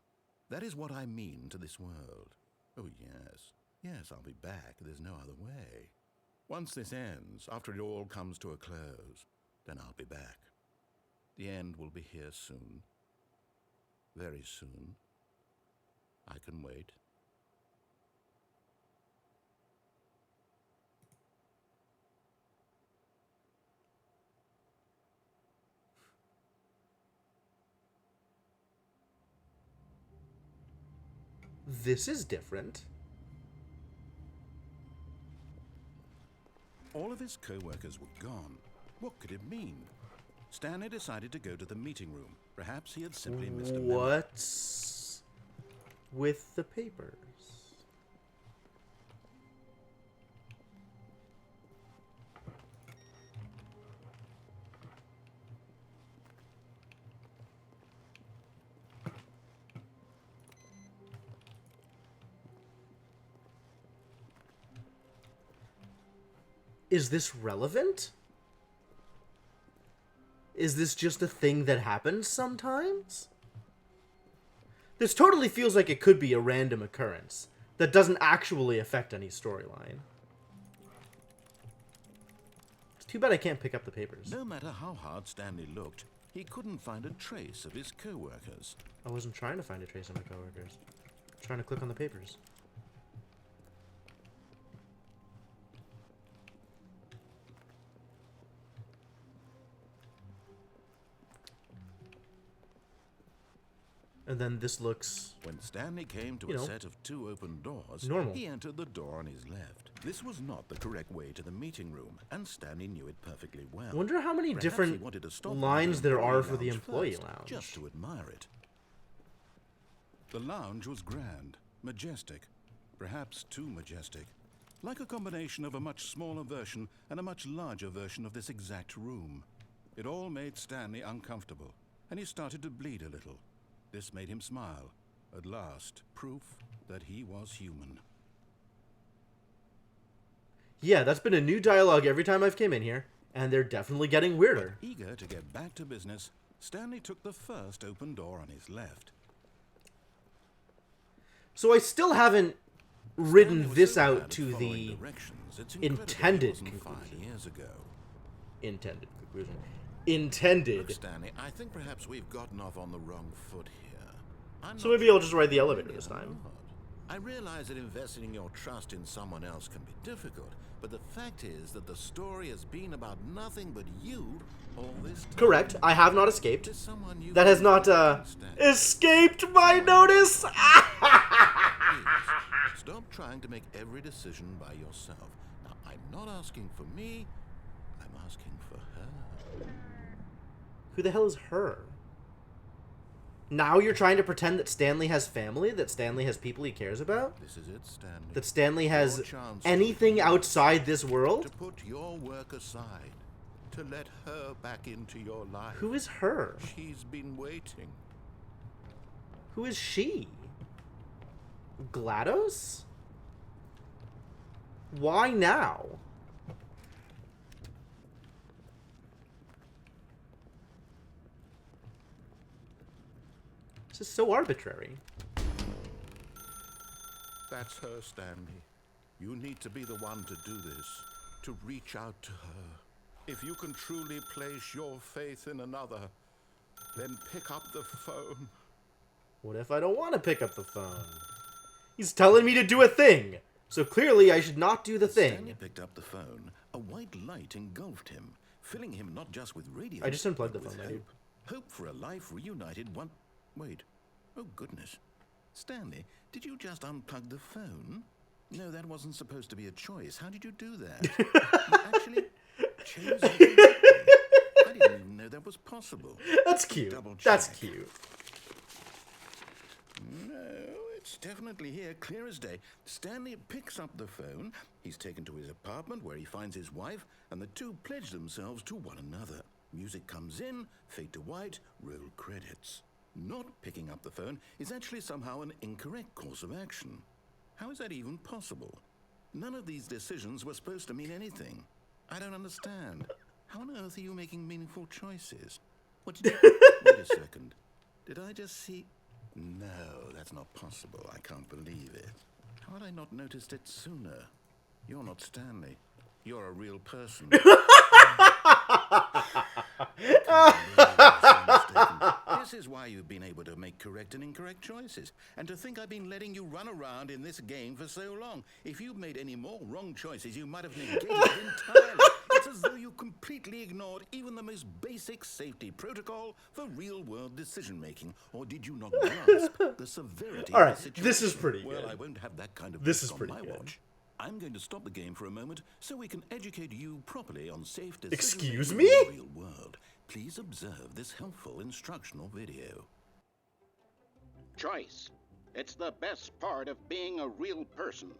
That is what I mean to this world. Oh, yes. Yes, I'll be back. There's no other way. Once this ends, after it all comes to a close, then I'll be back. The end will be here soon. Very soon. I can wait. This is different. All of his co-workers were gone. What could it mean? Stanley decided to go to the meeting room. Perhaps he had simply missed a memo. What's with the papers? Is this relevant? Is this just a thing that happens sometimes? This totally feels like it could be a random occurrence that doesn't actually affect any storyline. It's too bad I can't pick up the papers. No matter how hard Stanley looked, he couldn't find a trace of his co-workers. I wasn't trying to find a trace of my coworkers. I'm trying to click on the papers. And then this looks... When Stanley came to You a know, set of 2 open doors, normal. he entered the door on his left. This was not the correct way to the meeting room, and Stanley knew it perfectly well. I wonder how many Perhaps he different wanted to stop lines by the there are for the employee employee lounge lounge. just to admire it. The lounge was grand, majestic, perhaps too majestic, like a combination of a much smaller version and a much larger version of this exact room. It all made Stanley uncomfortable, and he started to bleed a little. This made him smile. At last, proof that he was human. Yeah, that's been a new dialogue every time I've came in here, and they're definitely getting weirder. Eager to get back to business, Stanley took the first open door on his left. So I still haven't ridden Stanley was this so bad out at to following the directions, it's incredible intended he wasn't 5 conclusion. years ago. intended conclusion. Intended. Look, Stanley, I think perhaps we've gotten off on the wrong foot here. I'm So not maybe I'll sure just ride the it's elevator really this time. hard. I realize that investing your trust in someone else can be difficult, but the fact is that the story has been about nothing but you all this time. Correct. I have not escaped. There's someone you That has can not understand. escaped my notice. Please, stop trying to make every decision by yourself. Now, I'm not asking for me, I'm asking for her. Who the hell is her? Now you're trying to pretend that Stanley has family, that Stanley has people he cares about, This is it, Stanley. that Stanley has Your chance to anything be outside this world? to put your work aside, to let her back into your life. Who is her? She's been waiting. Who is she? GLaDOS? Why now? This is so arbitrary. That's her, Stanley. You need to be the one to do this, to reach out to her. If you can truly place your faith in another, then pick up the phone. What if I don't want to pick up the phone? He's telling me to do a thing, so clearly I should not do the thing. Stanley picked up the phone. A white light engulfed him, filling him not just with radiance, I just unplugged the but phone, with my dude. hope for a life reunited one... Wait. Oh, goodness. Stanley, did you just unplug the phone? No, that wasn't supposed to be a choice. How did you do that? You actually chose it. I didn't even know that was possible. That's cute. Double That's check. cute. No, it's definitely here, clear as day. Stanley picks up the phone. He's taken to his apartment where he finds his wife, and the two pledge themselves to one another. Music comes in, fade to white, roll credits. Not picking up the phone is actually somehow an incorrect course of action. How is that even possible? None of these decisions were supposed to mean anything. I don't understand. How on earth are you making meaningful choices? What did you... Wait a second. Did I just see... No, that's not possible. I can't believe it. How had I not noticed it sooner? You're not Stanley. You're a real person. This is why you've been able to make correct and incorrect choices. And to think I've been letting you run around in this game for so long. If you'd made any more wrong choices, you might have negated it entirely. It's as though you completely ignored even the most basic safety protocol for real-world decision-making. Or did you not grasp the severity All right, of the situation? this is pretty good. Well, I won't have that kind of This risk is pretty on my good. watch. I'm going to stop the game for a moment so we can educate you properly on safe Excuse decision-making me? in the real world. Please observe this helpful instructional video. Choice. It's the best part of being a real person,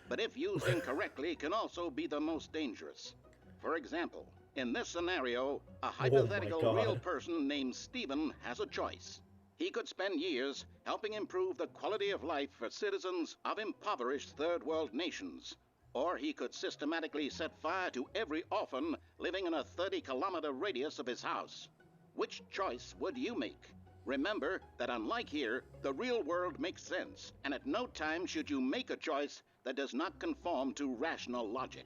but if used incorrectly can also be the most dangerous. For example, in this scenario, a hypothetical God. real person named Stephen has a choice. He could spend years helping improve the quality of life for citizens of impoverished third world nations. Or he could systematically set fire to every orphan living in a 30-kilometer radius of his house. Which choice would you make? Remember that unlike here, the real world makes sense, and at no time should you make a choice that does not conform to rational logic.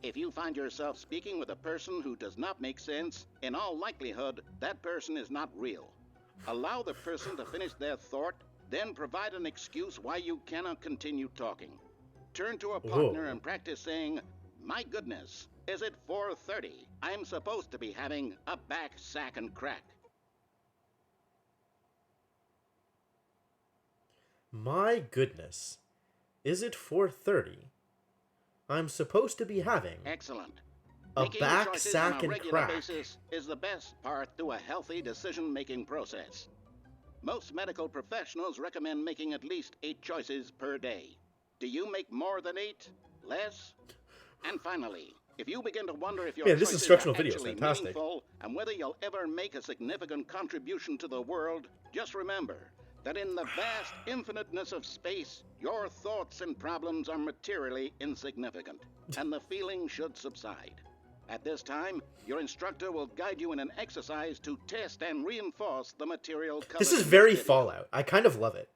If you find yourself speaking with a person who does not make sense, in all likelihood, that person is not real. Allow the person to finish their thought, then provide an excuse why you cannot continue talking. Turn to a partner and practice saying, "My goodness, is it 4:30? I'm supposed to be having a back, sack, and crack." My goodness. Is it 4:30? I'm supposed to be having Excellent. a Making back, choices sack, on a and regular crack. basis is the best part to a healthy decision-making process. Most medical professionals recommend making at least 8 choices per day. Do you make more than 8? Less? And finally, if you begin to wonder if your Man, this choices instructional are video is actually fantastic. meaningful and whether you'll ever make a significant contribution to the world, just remember that in the vast infiniteness of space, your thoughts and problems are materially insignificant, and the feeling should subside. At this time, your instructor will guide you in an exercise to test and reinforce the material covered This is in very video. Fallout. I kind of love it.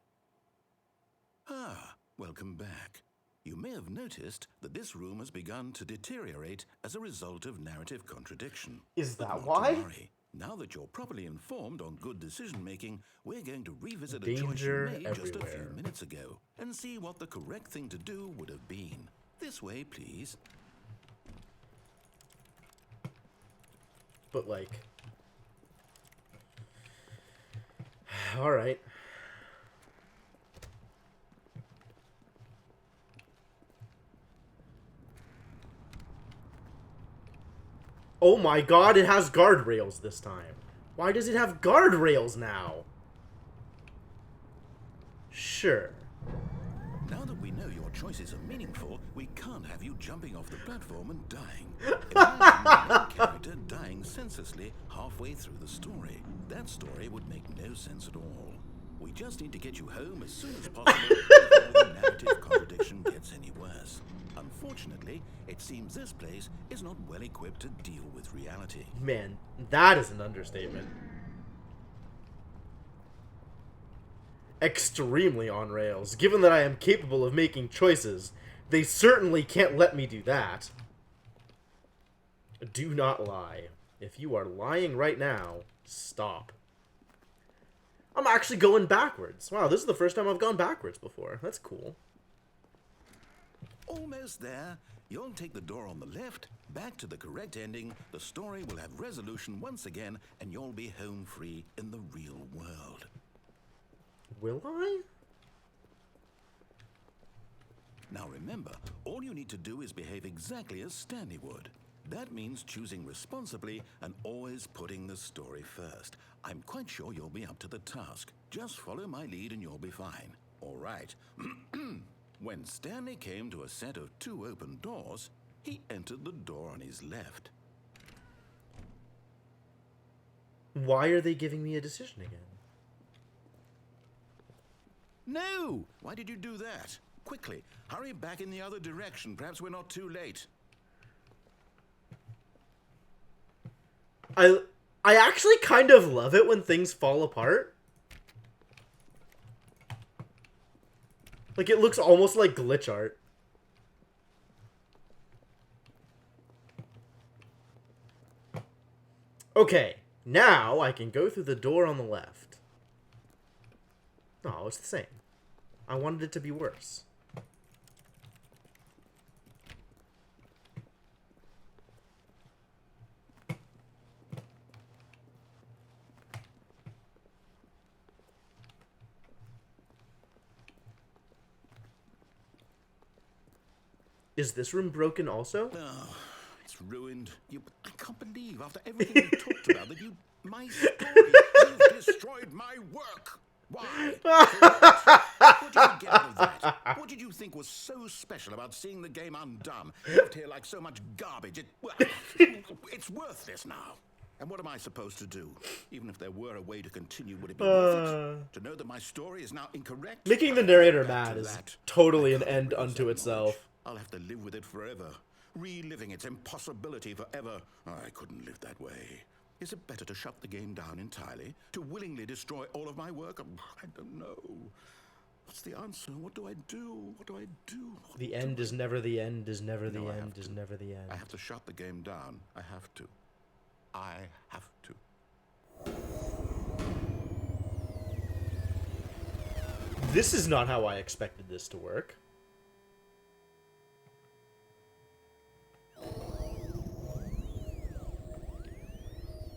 Ah, welcome back. You may have noticed that this room has begun to deteriorate as a result of narrative contradiction. Is But that not to why? worry. Now that you're properly informed on good decision-making, we're going to revisit a choice you Danger made just a few everywhere. minutes ago and see what the correct thing to do would have been. This way, please. But like... Alright. Oh my god, it has guardrails this time. Why does it have guardrails now? Sure. Now that we know your choices are meaningful, we can't have you jumping off the platform and dying. Imagine the main character dying senselessly halfway through the story. That story would make no sense at all. We just need to get you home as soon as possible before the narrative contradiction gets any worse. Unfortunately, it seems this place is not well equipped to deal with reality. Man, that is an understatement. Extremely on rails. Given that I am capable of making choices, they certainly can't let me do that. Do not lie. If you are lying right now, stop. I'm actually going backwards. Wow, this is the first time I've gone backwards before. That's cool. Almost there. You'll take the door on the left, back to the correct ending, the story will have resolution once again, and you'll be home free in the real world. Will I? Now remember, all you need to do is behave exactly as Stanley would. That means choosing responsibly and always putting the story first. I'm quite sure you'll be up to the task. Just follow my lead and you'll be fine. All right. When Stanley came to a set of 2 open doors, he entered the door on his left. Why are they giving me a decision again? No! Why did you do that? Quickly, hurry back in the other direction. Perhaps we're not too late. I actually kind of love it when things fall apart. Like, it looks almost like glitch art. Okay, now I can go through the door on the left. Oh, it's the same. I wanted it to be worse. Is this room broken also? Oh, it's ruined. I can't believe after everything we talked about that my story, you've destroyed my work. Why? What did you get out of that? What did you think was so special about seeing the game undone? Left here like so much garbage. It's worthless now. And what am I supposed to do? Even if there were a way to continue, would it be worth it? To know that my story is now incorrect? Making the narrator mad is totally an end unto itself. I'll have to live with it forever, reliving its impossibility forever. I couldn't live that way. Is it better to shut the game down entirely? To willingly destroy all of my work? I don't know. What's the answer? What do I do? What do I do? The end is never the end, is never the end, is never the end. I have to shut the game down. I have to. I have to. This is not how I expected this to work.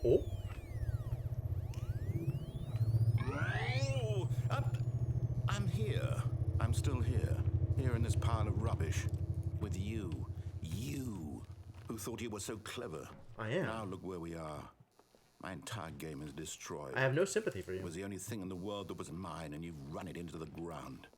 Oh. Oh, I'm here. I'm still here. Here in this pile of rubbish. With you. You. Who thought you were so clever. I am. Now look where we are. My entire game is destroyed. I have no sympathy for you. It was the only thing in the world that was mine, and you've run it into the ground.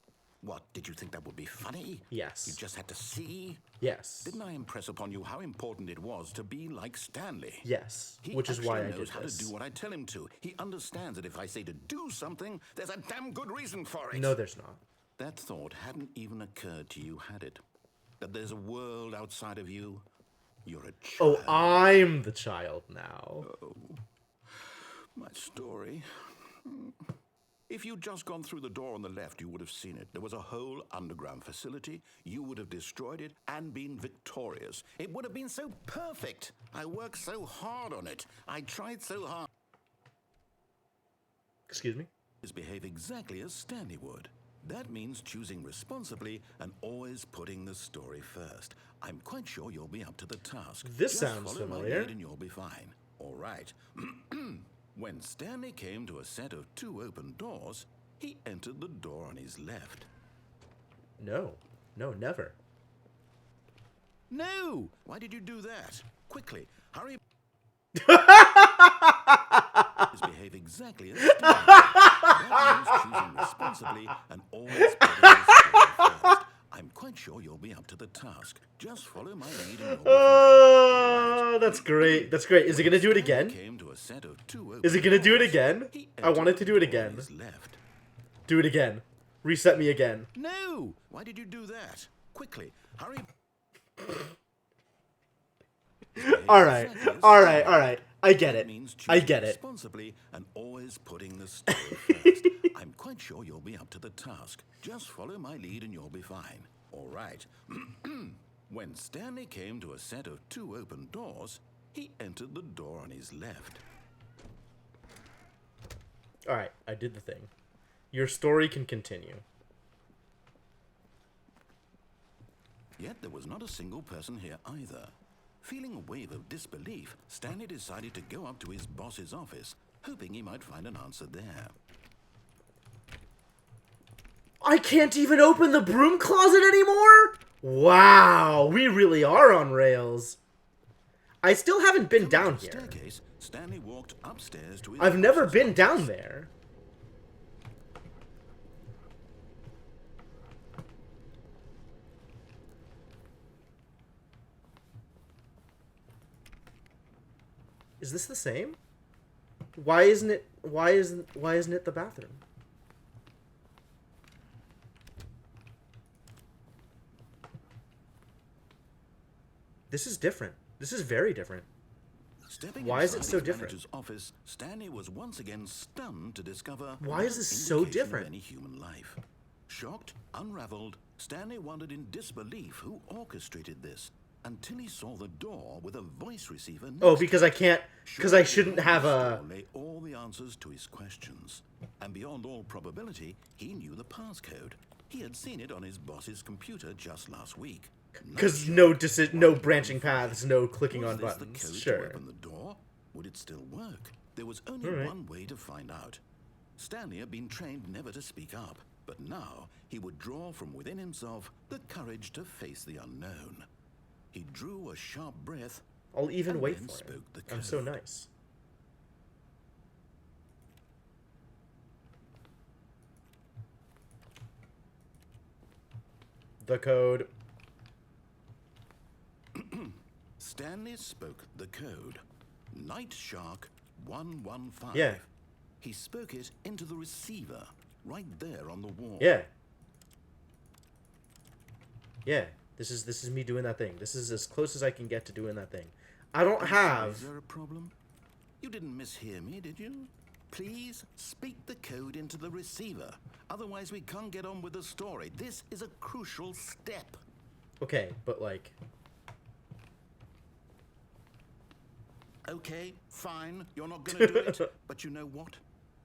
What, did you think that would be funny? Yes. You just had to see? Yes. Didn't I impress upon you how important it was to be like Stanley? Yes. He Which is why I actually did knows how this. to do what I tell him to. He understands that if I say to do something, there's a damn good reason for it. No, there's not. That thought hadn't even occurred to you, had it? That there's a world outside of you? You're a child. Oh, I'm the child now. Oh, my story. If you'd just gone through the door on the left, you would have seen it. There was a whole underground facility. You would have destroyed it and been victorious. It would have been so perfect. I worked so hard on it. I tried so hard. Excuse me? Behave exactly as Stanley would. That means choosing responsibly and always putting the story first. I'm quite sure you'll be up to the task. This Just sounds follow my familiar. lead and you'll be fine. All right. When Stanley came to a set of 2 open doors, he entered the door on his left. No. No, never. No! Why did you do that? Quickly, hurry. Behave exactly as Stanley. That means choosing responsibly and always putting the story first. I'm quite task. Just follow my lead and you'll be fine. Oh, that's great. That's great. Is it gonna do it Stanley again? came to a set of 2 open Is it gonna do it doors. again? He I want it to entered do it the door on again. his left. Do it again. Reset me again. No! Why did you do that? Quickly, hurry. All right. All right. All right. I get it. Means I choosing get it. responsibly and always putting the story first. I'm quite sure you'll be up to the task. Just follow my lead and you'll be fine. All right. When Stanley came to a set of 2 open doors, he entered the door on his left. All right. I did the thing. Your story can continue. Yet there was not a single person here either. Feeling a wave of disbelief, Stanley decided to go up to his boss's office, hoping he might find an answer there. I can't even open the broom closet anymore? Wow, we really are on rails. I still haven't been down here. Staircase, Stanley walked upstairs to his I've never boss's been office. down there. Is this the same? Why isn't it the bathroom? This is different. This is very different. Stepping Why is it inside so his different? manager's office, Stanley was once again stunned to discover Why is no this so indication of different? any human life. Shocked, unraveled, Stanley wondered in disbelief who orchestrated this until he saw the door with a voice receiver next Oh, to because it. I can't, because I shouldn't have a... Door lay all the answers to his questions, and beyond all probability, he knew the passcode. He had seen it on his boss's computer just last week. Because no branching paths, no clicking on Was this the buttons. code to Sure. open the door? Would it still work? There was only All right. one way to find out. Stanley had been trained never to speak up, but now he would draw from within himself the courage to face the unknown. He drew a sharp breath. I'll even and wait then for it. spoke the I'm so code. nice. The code. Stanley spoke the code. Night Shark 115. Yeah. He spoke it into the receiver, right there on the wall. Yeah. Yeah. This is me doing that thing. This is as close as I can get to doing that thing. I don't Is have... there a problem? You didn't mishear me, did you? Please speak the code into the receiver. Otherwise, we can't get on with the story. This is a crucial step. Okay, but like... Okay, fine. You're not going to do it. But you know what?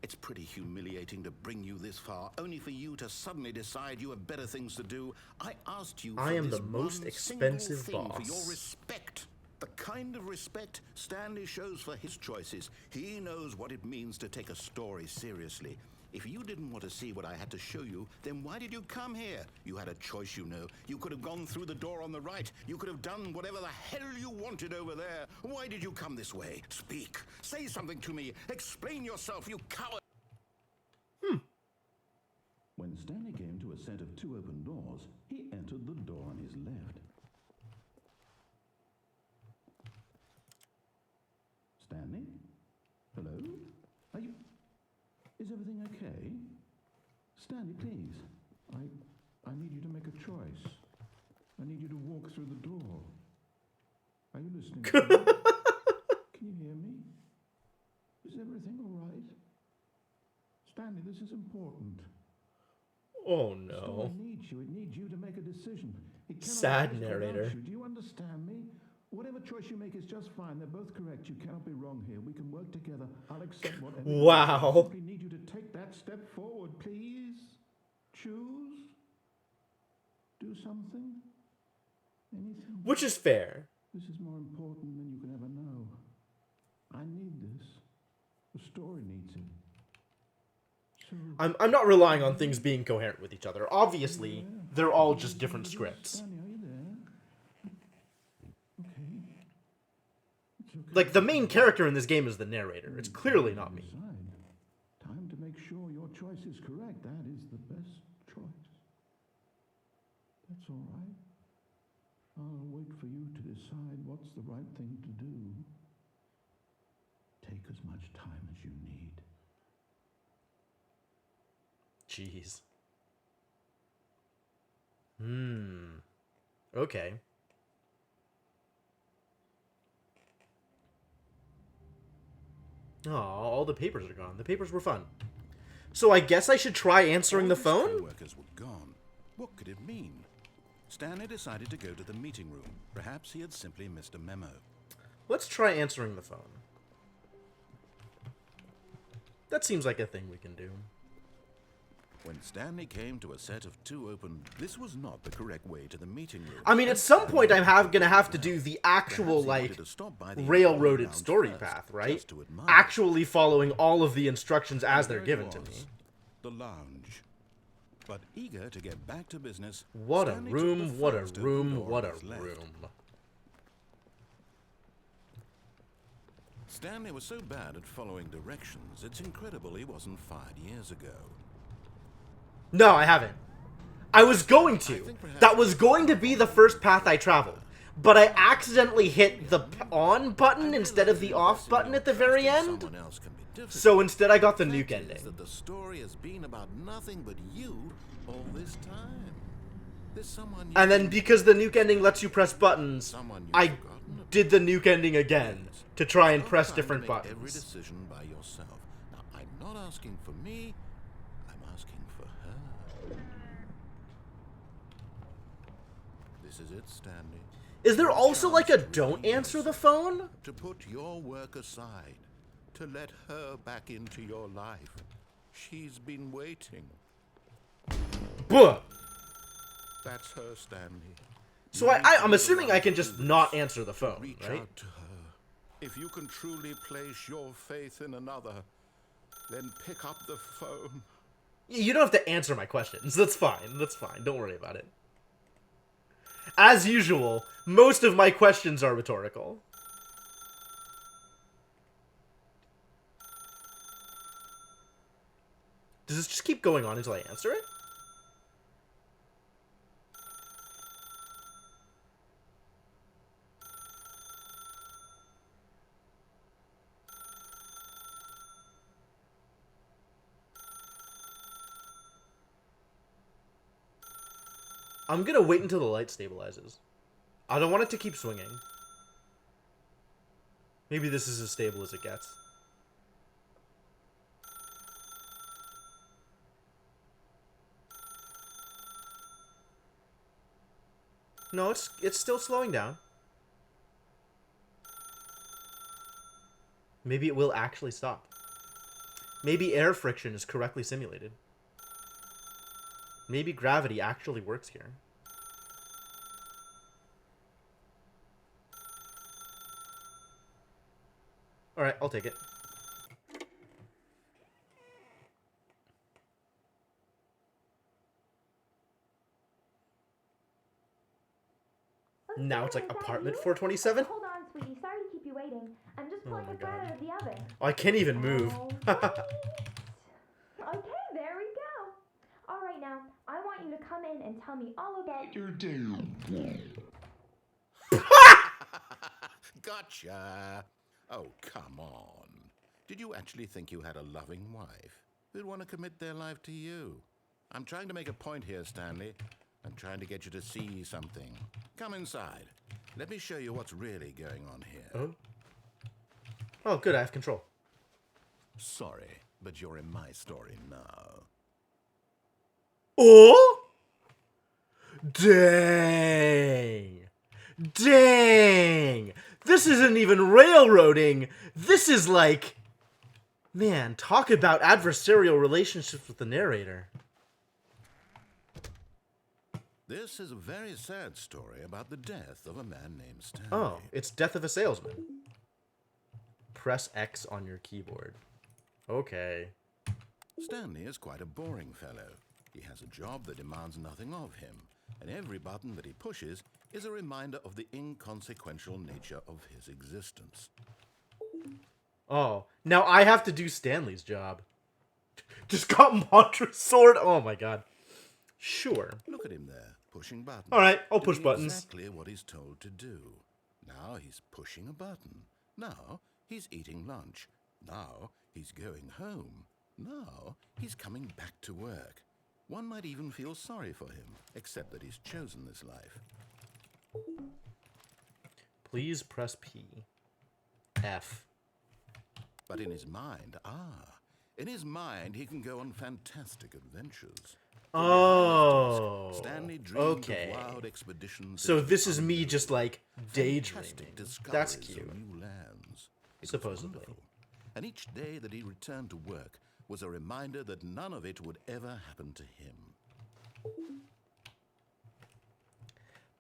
It's pretty humiliating to bring you this far, only for you to suddenly decide you have better things to do. I asked you for I am this the most one expensive single thing for your boss. respect. The kind of respect Stanley shows for his choices. He knows what it means to take a story seriously. If you didn't want to see what I had to show you, then why did you come here? You had a choice, you know. You could have gone through the door on the right. You could have done whatever the hell you wanted over there. Why did you come this way? Speak. Say something to me. Explain yourself, you coward. When Stanley came to a set of 2 open doors, he entered the door on his left. Stanley? Hello? Are you... Is everything okay? Stanley, please. I need you to make a choice. I need you to walk through the door. Are you listening to me? Can you hear me? Is everything all right? Stanley, this is important. Oh The no. story needs you. It needs you to make a decision. It cannot Sad exist narrator. without you. Do you understand me? Whatever choice you make is just fine. They're both correct. You cannot be wrong here. We can work together. I'll accept whatever. Wow. I simply need you to take that step forward, please. Choose. Do something. Anything. Which is fair. This is more important than you can ever know. I need this. The story needs it. So, I'm not relying on things being coherent with each other. Obviously, they're all just different scripts. Stanley, are you there? Okay. It's okay. Like, the main character in this game is the narrator. It's clearly not me. Decide. Time to make sure your choice is correct. That is the best choice. That's all right. I'll wait for you to decide what's the right thing to do. Take as much time as you need. Jeez. Okay. Oh, all the papers are gone. The papers were fun. So I guess I should try answering the All his phone? co-workers were gone. What could it mean? Stanley decided to go to the meeting room. Perhaps he had simply missed a memo. Let's try answering the phone. That seems like a thing we can do. When Stanley came to a set of two open, this was not the correct way to the meeting room. I mean, at some point I'm gonna have to do the actual, Perhaps he like, wanted to stop by the railroaded lounge story first, path, right? just to admire. Actually following all of the instructions as they're There it given to was, me. The lounge. But eager to get back to business, What a Stanley took the room, what a first open room, door what on a his left. room. Stanley was so bad at following directions, it's incredible he wasn't fired years ago. No, I haven't. I was going to. think perhaps- That was going to be the first path I traveled. But I accidentally hit the on button instead of the off button at the very end. Someone else can be difficult. So instead I got the Fact nuke is ending. that the story has been about nothing but you all this time. There's someone you And then because the nuke ending lets you press buttons, someone you've I forgotten about. did the nuke ending again to try and Not press time to different make Every buttons. decision by yourself. Now, I'm not asking for me. I'm asking for her. This is it, Stanley. Is there Your also like a chance to don't redeem answer the yourself, phone? to put your work aside, to let her back into your life. She's been waiting. Buh. That's her, Stanley. So I'm assuming I can just not answer the phone, Reach right? out to her. If you can truly place your faith in another, then pick up the phone. You don't have to answer my questions. That's fine. That's fine. Don't worry about it. As usual, most of my questions are rhetorical. Does this just keep going on until I answer it? I'm gonna wait until the light stabilizes. I don't want it to keep swinging. Maybe this is as stable as it gets. No, it's still slowing down. Maybe it will actually stop. Maybe air friction is correctly simulated. Maybe gravity actually works here. Alright, I'll take it. Now it's like apartment 427? Hold on, sweetie. Sorry to keep you waiting. I'm just pulling my a bread God. out of the oven. Oh, I can't even move. Okay, there we go. All right, now, I want you to come in and tell me all about your day. Gotcha. Oh, come on. Did you actually think you had a loving wife who'd want to commit their life to you? I'm trying to make a point here, Stanley. I'm trying to get you to see something. Come inside. Let me show you what's really going on here. Oh. Oh, good, I have control. Sorry, but you're in my story now. Oh? Dang. Dang. This isn't even railroading. This is like... Man, talk about adversarial relationships with the narrator. This is a very sad story about the death of a man named Stanley. Oh, it's Death of a Salesman. Press X on your keyboard. Okay. Stanley is quite a boring fellow. He has a job that demands nothing of him, and every button that he pushes is a reminder of the inconsequential nature of his existence. Oh, now I have to do Stanley's job. Just got Mantra Sword. Oh my god. Sure. Look at him there, pushing buttons. All right, I'll push doing buttons. Exactly what he's told to do. Now he's pushing a button. Now he's eating lunch. Now he's going home. Now he's coming back to work. One might even feel sorry for him, except that he's chosen this life. Please press P. F. But in his mind, in his mind, he can go on fantastic adventures. Oh, Stanley dreamed okay. of wild expeditions. So into this the is me unknown, just like daydreaming. fantastic That's discoveries of cute. new lands. It was Supposedly. wonderful. And each day that he returned to work was a reminder that none of it would ever happen to him.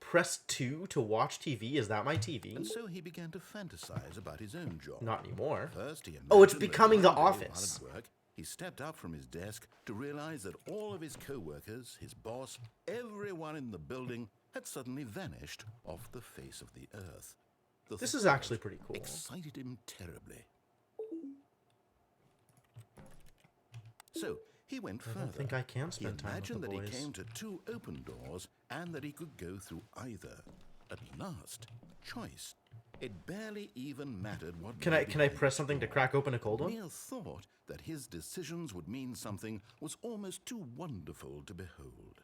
Press 2 to watch TV. Is that my TV? And so he began to fantasize about his own job. Not anymore. First, he Oh, it's imagined that becoming The one day while Office. at work, he stepped up from his desk to realize that all of his co-workers, his boss, everyone in the building had suddenly vanished off the face of the earth. This is actually pretty cool. Excited him terribly. So he went further. I don't think I can He spend time with imagined the that boys. he came to 2 open doors and that he could go through either. At last, choice. It barely even mattered what. Can I press something to crack open a cold one? Mere thought that his decisions would mean something was almost too wonderful to behold.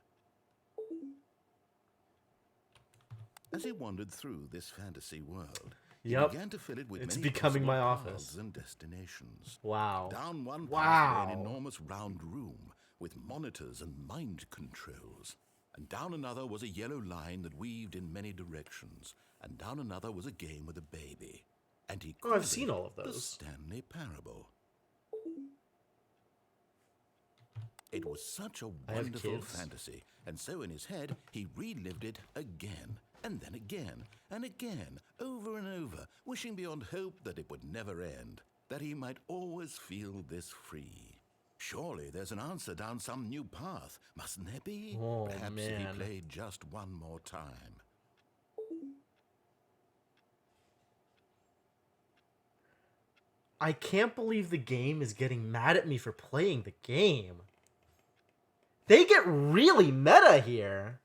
As he wandered through this fantasy world, he Yep. began to fill it with It's many becoming my possible office. paths and destinations. Wow. Down one Wow. pathway, an enormous round room with monitors and mind controls. And down another was a yellow line that weaved in many directions. And down another was a game with a baby. And he Oh, called I've seen it all of the those. Stanley Parable. It was such a I have wonderful kids. fantasy, and so in his head he relived it again, and then again, and again, over and over, wishing beyond hope that it would never end, that he might always feel this free. Surely there's an answer down some new path, mustn't there be? Oh, Perhaps if man. he played just one more time. I can't believe the game is getting mad at me for playing the game. They get really meta here.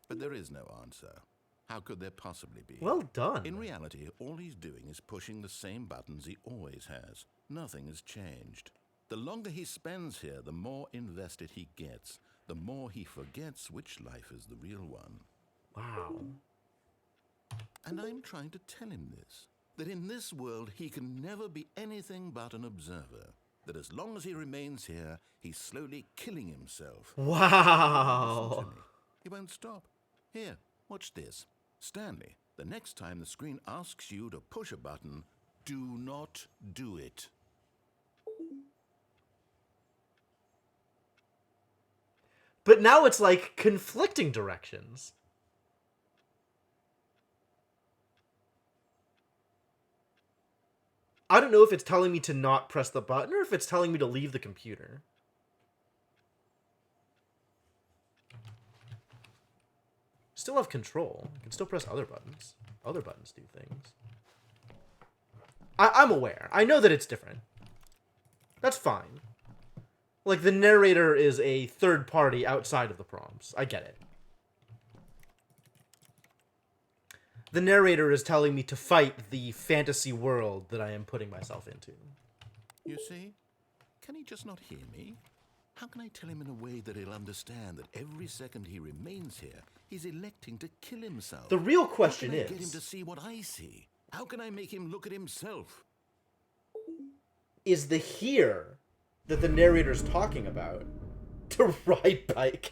But there is no answer. How could there possibly be? Well done. In reality, all he's doing is pushing the same buttons he always has. Nothing has changed. The longer he spends here, the more invested he gets, the more he forgets which life is the real one. Wow. And I'm trying to tell him this, that in this world he can never be anything but an observer, that as long as he remains here, he's slowly killing himself. Wow. Listen to me. He won't stop. Here, watch this. Stanley, the next time the screen asks you to push a button, do not do it. But now it's like conflicting directions. I don't know if it's telling me to not press the button or if it's telling me to leave the computer. Still have control. I can still press other buttons. Other buttons do things. I'm aware. I know that it's different. That's fine. Like, the narrator is a third party outside of the prompts. I get it. The narrator is telling me to fight the fantasy world that I am putting myself into. You see? Can he just not hear me? How can I tell him in a way that he'll understand that every second he remains here, he's electing to kill himself? The real question How can I get him to is, see what I see? How can I make him look at himself? is the here that the narrator's talking about to ride bike?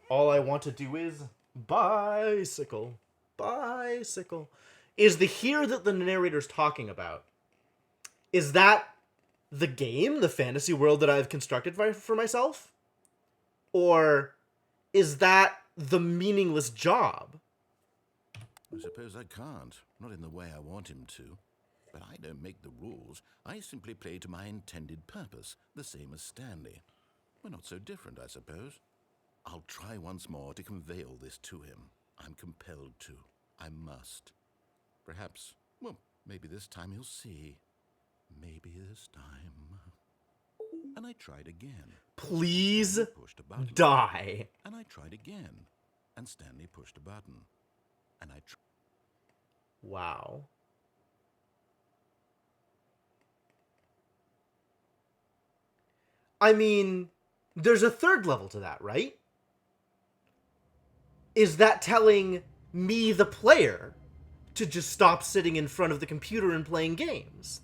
All I want to do is bicycle. Bicycle. Is the here that the narrator's talking about, is that the game, the fantasy world that I've constructed for myself? Or is that the meaningless job? I suppose I can't. Not in the way I want him to. But I don't make the rules. I simply play to my intended purpose, the same as Stanley. We're not so different, I suppose. I'll try once more to convey all this to him. I'm compelled to. I must. Perhaps, well, maybe this time he'll see. Maybe this time. and I tried again. Please Stanley pushed a button. die. And I tried again, and Stanley pushed a button. And I tried. Wow. I mean, there's a third level to that, right? Is that telling me, the player, to just stop sitting in front of the computer and playing games?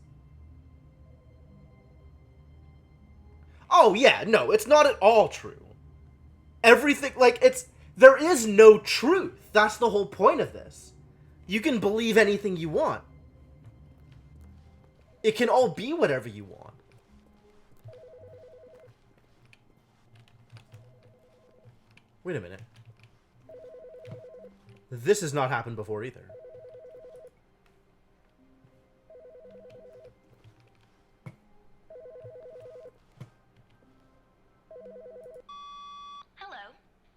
Oh, yeah, no, it's not at all true. Everything, like, there is no truth. That's the whole point of this. You can believe anything you want. It can all be whatever you want. Wait a minute. This has not happened before either. Hello.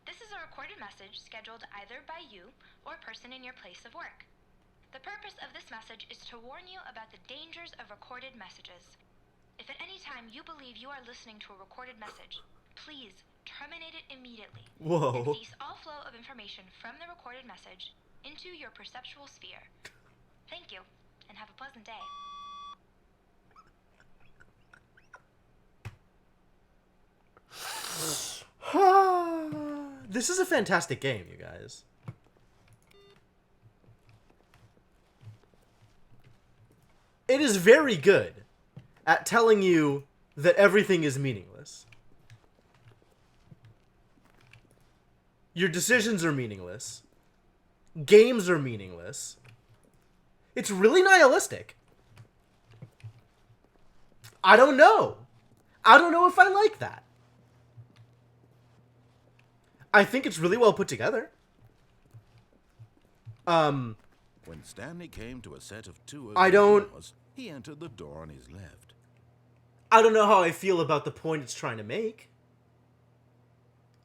This is a recorded message scheduled either by you or a person in your place of work. The purpose of this message is to warn you about the dangers of recorded messages. If at any time you believe you are listening to a recorded message, please terminate it immediately. Whoa. And cease all flow of information from the recorded message into your perceptual sphere. Thank you, and have a pleasant day. This is a fantastic game, you guys. It is very good at telling you that everything is meaningless. Your decisions are meaningless. Games are meaningless. It's really nihilistic. I don't know. I don't know if I like that. I think it's really well put together. When Stanley came to a set of two I don't- doors, he entered the door on his left. I don't know how I feel about the point it's trying to make.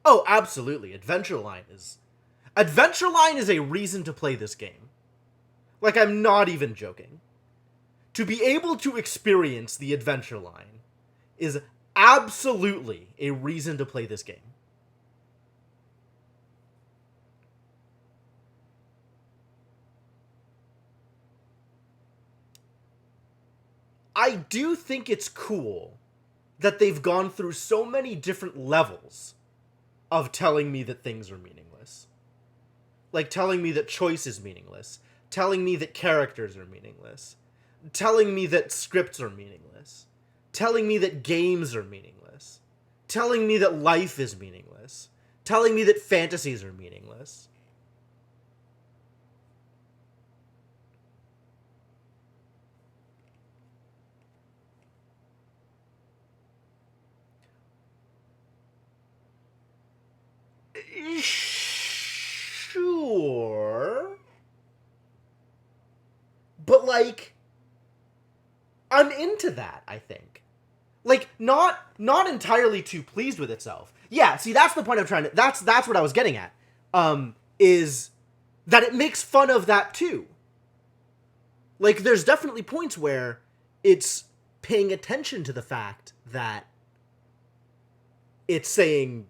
Oh, absolutely. Adventure Line is a reason to play this game. Like, I'm not even joking. To be able to experience the Adventure Line is absolutely a reason to play this game. I do think it's cool that they've gone through so many different levels of telling me that things are meaningless. Like telling me that choice is meaningless, telling me that characters are meaningless, telling me that scripts are meaningless, telling me that games are meaningless, telling me that life is meaningless, telling me that fantasies are meaningless. Sure. But, like, I'm into that, I think. Like, not entirely too pleased with itself. Yeah, see, that's the point I'm trying to... That's what I was getting at. Is that it makes fun of that, too. Like, there's definitely points where it's paying attention to the fact that it's saying...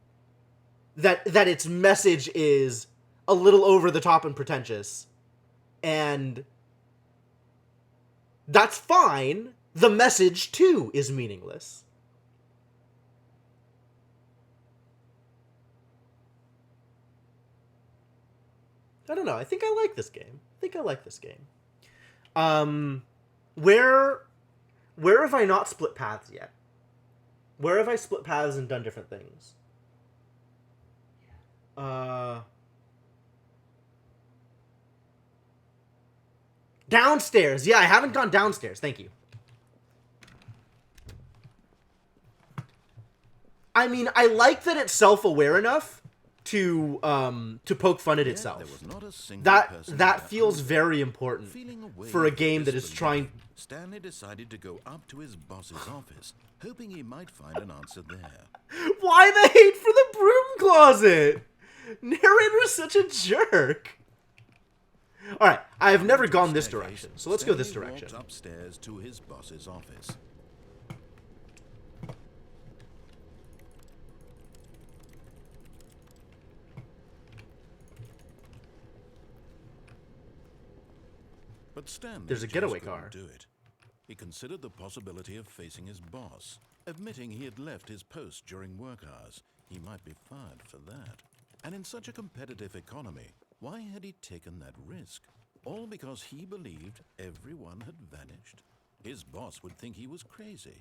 that its message is a little over the top and pretentious. And that's fine. The message, too, is meaningless. I don't know. I think I like this game. Where have I not split paths yet? Where have I split paths and done different things? Downstairs. Yeah, I haven't gone downstairs. Thank you. I mean, I like that it's self-aware enough to poke fun at Yet itself. there was not a single That person that there. feels very important Feeling away for a from game that this is belief, trying... Stanley decided to go up to his boss's office, hoping he might find an answer there. Why the hate for the broom closet? Narrator's such a jerk. Alright, I have never gone this direction, so let's go this Stanley direction. walked upstairs to his boss's office. But Stanley There's a just getaway couldn't car. do it. He considered the possibility of facing his boss, admitting he had left his post during work hours. He might be fired for that. And in such a competitive economy, why had he taken that risk? All because he believed everyone had vanished? His boss would think he was crazy.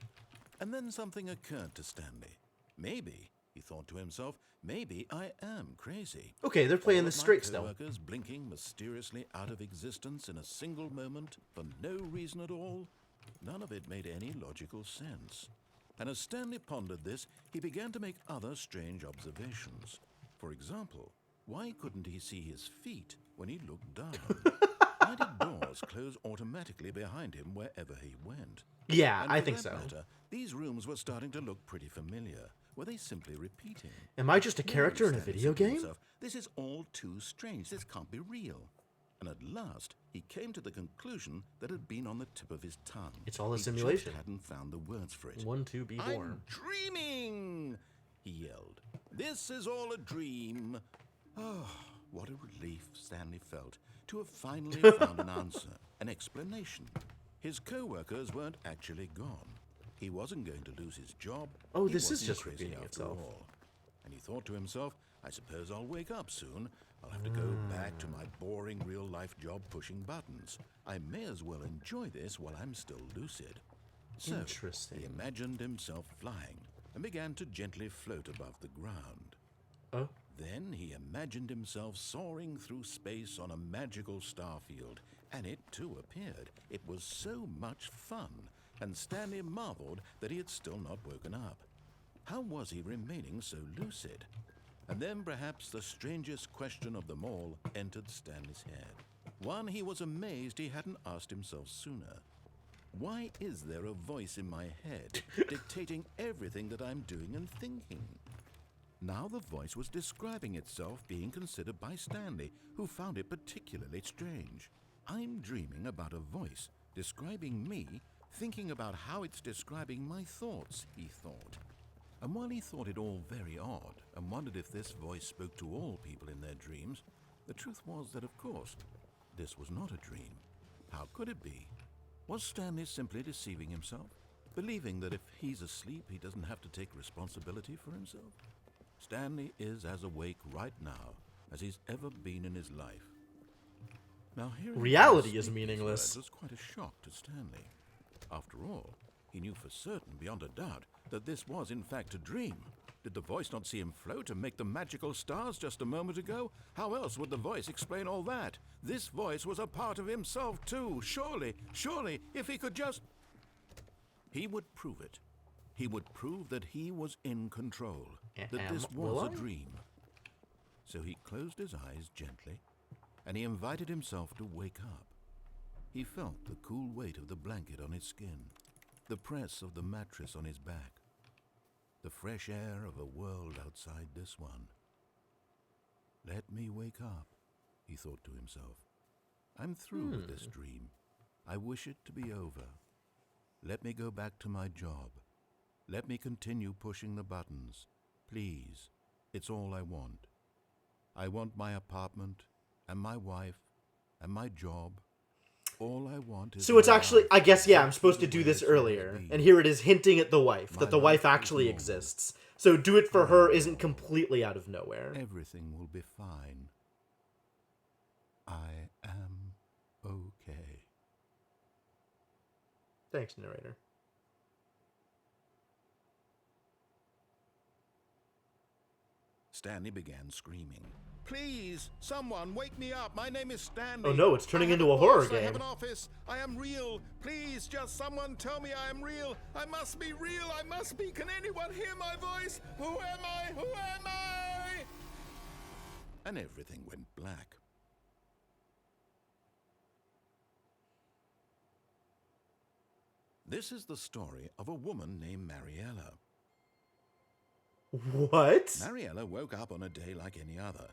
And then something occurred to Stanley. Maybe, he thought to himself, maybe I am crazy. Okay, they're playing All this of my straight still. coworkers blinking mysteriously out of existence in a single moment for no reason at all. None of it made any logical sense. And as Stanley pondered this, he began to make other strange observations. For example, why couldn't he see his feet when he looked down? Why did doors close automatically behind him wherever he went? Yeah, And I for think that so. matter, these rooms were starting to look pretty familiar. Were they simply repeating? Am I just a No, character in a Stanley video said to game? himself, this is all too strange. This can't be real. And at last, he came to the conclusion that had been on the tip of his tongue. It's all a He simulation. just hadn't found the words for it. 1, 2, be born. I'm dreaming, he yelled. This is all a dream. Oh, what a relief Stanley felt to have finally found an answer, an explanation. His co-workers weren't actually gone. He wasn't going to lose his job. Oh, He this is wasn't just crazy repeating after itself. all. And he thought to himself, I suppose I'll wake up soon. I'll have to go back to my boring real-life job pushing buttons. I may as well enjoy this while I'm still lucid. So, Interesting. he imagined himself flying and began to gently float above the ground. Oh, Then he imagined himself soaring through space on a magical starfield, and it too appeared. It was so much fun, and Stanley marveled that he had still not woken up. How was he remaining so lucid? And then perhaps the strangest question of them all entered Stanley's head. One he was amazed he hadn't asked himself sooner. Why is there a voice in my head dictating everything that I'm doing and thinking? Now the voice was describing itself being considered by Stanley, who found it particularly strange. I'm dreaming about a voice describing me, thinking about how it's describing my thoughts, he thought. And while he thought it all very odd and wondered if this voice spoke to all people in their dreams, the truth was that, of course, this was not a dream. How could it be? Was Stanley simply deceiving himself, believing that if he's asleep, he doesn't have to take responsibility for himself? Stanley is as awake right now as he's ever been in his life. Now, hearing Reality these is sleepy meaningless. words was quite a shock to Stanley. After all, he knew for certain, beyond a doubt, that this was in fact a dream. Did the voice not see him float and make the magical stars just a moment ago? How else would the voice explain all that? This voice was a part of himself too. Surely, if he could just... He would prove it. He would prove that he was in control, that this was a dream. So he closed his eyes gently, and he invited himself to wake up. He felt the cool weight of the blanket on his skin, the press of the mattress on his back, the fresh air of a world outside this one. Let me wake up, he thought to himself. I'm through with this dream. I wish it to be over. Let me go back to my job. Let me continue pushing the buttons. Please, it's all I want. I want my apartment, and my wife, and my job. All I want is... So it's actually, I guess, yeah, I'm supposed to do this earlier. And here it is hinting at the wife, that the wife actually exists. So do it for her isn't completely out of nowhere. Everything will be fine. I am okay. Thanks, narrator. Stanley began screaming. Please, someone, wake me up. My name is Stanley. Oh no, it's turning I have into a horror boss, I have game. an office. I am real. Please, just someone tell me I am real. I must be real. I must be. Can anyone hear my voice? Who am I? Who am I? And everything went black. This is the story of a woman named Mariella. What? Mariella woke up on a day like any other.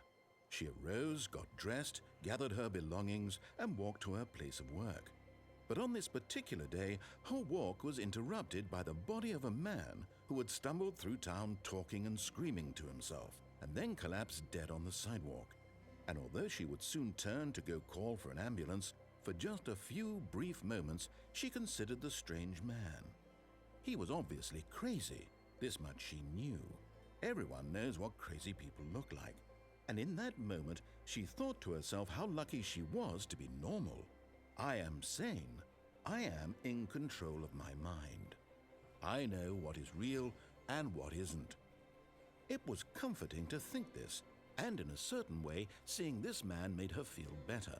She arose, got dressed, gathered her belongings, and walked to her place of work. But on this particular day, her walk was interrupted by the body of a man who had stumbled through town talking and screaming to himself, and then collapsed dead on the sidewalk. And although she would soon turn to go call for an ambulance, For just a few brief moments, she considered the strange man. He was obviously crazy. This much she knew. Everyone knows what crazy people look like. And in that moment, she thought to herself how lucky she was to be normal. I am sane. I am in control of my mind. I know what is real and what isn't. It was comforting to think this, and in a certain way, seeing this man made her feel better.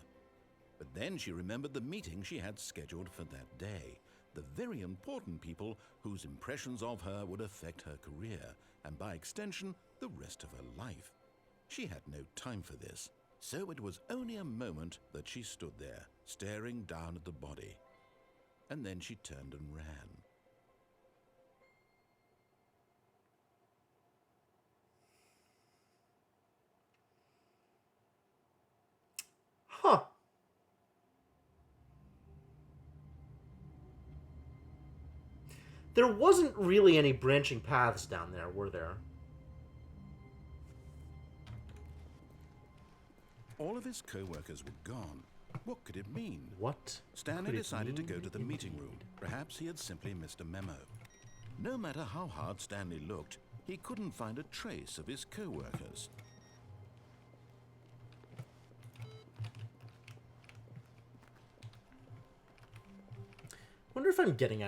But then she remembered the meeting she had scheduled for that day, the very important people whose impressions of her would affect her career, and by extension, the rest of her life. She had no time for this, so it was only a moment that she stood there, staring down at the body. And then she turned and ran. Huh. There wasn't really any branching paths down there, were there? All of his co-workers were gone. What could it mean? What? Stanley decided to go to the meeting room. Perhaps he had simply missed a memo. No matter how hard Stanley looked, he couldn't find a trace of his co-workers. Wonder if I'm getting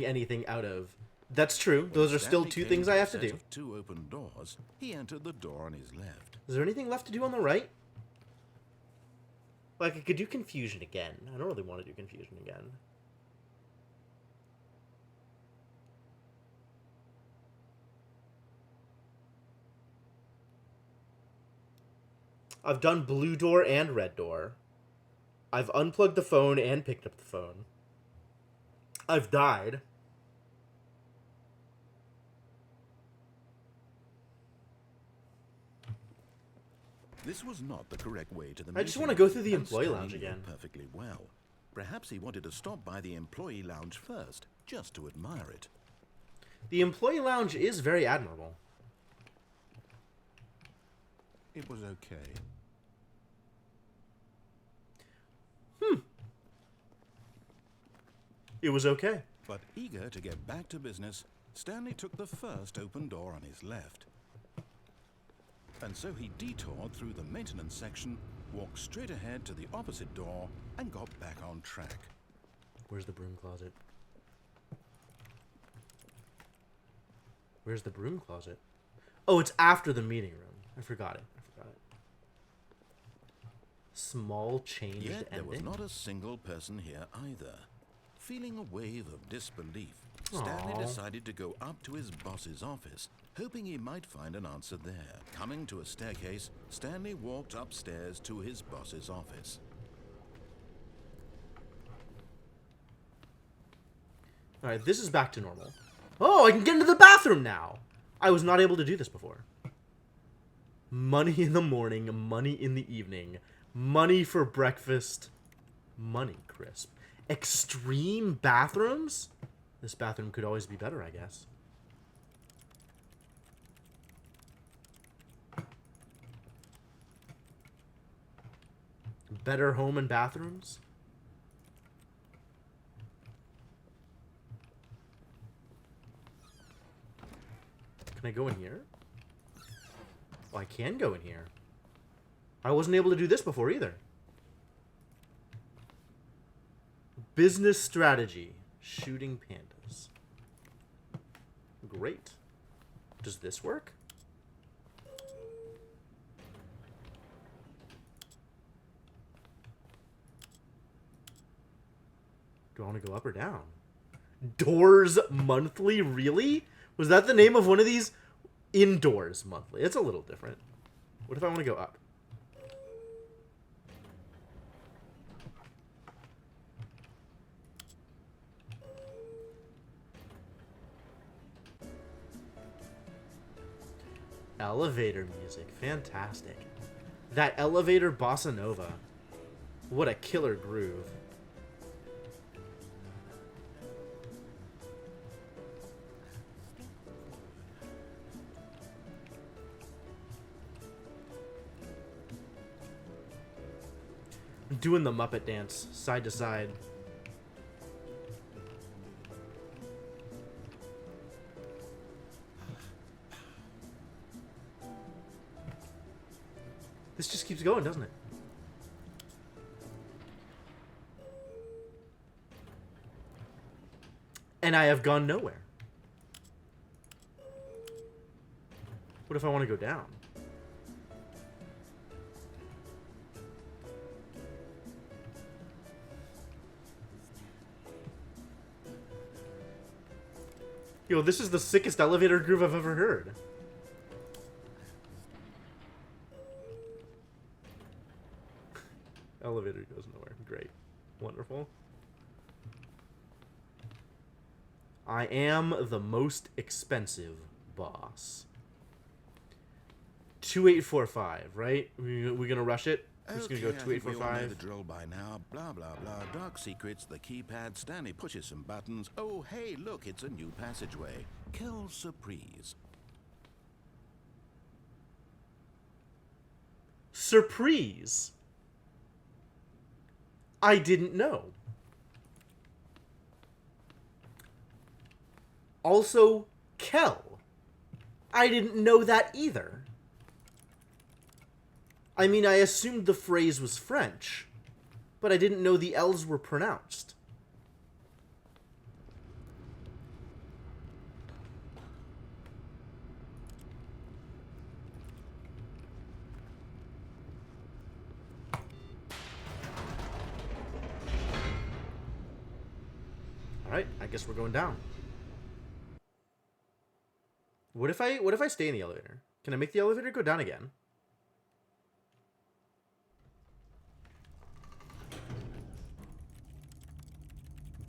anything out of. That's true. Those are still two things I have to do. Two open doors. He entered the door on his left. Is there anything left to do on the right? Like, I could do confusion again. I don't really want to do confusion again. I've done blue door and red door. I've unplugged the phone and picked up the phone. I've died. This was not the correct way to the I just meeting want to go room, through the and employee Stanley lounge knew again. perfectly well. Perhaps he wanted to stop by the employee lounge first, just to admire it. The employee lounge is very admirable. It was okay. It was okay. But eager to get back to business, Stanley took the first open door on his left. And so he detoured through the maintenance section, walked straight ahead to the opposite door, and got back on track. Where's the broom closet? Where's the broom closet? Oh, it's after the meeting room. I forgot it. Small changed Yet there was ending. not a single person here either. Feeling a wave of disbelief, Stanley decided to go up to his boss's office, hoping he might find an answer there. Coming to a staircase, Stanley walked upstairs to his boss's office. Alright, this is back to normal. Oh, I can get into the bathroom now! I was not able to do this before. Money in the morning, money in the evening, money for breakfast, money crisp. Extreme bathrooms? This bathroom could always be better, I guess. Better home and bathrooms? Can I go in here? Oh, I can go in here. I wasn't able to do this before either. Business strategy. Shooting pandas. Great. Does this work? Do I want to go up or down? Doors Monthly? Really? Was that the name of one of these? Indoors Monthly. It's a little different. What if I want to go up? Elevator music. Fantastic. That elevator bossa nova. What a killer groove. doing the Muppet dance, side to side. This just keeps going, doesn't it? And I have gone nowhere. What if I want to go down? Yo, this is the sickest elevator groove I've ever heard. Elevator goes nowhere. Great. Wonderful. I am the most expensive boss. 2845, right? We gonna rush it? We're just gonna go 2845. The drill by now. Blah blah blah. Dark secrets. The keypad. Stanley pushes some buttons. Oh hey, look! It's a new passageway. Quelle surprise! Surprise! I didn't know. Also, Kel. I didn't know that either. I mean, I assumed the phrase was French, but I didn't know the L's were pronounced. Alright, I guess we're going down. What if I stay in the elevator? Can I make the elevator go down again?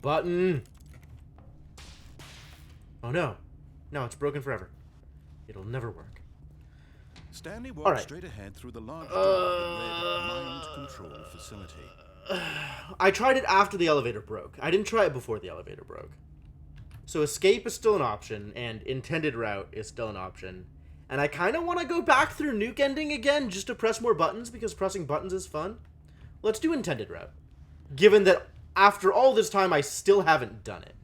Button. Oh no. No, it's broken forever. It'll never work. Stanley walked straight ahead through the large door that read Mind Control Facility. I tried it after the elevator broke. I didn't try it before the elevator broke. So escape is still an option, and intended route is still an option. And I kind of want to go back through nuke ending again just to press more buttons, because pressing buttons is fun. Let's do intended route. Given that after all this time, I still haven't done it.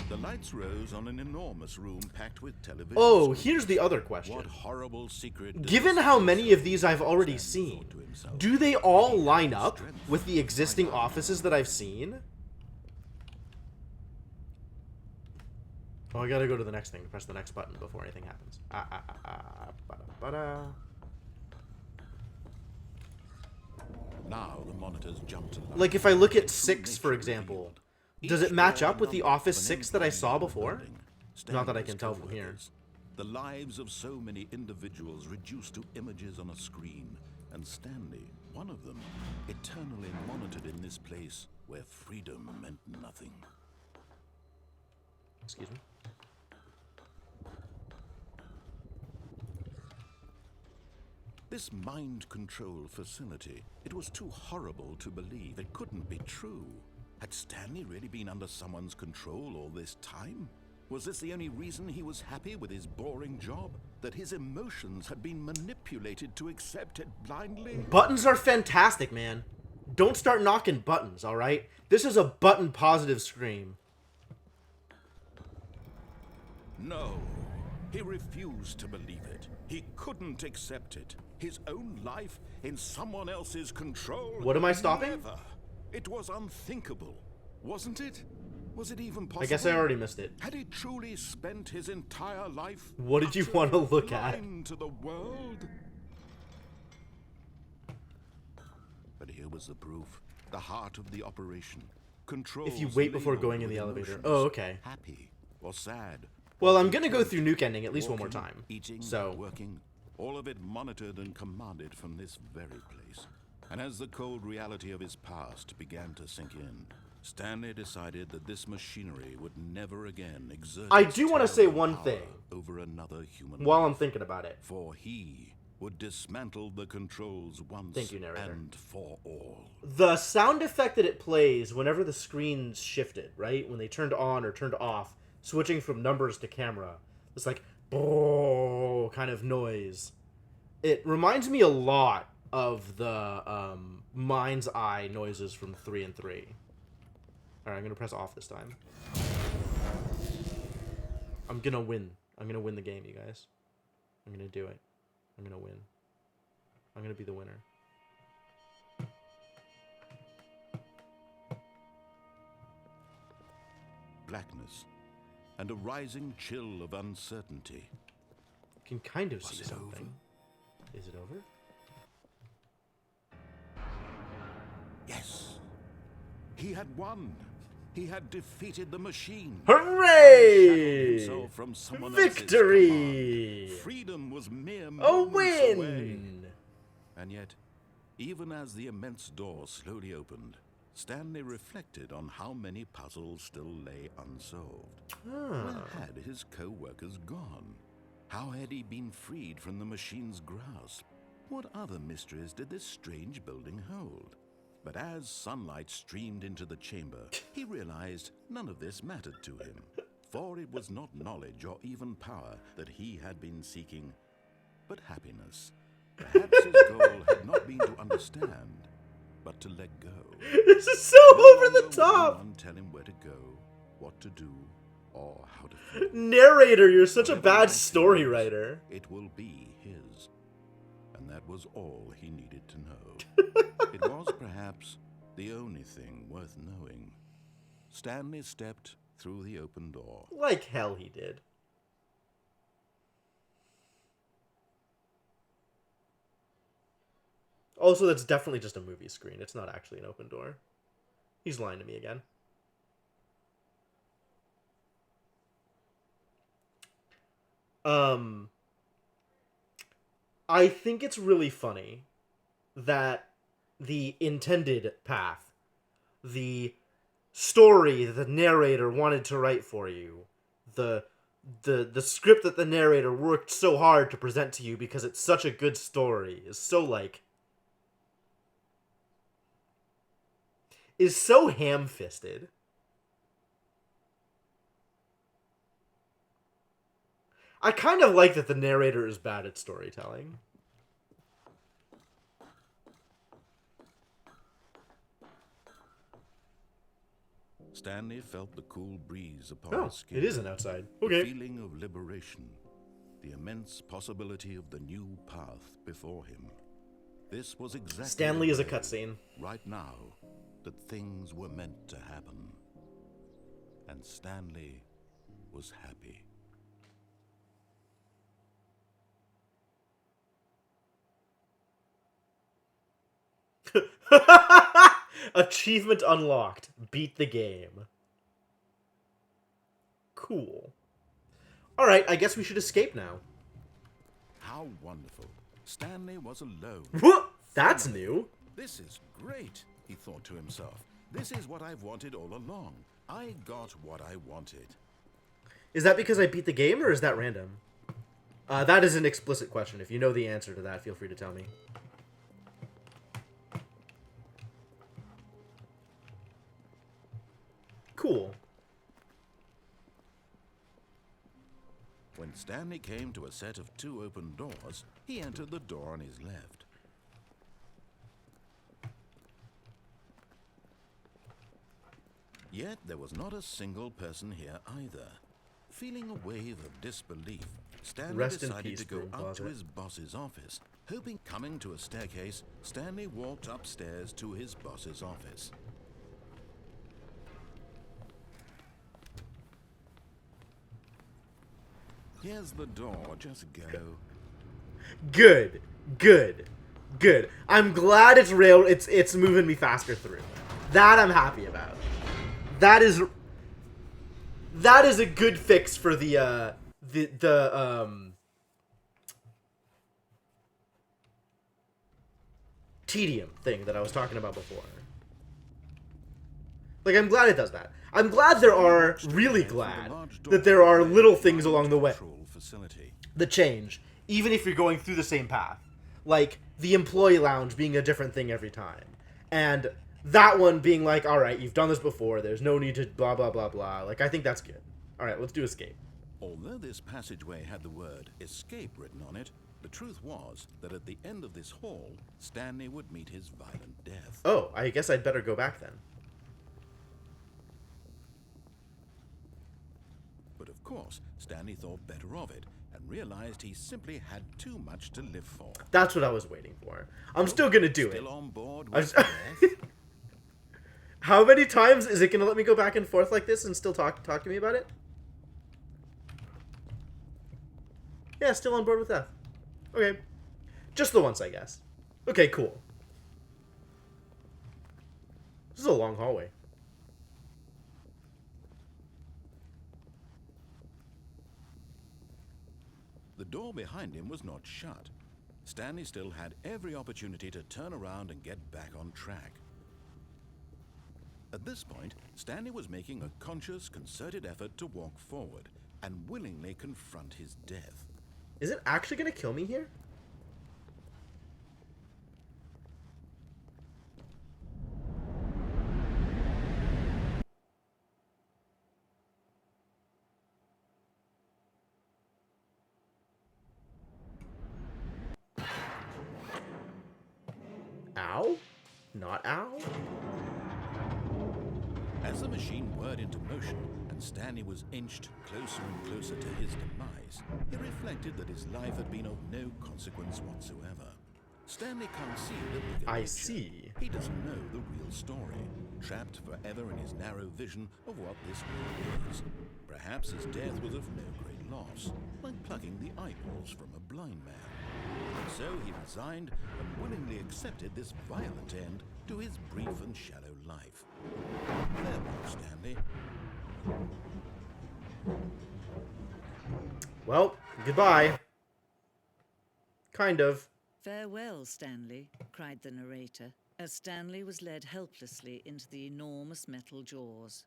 The lights rose on an enormous room packed with television. Oh, here's the other question. What horrible secret? Given how many of these I've already seen, do they all line up with the existing offices that I've seen? Oh, I gotta go to the next thing. Press the next button before anything happens. Now the monitors jump to life. Like if I look at 6, for example, does it match up with the Office 6 that I saw before? Not that I can tell from here. The lives of so many individuals reduced to images on a screen, and Stanley, one of them, eternally monitored in this place where freedom meant nothing. Excuse me. This mind control facility, it was too horrible to believe. It couldn't be true. Had Stanley really been under someone's control all this time? Was this the only reason he was happy with his boring job? That his emotions had been manipulated to accept it blindly? Buttons are fantastic, man. Don't start knocking buttons, alright? This is a button-positive scream. No. He refused to believe it. He couldn't accept it. His own life in someone else's control? What am I stopping? Never. It was unthinkable, wasn't it? Was it even possible? I guess I already missed it. Had he truly spent his entire life? What did you want to look at? Blind to the world? But here was the proof. The heart of the operation. Controls If you wait before labeled going in the with elevator. emotions. Oh, okay. Happy or sad. Well, I'm gonna go through nuke ending at least one more Walking, time. Eating, So, working, all of it monitored and commanded from this very place. And as the cold reality of his past began to sink in, Stanley decided that this machinery would never again exert I its do want to say terrible one power thing over another human while I'm life. thinking about it. For he would dismantle the controls once Thank you, narrator. and for all. The sound effect that it plays whenever the screen shifted, right? When they turned on or turned off, switching from numbers to camera, it's like, oh, kind of noise. It reminds me a lot of the mind's eye noises from 3 and 3. Alright, I'm gonna press off this time. I'm gonna win. I'm gonna win the game, you guys. I'm gonna do it. I'm gonna win. I'm gonna be the winner. Blackness and a rising chill of uncertainty. I can kind of Was see it something. over? Is it over? Yes. He had won. He had defeated the machine. Hooray! Himself from someone else's Victory! command. Freedom was mere A moments away. win! And yet, even as the immense door slowly opened, Stanley reflected on how many puzzles still lay unsolved. Where had his co-workers gone? How had he been freed from the machine's grasp? What other mysteries did this strange building hold? But as sunlight streamed into the chamber, he realized none of this mattered to him. For it was not knowledge or even power that he had been seeking, but happiness. Perhaps his goal had not been to understand, but to let go. This is so over the top! No one tell him where to go, what to do, or how to feel. Narrator, you're such a Whatever bad life story throws, writer. It will be his. And that was all he needed to know. It was perhaps the only thing worth knowing. Stanley stepped through the open door. Like hell he did. Also, that's definitely just a movie screen. It's not actually an open door. He's lying to me again. I think it's really funny that the intended path, the story that the narrator wanted to write for you, the script that the narrator worked so hard to present to you because it's such a good story, is so ham-fisted. I kind of like that the narrator is bad at storytelling. Stanley felt the cool breeze upon his skin. It isn't outside. The Okay. feeling of liberation, the immense possibility of the new path before him. This was exactly Stanley the is a way, cutscene. right now, that things were meant to happen. And Stanley was happy. Achievement unlocked. Beat the game. Cool. Alright, I guess we should escape now. How wonderful. Stanley was alone. That's new. This is great, he thought to himself. This is what I've wanted all along. I got what I wanted. Is that because I beat the game, or is that random? That is an explicit question. If you know the answer to that, feel free to tell me. Cool. When Stanley came to a set of 2 open doors, he entered the door on his left. Yet there was not a single person here either. Feeling a wave of disbelief, Stanley Rest in decided peace, to go broom up closet. to his boss's office. Hoping coming to a staircase, Stanley walked upstairs to his boss's office. Here's the door, just go. Good. Good. Good. I'm glad it's moving me faster through. That I'm happy about. That is a good fix for the tedium thing that I was talking about before. Like, I'm glad it does that. I'm glad really glad that there are little things along the way that change, even if you're going through the same path. Like, the employee lounge being a different thing every time. And that one being like, alright, you've done this before, there's no need to blah, blah, blah, blah. Like, I think that's good. Alright, let's do escape. Although this passageway had the word escape written on it, The truth was that at the end of this hall, Stanley would meet his violent death. Oh, I guess I'd better go back then. But of course, Stanley thought better of it and realized he simply had too much to live for. That's what I was waiting for. I'm still gonna do it. Still on board I'm with s- death? How many times is it gonna let me go back and forth like this and still talk to me about it? Yeah, still on board with death. Okay. Just the once, I guess. Okay, cool. This is a long hallway. The door behind him was not shut. Stanley still had every opportunity to turn around and get back on track. At this point, Stanley was making a conscious, concerted effort to walk forward and willingly confront his death. Is it actually gonna kill me here? Ow? Not ow? As the machine whirred into motion and Stanley was inched closer and closer to his demise, he reflected that his life had been of no consequence whatsoever. Stanley can't see the bigger I picture. see. He doesn't know the real story, trapped forever in his narrow vision of what this world is. Perhaps his death was of no great loss, like plucking the eyeballs from a blind man. And so he resigned and willingly accepted this violent end to his brief and shallow life. Farewell, Stanley. Well, goodbye. Kind of. Farewell, Stanley, cried the narrator, as Stanley was led helplessly into the enormous metal jaws.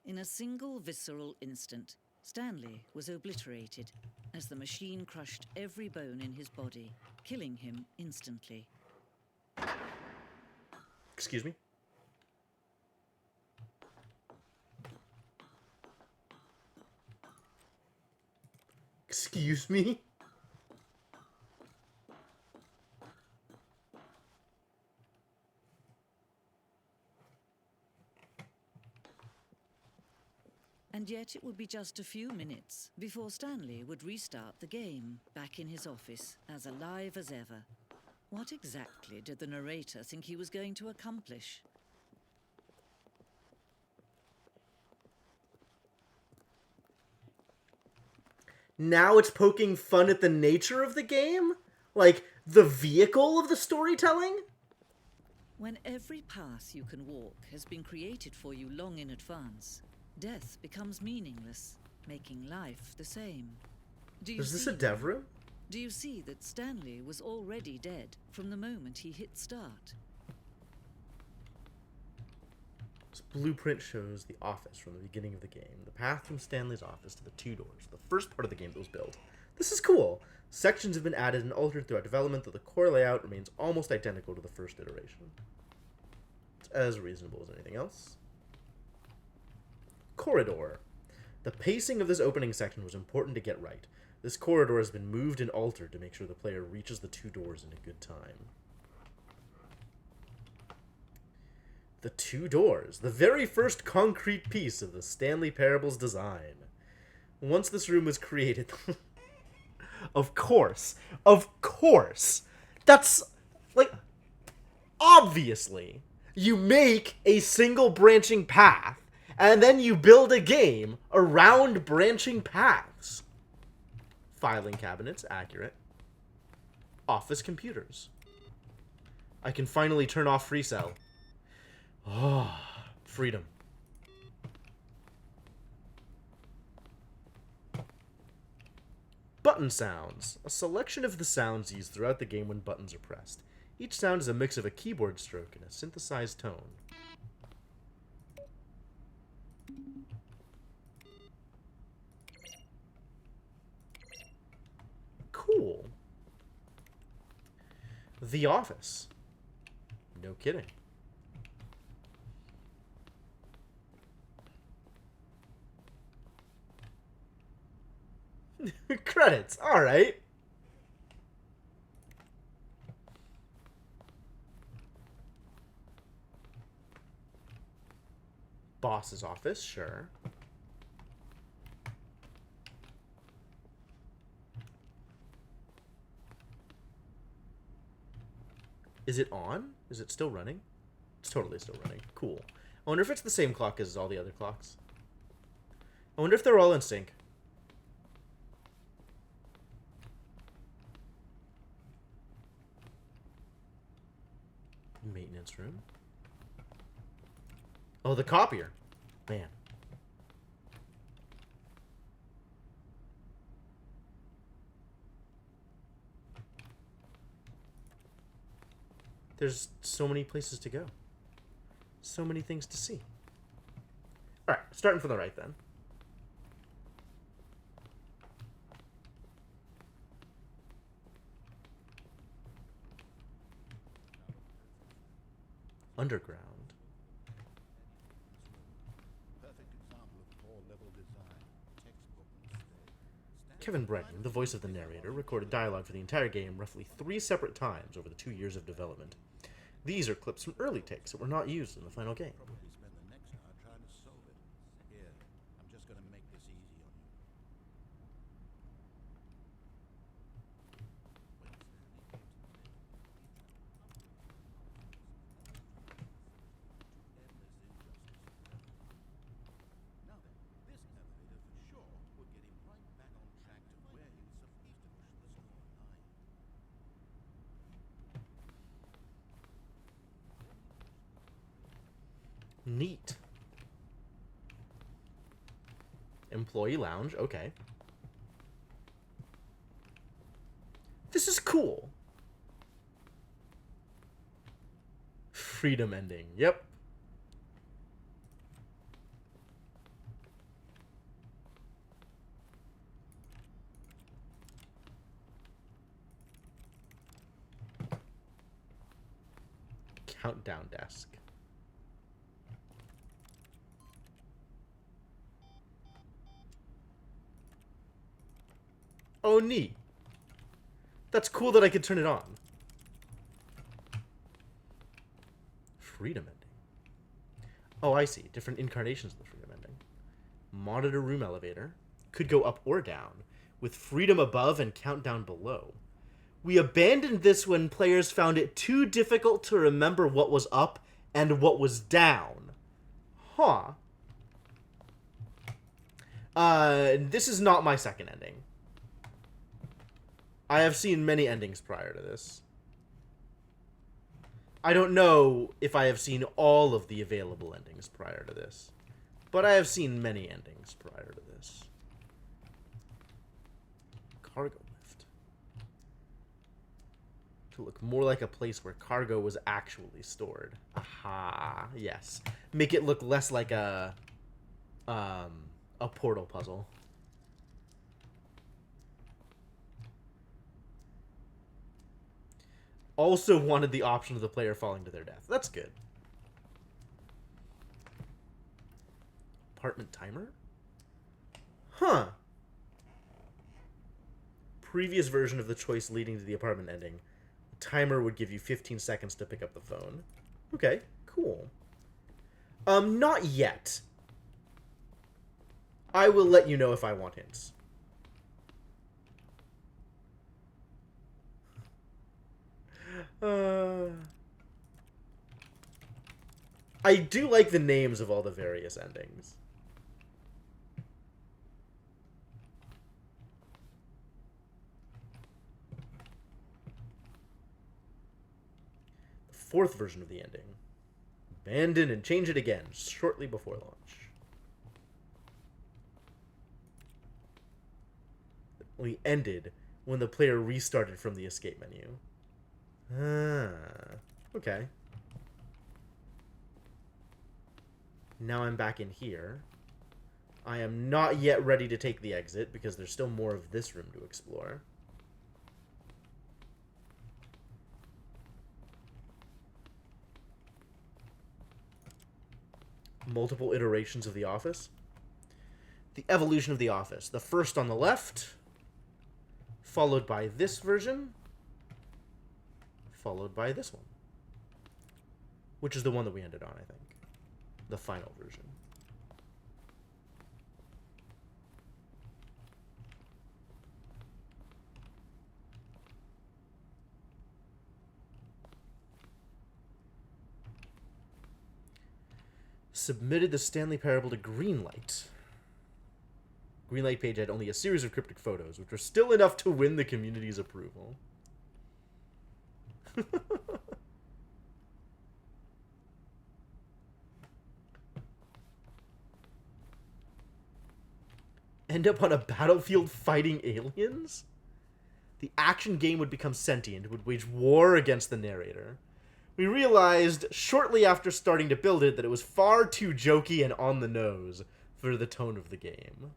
In a single visceral instant, Stanley was obliterated as the machine crushed every bone in his body, killing him instantly. Excuse me? Excuse me? And yet it would be just a few minutes before Stanley would restart the game, back in his office, as alive as ever. What exactly did the narrator think he was going to accomplish? Now it's poking fun at the nature of the game? Like, the vehicle of the storytelling? When every path you can walk has been created for you long in advance, death becomes meaningless, making life the same. Do you Is this see a dev room? Do you see that Stanley was already dead from the moment he hit start? This blueprint shows the office from the beginning of the game. The path from Stanley's office to the two doors, the first part of the game that was built. This is cool. Sections have been added and altered throughout development, though the core layout remains almost identical to the first iteration. It's as reasonable as anything else. Corridor. The pacing of this opening section was important to get right. This corridor has been moved and altered to make sure the player reaches the two doors in a good time. The two doors, the very first concrete piece of the Stanley Parable's design. Once this room was created... Of course, that's, like, obviously, you make a single branching path, and then you build a game around branching paths. Filing cabinets, accurate. Office computers. I can finally turn off free cell. Oh, freedom. Button sounds. A selection of the sounds used throughout the game when buttons are pressed. Each sound is a mix of a keyboard stroke and a synthesized tone. Cool. The Office. No kidding. Credits. All right. Boss's office, sure. Is it on? Is it still running? It's totally still running. Cool. I wonder if it's the same clock as all the other clocks. I wonder if they're all in sync. Maintenance room. Oh, the copier. Man. There's so many places to go. So many things to see. Alright, starting from the right then. Underground. Kevin Brennan, the voice of the narrator, recorded dialogue for the entire game roughly 3 separate times over the 2 years of development. These are clips from early takes that were not used in the final game. Spend the next hour trying to solve it. Here, I'm just going to make this easy on you. Now then, this elevator for sure would get him right back on track to where he was supposed to push the score line. Neat. Employee lounge, okay. This is cool. Freedom ending, yep. Countdown desk. Oh, neat. That's cool that I could turn it on. Freedom ending. Oh, I see. Different incarnations of the freedom ending. Monitor room elevator. Could go up or down, with freedom above and countdown below. We abandoned this when players found it too difficult to remember what was up and what was down. Huh. This is not my second ending. I have seen many endings prior to this. I don't know if I have seen all of the available endings prior to this, but I have seen many endings prior to this. Cargo lift. To look more like a place where cargo was actually stored. Aha, yes. Make it look less like a portal puzzle. Also wanted the option of the player falling to their death. That's good. Apartment timer? Huh. Previous version of the choice leading to the apartment ending. The timer would give you 15 seconds to pick up the phone. Okay, cool. Not yet. I will let you know if I want hints. I do like the names of all the various endings. The fourth version of the ending. Abandon and change it again shortly before launch. It only ended when the player restarted from the escape menu. Ah, okay. Now I'm back in here. I am not yet ready to take the exit because there's still more of this room to explore. Multiple iterations of the office. The evolution of the office. The first on the left, followed by this version, followed by this one, which is the one that we ended on, I think. The final version. Submitted the Stanley Parable to Greenlight. Greenlight page had only a series of cryptic photos, which were still enough to win the community's approval. End up on a battlefield fighting aliens? The action game would become sentient and would wage war against the narrator. We realized shortly after starting to build it that it was far too jokey and on the nose for the tone of the game.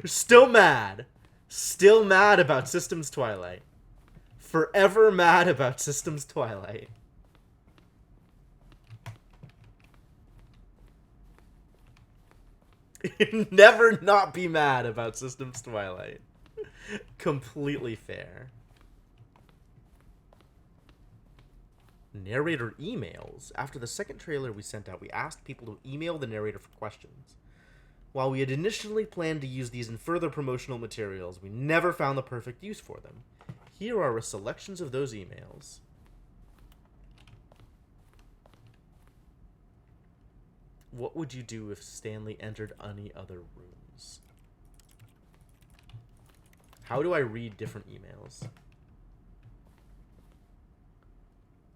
Still mad. Still mad about Systems Twilight. Forever mad about Systems Twilight. Never not be mad about Systems Twilight. Completely fair. Narrator emails. After the second trailer we sent out, we asked people to email the narrator for questions. While we had initially planned to use these in further promotional materials, we never found the perfect use for them. Here are selections of those emails. What would you do if Stanley entered any other rooms? How do I read different emails?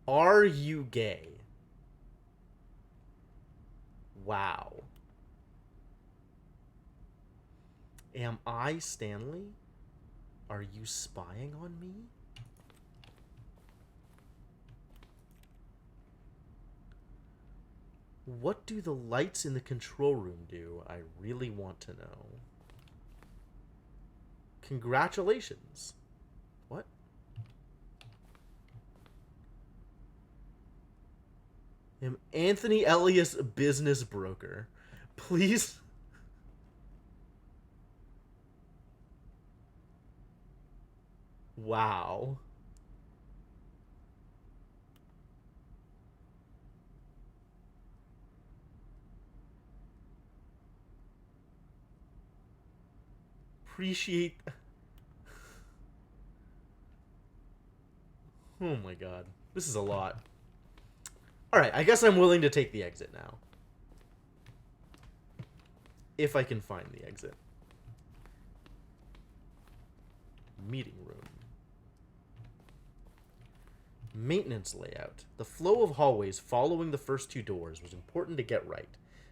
Are you gay? Wow. Am I Stanley? Are you spying on me? What do the lights in the control room do? I really want to know. Congratulations. What? Am Anthony Elias a business broker? Please? Wow. Appreciate... Oh my god. This is a lot. Alright, I guess I'm willing to take the exit now. If I can find the exit. Meeting room. Maintenance layout. The flow of hallways following the first two doors was important to get right,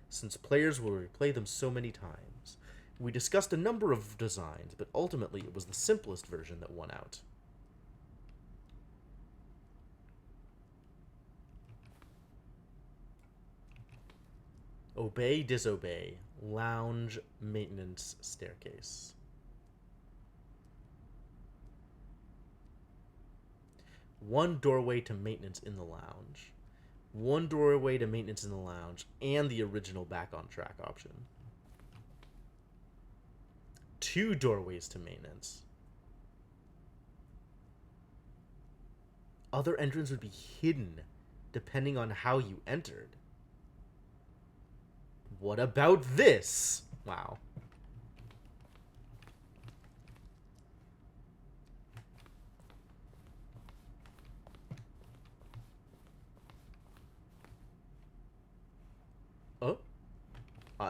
since players will replay them so many times. We discussed a number of designs, but ultimately it was the simplest version that won out. Obey, disobey. Lounge, maintenance, staircase. One doorway to maintenance in the lounge. One doorway to maintenance in the lounge, and the original back on track option. Two doorways to maintenance. Other entrance would be hidden, depending on how you entered. What about this? Wow. Oh.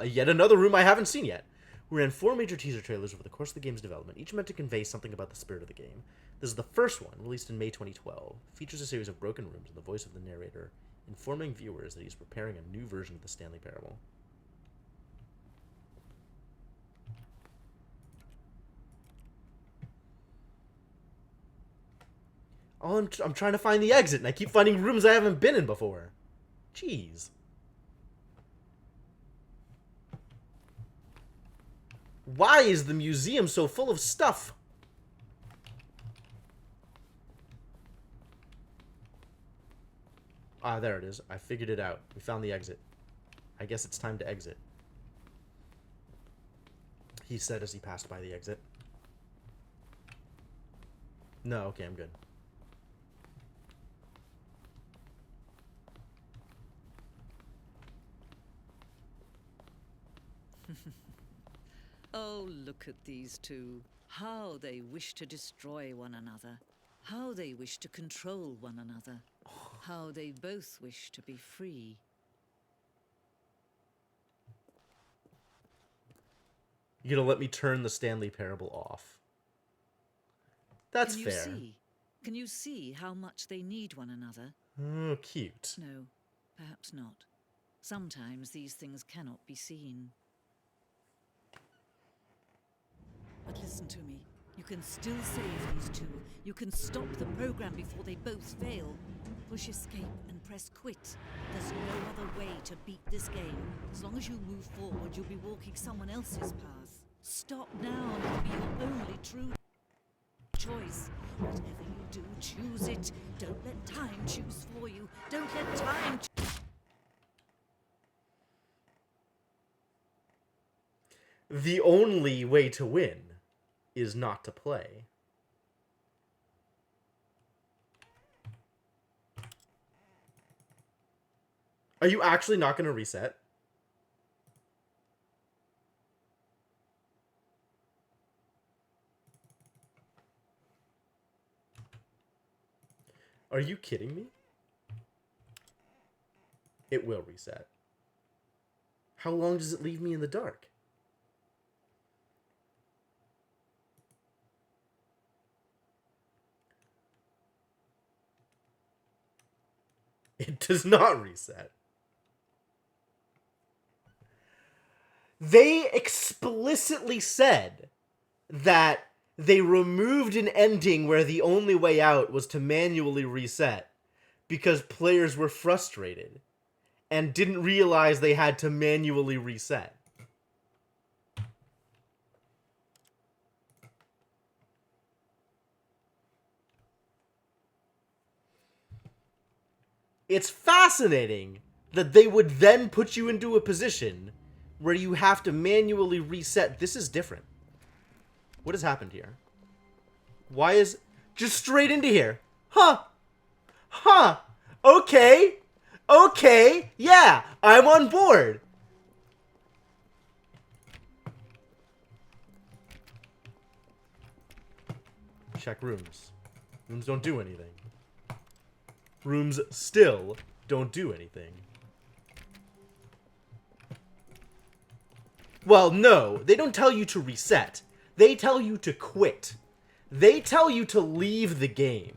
Yet another room I haven't seen yet. We ran 4 major teaser trailers over the course of the game's development, each meant to convey something about the spirit of the game. This is the first one, released in May 2012. It features a series of broken rooms and the voice of the narrator, informing viewers that he's preparing a new version of the Stanley Parable. Oh, I'm trying to find the exit, and I keep finding rooms I haven't been in before. Jeez. Why is the museum so full of stuff? Ah, there it is. I figured it out. We found the exit. I guess it's time to exit. He said as he passed by the exit. No, okay, I'm good. Oh, look at these two. How they wish to destroy one another. How they wish to control one another. How they both wish to be free. You gonna let me turn the Stanley Parable off? That's Can you fair. see? Can you see how much they need one another? Oh, cute. No, perhaps not. Sometimes these things cannot be seen. But listen to me. You can still save these two. You can stop the program before they both fail. Push escape and press quit. There's no other way to beat this game. As long as you move forward, you'll be walking someone else's path. Stop now and it'll be your only true choice. Whatever you do, choose it. Don't let time choose for you. Don't let time The only way to win is not to play. Are you actually not going to reset? Are you kidding me? It will reset. How long does it leave me in the dark? It does not reset. They explicitly said that they removed an ending where the only way out was to manually reset because players were frustrated and didn't realize they had to manually reset. It's fascinating that they would then put you into a position where you have to manually reset. This is different. What has happened here? Why is... Just straight into here. Huh. Huh. Okay. Okay. Yeah. I'm on board. Check rooms. Rooms don't do anything. Rooms still don't do anything. Well, no. They don't tell you to reset. They tell you to quit. They tell you to leave the game.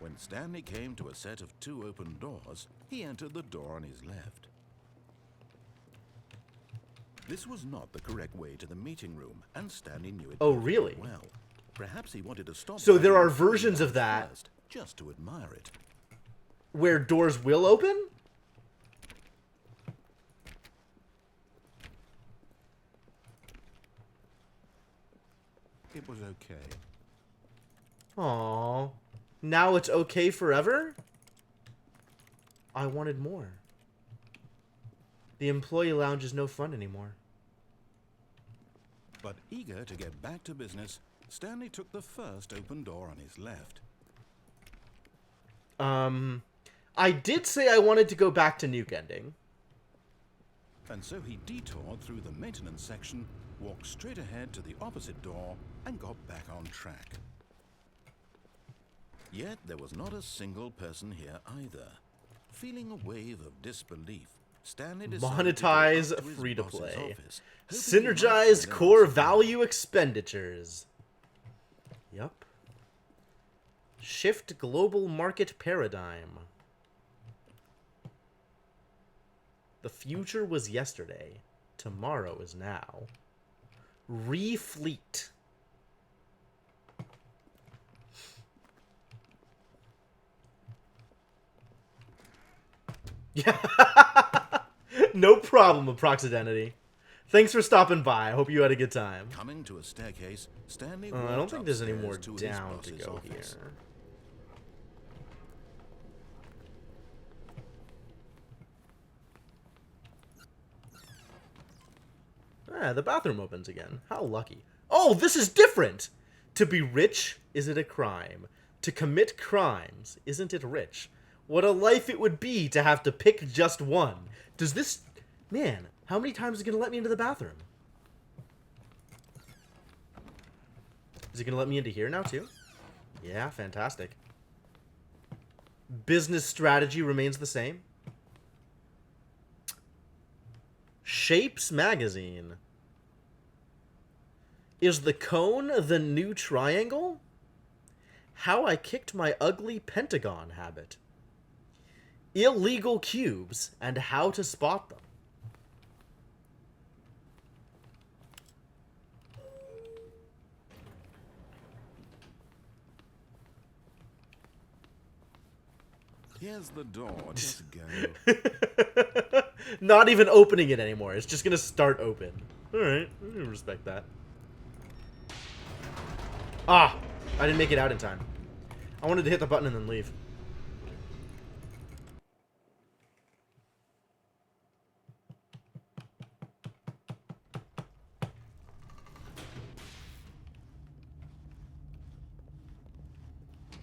When Stanley came to a set of 2 open doors, he entered the door on his left. This was not the correct way to the meeting room, and Stanley knew it. Oh, really? Well, perhaps he wanted to stop. So there are versions of that first, just to admire it. where doors will open? It was okay. Aww. Now it's okay forever? I wanted more. The employee lounge is no fun anymore. But eager to get back to business, Stanley took the first open door on his left. I did say I wanted to go back to Nuke Ending. And so he detoured through the maintenance section, walked straight ahead to the opposite door, and got back on track. Yet there was not a single person here either. Feeling a wave of disbelief, Stanley decided to go Monetize up to his free-to-play. boss's office, hoping he might Synergize find out core something. value expenditures. Yup. Shift global market paradigm. The future was yesterday. Tomorrow is now. Refleet. Yeah. No problem, Approx Identity. Thanks for stopping by. I hope you had a good time. Coming to a staircase, Stanley I don't walked think there's any upstairs more to his down to boss's go office. here. Ah, the bathroom opens again. How lucky. Oh, this is different! To be rich, is it a crime? To commit crimes, isn't it rich? What a life it would be to have to pick just one. Does this... Man, how many times is it going to let me into the bathroom? Is it gonna let me into here now too? Yeah, fantastic. Business strategy remains the same. Shapes magazine. Is the cone the new triangle? How I kicked my ugly pentagon habit. Illegal cubes and how to spot them. Here's the door. Just go. Not even opening it anymore. It's just gonna start open. Alright, I respect that. Ah! I didn't make it out in time. I wanted to hit the button and then leave.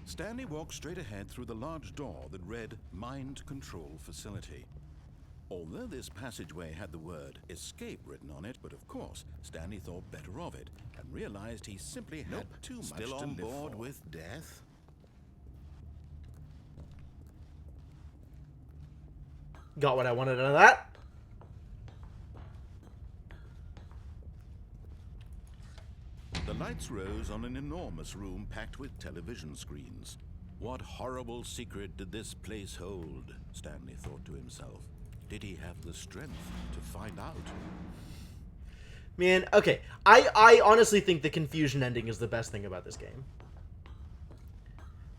Stanley walked straight ahead through the large door that read Mind Control Facility. Although this passageway had the word escape written on it, but of course, Stanley thought better of it and realized he simply had too much Still to on live board for. with death? Got what I wanted out of that. The lights rose on an enormous room packed with television screens. What horrible secret did this place hold? Stanley thought to himself. Did he have the strength to find out? Man, okay. I honestly think the confusion ending is the best thing about this game.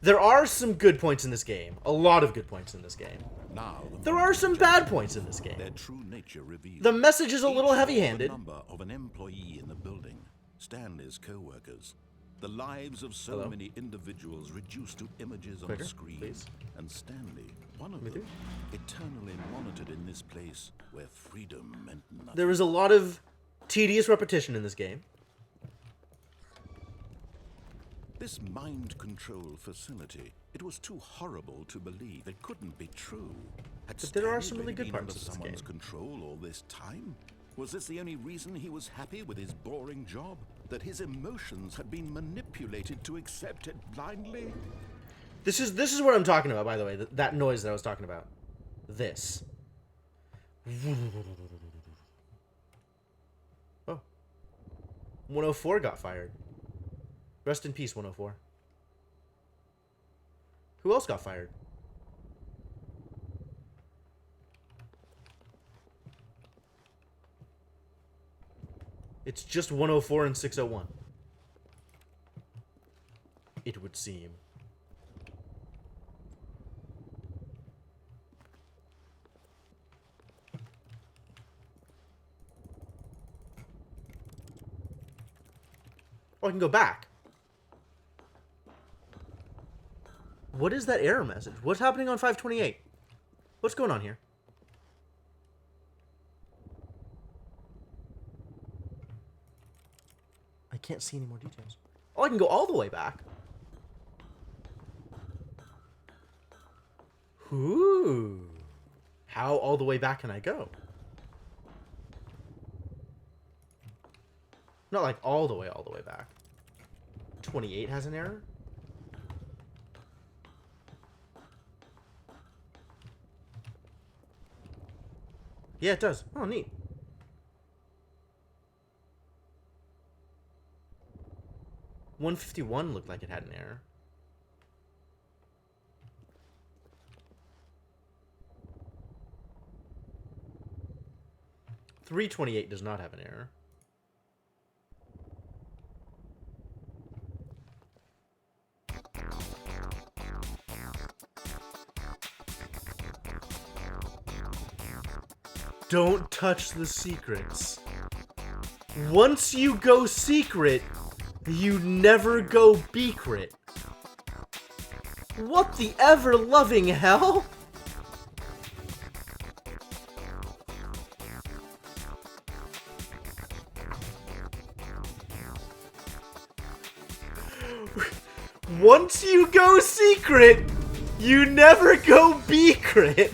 There are some good points in this game. A lot of good points in this game. Now, There are some bad points in this game. their true nature revealed. The message is a little Each heavy-handed. The number of an employee in the building, Stanley's co-workers, the lives of so Hello? many individuals reduced to images on Quicker, a screen, please. and Stanley, one of Me them, too. eternally monitored in this place where freedom meant nothing. There is a lot of tedious repetition in this game. This mind control facility, it was too horrible to believe. It couldn't be true. Had But there are Stanley some really good been parts under of this someone's game. control all this time? Was this the only reason he was happy with his boring job? That his emotions had been manipulated to accept it blindly? This is what I'm talking about, by the way. That noise that I was talking about. This. Oh. 104 got fired. Rest in peace, 104. Who else got fired? It's just 104 and 601. It would seem. Oh, I can go back. What is that error message? What's happening on 528? What's going on here? I can't see any more details. Oh, I can go all the way back. Ooh. How all the way back can I go? Not like all the way back. 28 has an error? Yeah, it does. Oh, neat. $151 looked like it had an error. $328 does not have an error. Don't touch the secrets. Once you go secret, you never go becret. What the ever-loving hell? Once you go secret, you never go becret.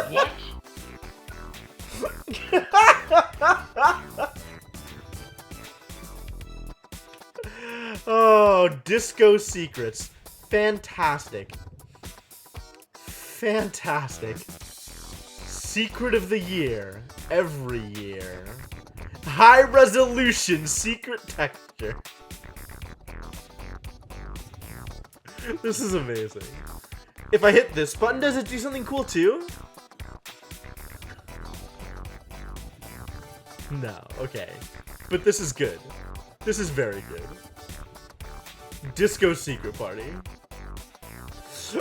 What? Disco Secrets. Fantastic. Fantastic. Secret of the year. Every year. High resolution secret texture. This is amazing. If I hit this button, does it do something cool too? No, okay. But this is good. This is very good. Disco Secret Party.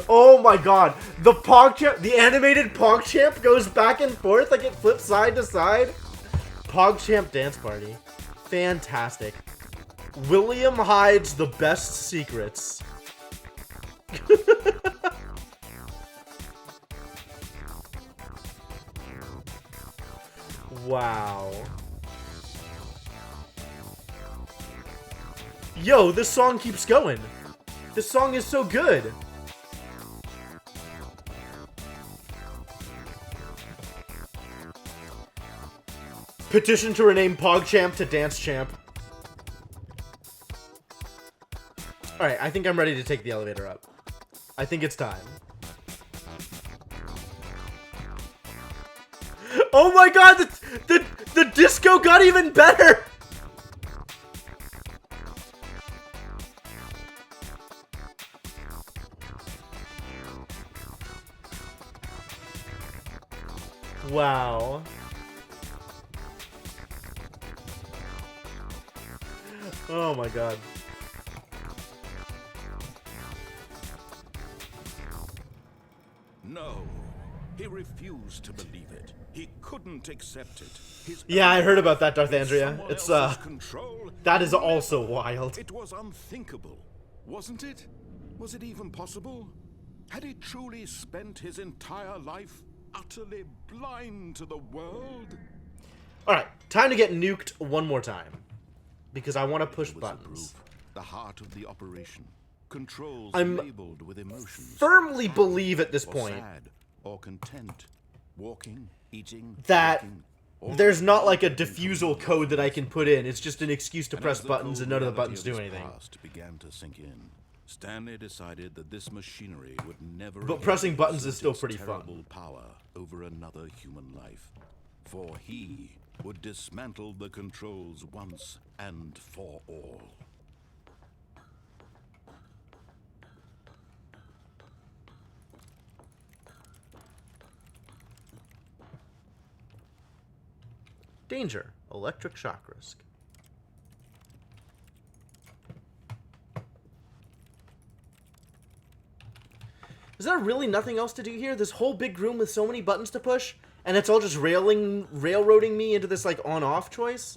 Oh my god. The PogChamp, the animated PogChamp goes back and forth, like it flips side to side. PogChamp Dance Party. Fantastic. William hides the best secrets. Wow. Yo, this song keeps going. This song is so good. Petition to rename PogChamp to Dance Champ. Alright, I think I'm ready to take the elevator up. I think it's time. Oh my god, the disco got even better! Wow. Oh my god. No, he refused to believe it. He couldn't accept it. Yeah, I heard about that, Darth Andrea. It's control. that is also wild. It was unthinkable, wasn't it? Was it even possible? Had he truly spent his entire life utterly blind to the world? Alright, time to get nuked one more time. Because I want to push It was buttons. the proof, the heart of the operation. Controls I'm labeled with emotions. Firmly believe at this Or point sad, or content. Walking, eating, that walking, all there's not like a everything diffusal combined. code that I can put in. It's just an excuse to And press as the buttons cold and none of the reality buttons do his anything. past began to sink in. Stanley decided that this machinery would never But again pressing buttons is exert still its pretty fun. terrible power over another human life. For he would dismantle the controls once and for all. Danger. Electric shock risk. Is there really nothing else to do here? This whole big room with so many buttons to push, and it's all just railroading me into this like on-off choice?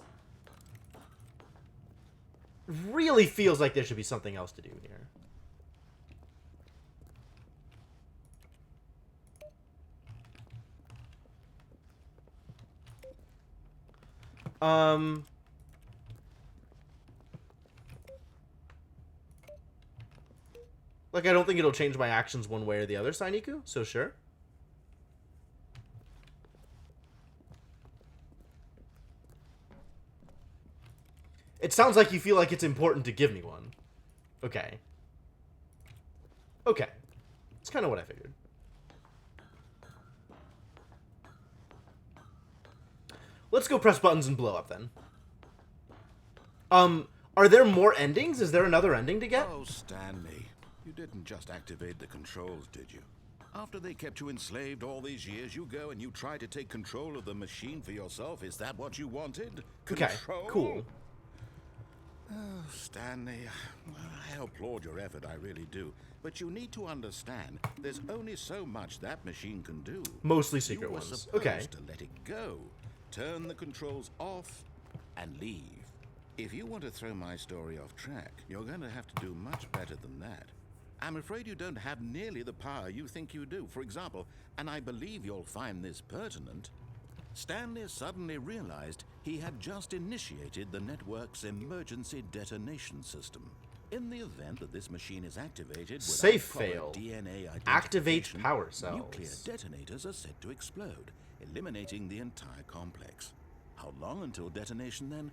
Really feels like there should be something else to do here. Like, I don't think it'll change my actions one way or the other, Sainiku, so sure. It sounds like you feel like it's important to give me one. Okay. Okay. It's kind of what I figured. Let's go press buttons and blow up, then. Are there more endings? Is there another ending to get? Oh, Stanley, you didn't just activate the controls, did you? After they kept you enslaved all these years, you go and you try to take control of the machine for yourself. Is that what you wanted? Okay, cool. Oh, Stanley, I applaud your effort, I really do. But you need to understand, there's only so much that machine can do. Mostly secret You were ones. supposed Okay. to let it go, turn the controls off, and leave. If you want to throw my story off track, you're going to have to do much better than that. I'm afraid you don't have nearly the power you think you do. For example, and I believe you'll find this pertinent, Stanley suddenly realized he had just initiated the network's emergency detonation system. In the event that this machine is activated without Safe proper fail. DNA Activate identification, power cells. nuclear detonators are set to explode, eliminating the entire complex. How long until detonation then?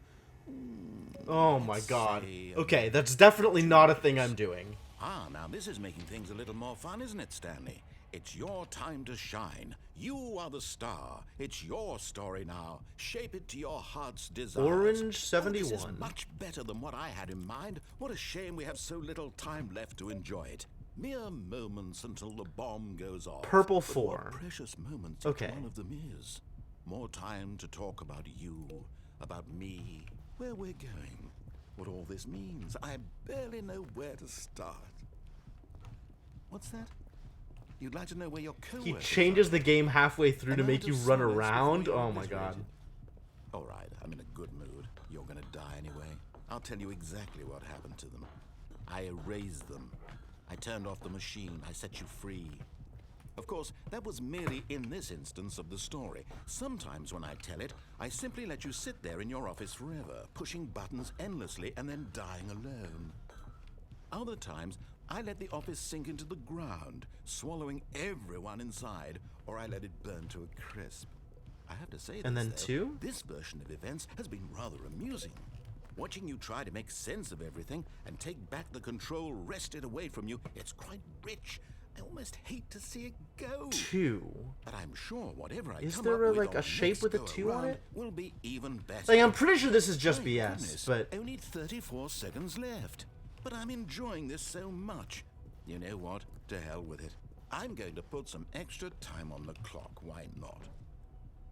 Oh my let's god. say, Okay, that's definitely not a thing I'm doing. Ah, now this is making things a little more fun, isn't it, Stanley? It's your time to shine. You are the star. It's your story now. Shape it to your heart's desires. Orange Oh, this 71. is much better than what I had in mind. What a shame we have so little time left to enjoy it. Mere moments until the bomb goes off. Purple But 4. what precious moments Okay. each one of them is. More time to talk about you, about me, where we're going, what all this means. I barely know where to start. What's that? You'd like to know where your He co-workers changes are? the game halfway through to An make out you of run solace around. before you're Oh my god. obliterated. All right, I'm in a good mood. You're gonna die anyway. I'll tell you exactly what happened to them. I erased them. I turned off the machine. I set you free. Of course, that was merely in this instance of the story. Sometimes when I tell it, I simply let you sit there in your office forever, pushing buttons endlessly and then dying alone. Other times, I let the office sink into the ground, swallowing everyone inside, or I let it burn to a crisp. I have to say, And then though, 2? this version of events has been rather amusing. Watching you try to make sense of everything and take back the control wrested away from you, it's quite rich. I almost hate to see it go. 2. But I'm sure whatever I Is come there up with like on a the shape next with a go 2 on around it? will be even better. Like, I'm pretty sure this is just My BS, goodness, but only 34 seconds left. But I'm enjoying this so much. You know what? To hell with it. I'm going to put some extra time on the clock. Why not?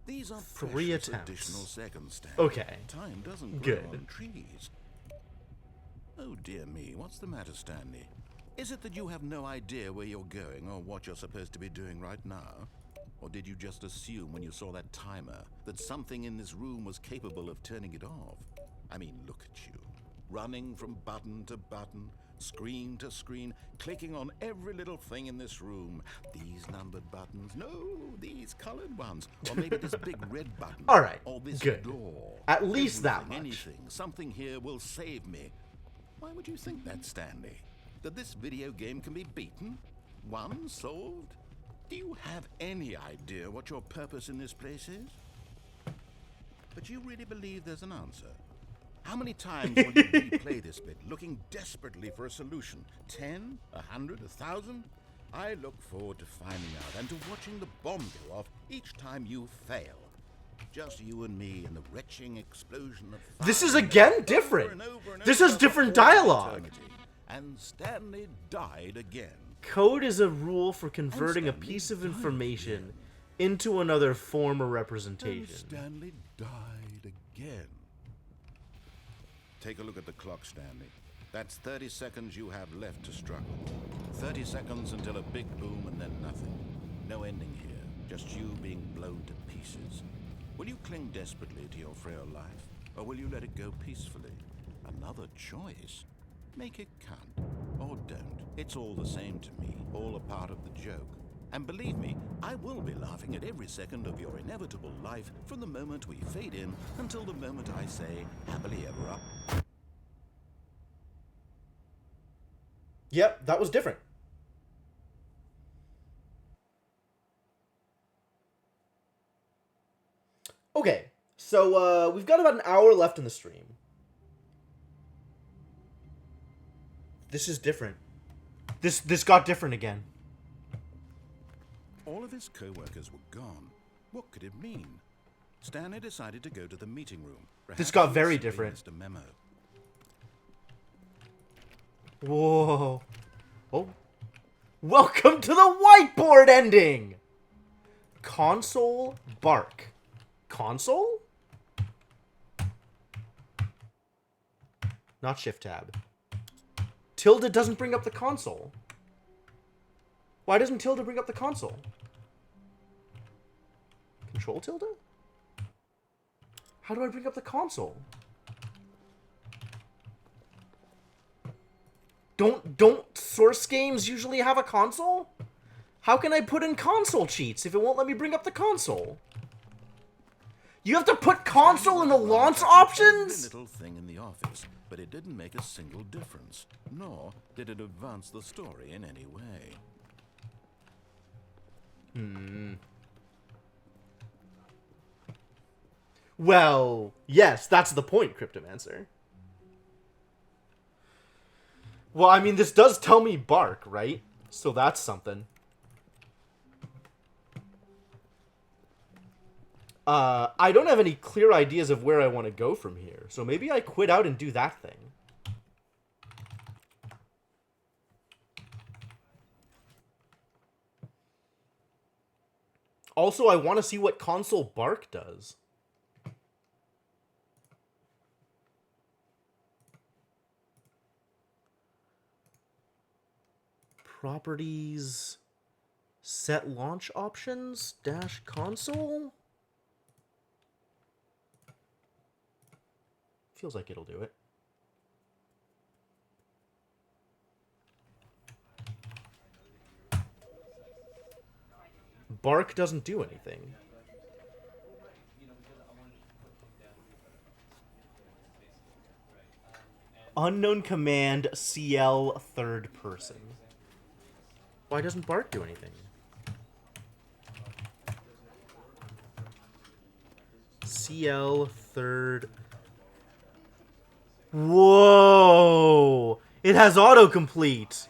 These are 3 precious attempts. additional seconds, Stan. Okay. Time doesn't grow Good. on trees. Oh dear me, what's the matter, Stanley? Is it that you have no idea where you're going or what you're supposed to be doing right now? Or did you just assume when you saw that timer that something in this room was capable of turning it off? I mean, look at you. Running from button to button, screen to screen, clicking on every little thing in this room. These numbered buttons, no, these colored ones. Or maybe this big red button. All right, Or this good. door. At least that Everything, much. anything, something here will save me. Why would you think that, Stanley? That this video game can be beaten? Won? Solved? Do you have any idea what your purpose in this place is? But you really believe there's an answer? How many times will you replay this bit, looking desperately for a solution? 10? 100? 1,000? I look forward to finding out and to watching the bomb go off each time you fail. Just you and me and the retching explosion of fire. This is again over different. and over and This over is different for all dialogue. eternity. And Stanley died again. code is a rule for converting a Stanley piece of died information into another form or And representation. Stanley died again. Take a look at the clock, Stanley. That's 30 seconds you have left to struggle. 30 seconds until a big boom and then nothing. No ending here, just you being blown to pieces. Will you cling desperately to your frail life, or will you let it go peacefully? Another choice. Make it count, or don't. It's all the same to me, all a part of the joke. And believe me, I will be laughing at every second of your inevitable life from the moment we fade in until the moment I say, happily ever up. Yep, that was different. Okay, so we've got about an hour left in the stream. This is different. This got different again. All of his co-workers were gone. What could it mean? Stanley decided to go to the meeting room. This got Perhaps very he simply different. missed a memo. Whoa. Oh. Welcome to the whiteboard ending! Console bark. Console? Not shift tab. Tilde doesn't bring up the console. Why doesn't tilde bring up the console? Control tilde? How do I bring up the console? Don't Source games usually have a console? How can I put in console cheats if it won't let me bring up the console? You have to put console in the launch Every options? little thing in the office, but it didn't make a single difference, nor did it advance the story in any way. Well, yes, that's the point, Cryptomancer. Well, I mean, this does tell me bark, right? So that's something. I don't have any clear ideas of where I want to go from here, so maybe I quit out and do that thing. Also, I want to see what console bark does. Properties, set launch options, dash console. Feels like it'll do it. Bark doesn't do anything. Unknown command CL third person. Why doesn't bark do anything? CL third. Whoa! It has autocomplete.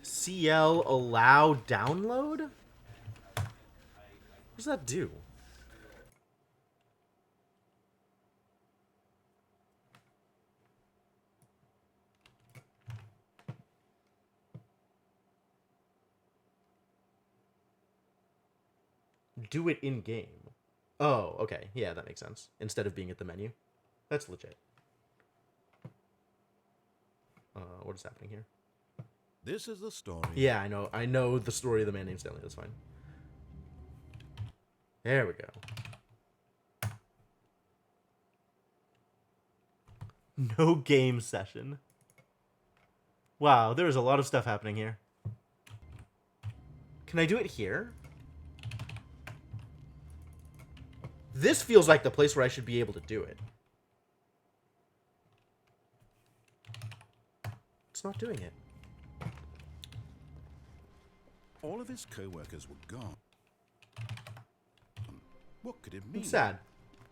CL allow download? What does that do? Do it in game. Oh, okay. Yeah, that makes sense. Instead of being at the menu. That's legit. What is happening here? This is the story. Yeah, I know the story of the man named Stanley. That's fine. There we go. No game session. Wow, there's a lot of stuff happening here. Can I do it here? This feels like the place where I should be able to do it. It's not doing it. All of his co-workers were gone. What could it mean? I'm sad.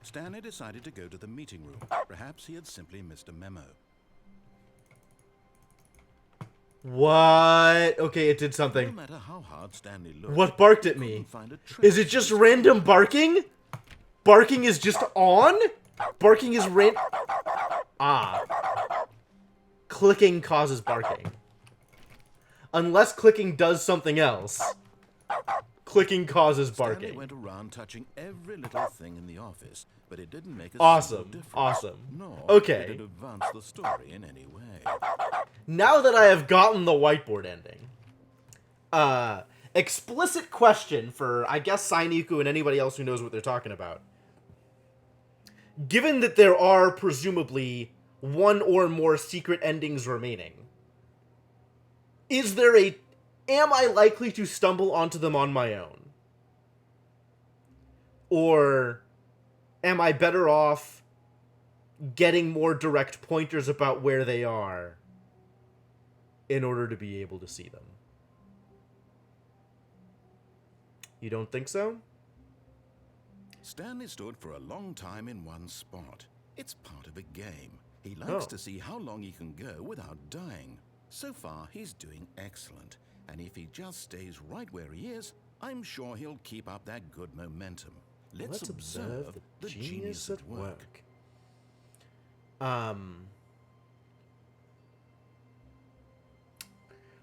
Stanley decided to go to the meeting room. Perhaps he had simply missed a memo. What? Okay, it did No something. matter how hard Stanley looked, What barked he at me? couldn't find a trace Is it just random barking? Barking is just on? Barking is Ah. Clicking causes barking. Unless clicking does something else. Clicking causes Stanley barking. went around touching every little thing in the office, but it didn't make a Awesome. single difference. Awesome. Nor Okay. did it advance the story in any way. Now that I have gotten the whiteboard ending, explicit question for, I guess, Sainiku and anybody else who knows what they're talking about. Given that there are presumably one or more secret endings remaining, am I likely to stumble onto them on my own? Or am I better off getting more direct pointers about where they are in order to be able to see them? You don't think so? Stanley stood for a long time in one spot. It's part of a game. He likes to see how long he can go without dying. So far, he's doing excellent. And if he just stays right where he is, I'm sure he'll keep up that good momentum. Let's observe the genius at work.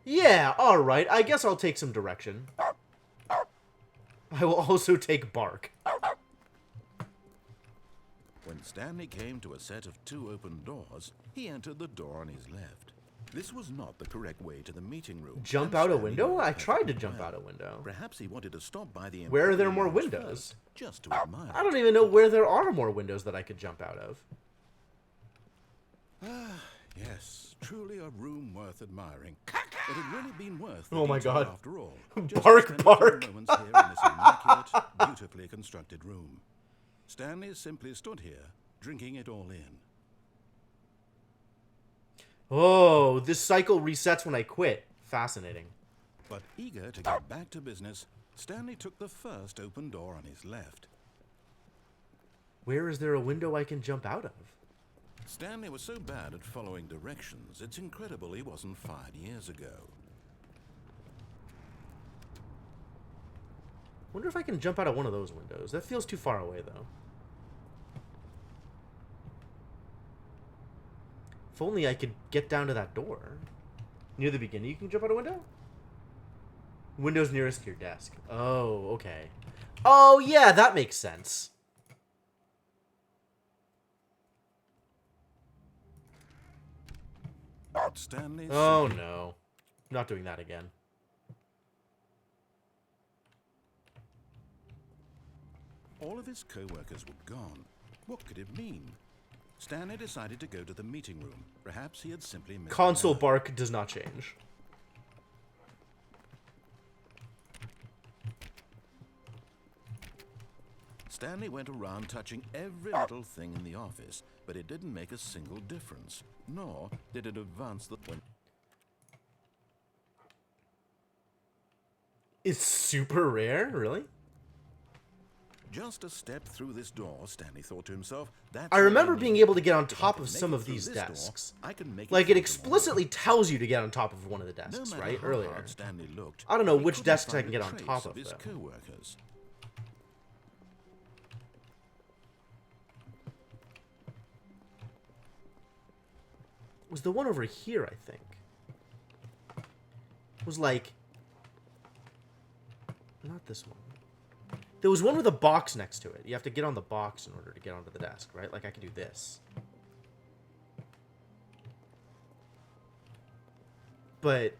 Yeah, alright. I guess I'll take some direction. I will also take bark. When Stanley came to a set of 2 open doors, he entered the door on his left. This was not the correct way to the meeting room. Jump and out a Stanley window? knew it I tried to perfectly jump well. out a window. Perhaps he wanted to stop by the Where are there employee more lounge windows? first, just to admire. I don't even know where there are more windows that I could jump out of. Yes, truly a room worth admiring. It had really been worth the Oh my detour God. after all. Bark, Just to spend a few bark. moments here in this immaculate, beautifully constructed room. Stanley simply stood here, drinking it all in. Oh, this cycle resets when I quit. Fascinating. But eager to get back to business, Stanley took the first open door on his left. Where is there a window I can jump out of? Stanley was so bad at following directions, it's incredible he wasn't fired years ago. Wonder if I can jump out of one of those windows. That feels too far away, though. If only I could get down to that door. Near the beginning, you can jump out a window? Windows nearest to your desk. Oh, okay. Oh, yeah, that makes sense. Stanley. Oh, no. Not doing that again. All of his co-workers were gone. What could it mean? Stanley decided to go to the meeting room. Perhaps he had simply missed Console an hour. bark does not change. Stanley went around touching every little thing in the office, but it didn't make a single difference, nor did it advance the point. It's super rare? Really? Just a step through this door, Stanley thought to himself. That's I remember what being need. able to get on If I top can of make some it of through these this door, desks. I can make Like, through it the explicitly tells you to get on top of one of the wall. desks, No matter right? how Earlier. hard Stanley looked, I don't know he which couldn't desks I find can a get on trace top of, his though. co-workers. It was the one over here, I think. It was like... Not this one. There was one with a box next to it. You have to get on the box in order to get onto the desk, right? Like, I can do this. But...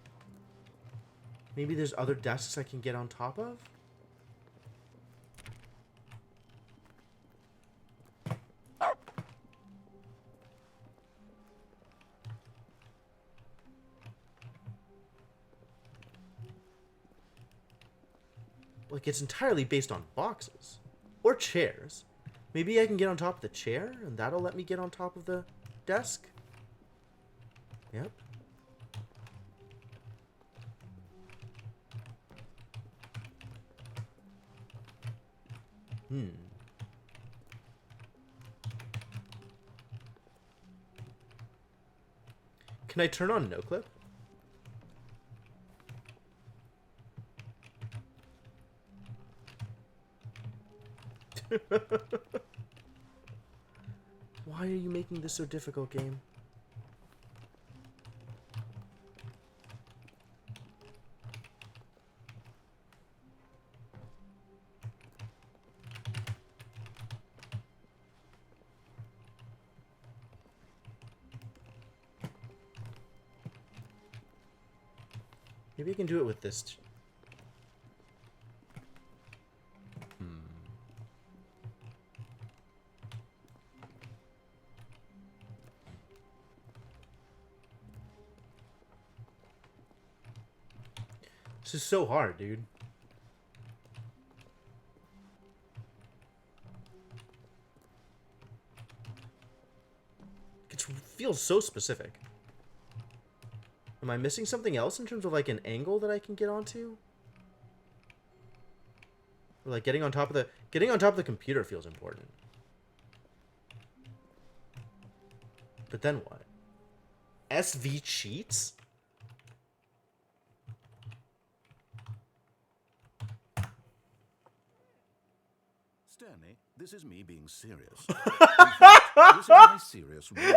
Maybe there's other desks I can get on top of? Like, it's entirely based on boxes. Or chairs. Maybe I can get on top of the chair, and that'll let me get on top of the desk? Yep. Can I turn on no-clip? Why are you making this so difficult, game? Maybe I can do it with this. This is so hard, dude. It feels so specific. Am I missing something else in terms of like an angle that I can get onto? Or like getting on top of the computer feels important. But then what? SV cheats? Stanley, this is me being serious. In fact, this is my serious room.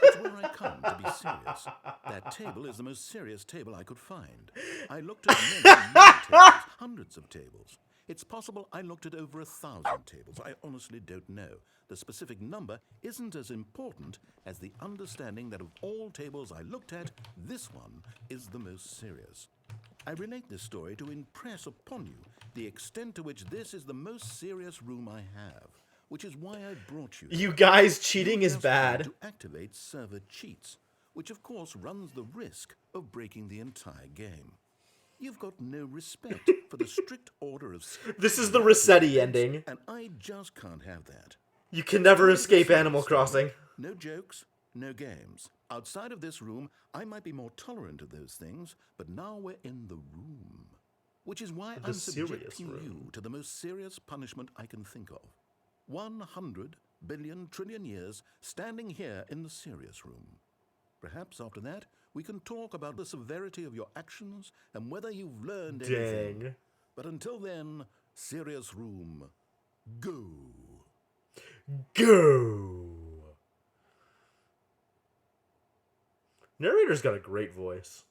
It's where I come to be serious. That table is the most serious table I could find. I looked at many tables, hundreds of tables. It's possible I looked at over 1,000 tables. I honestly don't know. The specific number isn't as important as the understanding that of all tables I looked at, this one is the most serious. I relate this story to impress upon you the extent to which this is the most serious room I have, which is why I brought you. You guys, cheating You is just bad. need to activate server cheats, which of course runs the risk of breaking the entire game. You've got no respect for the strict order of This is the Rossetti ending. and I just can't have that. You can never escape Animal Crossing. No jokes, no games. Outside of this room, I might be more tolerant of those things, but now we're in the room. Which is why The I'm serious subjecting room. you to the most serious punishment I can think of. 100 billion trillion years standing here in the serious room. Perhaps after that, we can talk about the severity of your actions and whether you've learned anything. Dang. But until then, serious room, go. Go! Narrator's got a great voice.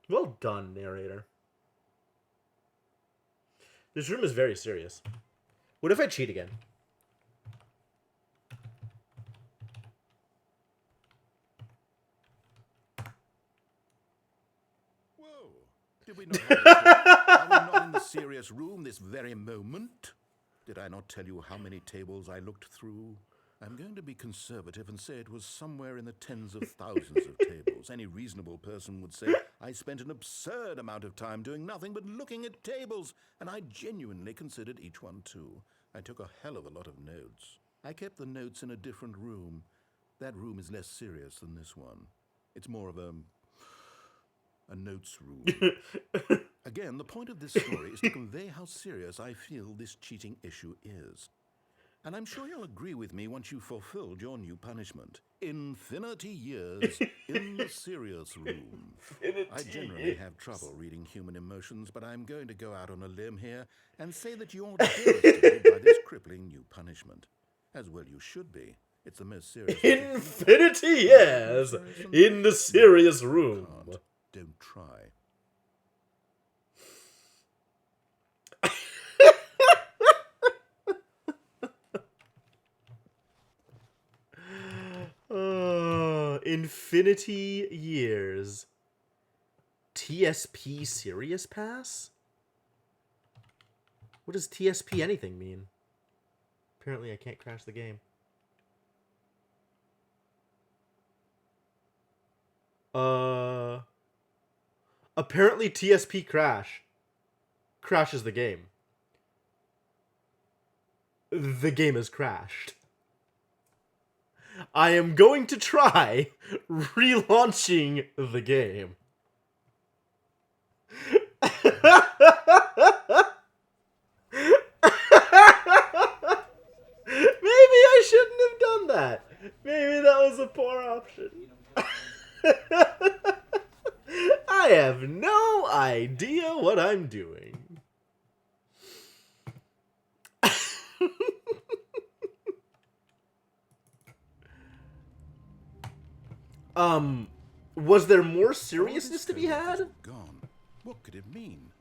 Well done, narrator. This room is very serious. What if I cheat again? Whoa, did we not have a talk? Are we not in the serious room this very moment? Did I not tell you how many tables I looked through? I'm going to be conservative and say it was somewhere in the tens of thousands of tables. Any reasonable person would say I spent an absurd amount of time doing nothing but looking at tables, and I genuinely considered each one too. I took a hell of a lot of notes. I kept the notes in a different room. That room is less serious than this one. It's more of a notes room. Again, the point of this story is to convey how serious I feel this cheating issue is. And I'm sure you'll agree with me once you've fulfilled your new punishment. Infinity years in the serious room. I generally have trouble reading human emotions, but I'm going to go out on a limb here and say that you're devastated by this crippling new punishment. As well you should be. It's the most serious... Infinity years in the serious room. Don't try. Infinity years. TSP Serious Pass? What does TSP anything mean? Apparently I can't crash the game. Apparently TSP crashes the game. The game has crashed. I am going to try relaunching the game. Maybe I shouldn't have done that. Maybe that was a poor option. I have no idea what I'm doing. Was there more seriousness to be had? Gone. What could it mean?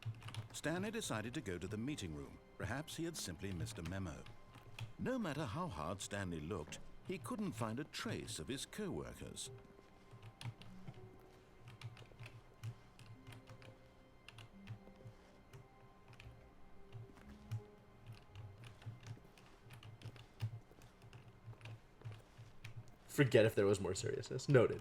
Stanley decided to go to the meeting room. Perhaps he had simply missed a memo. No matter how hard Stanley looked, he couldn't find a trace of his co-workers. Forget if there was more seriousness. Noted.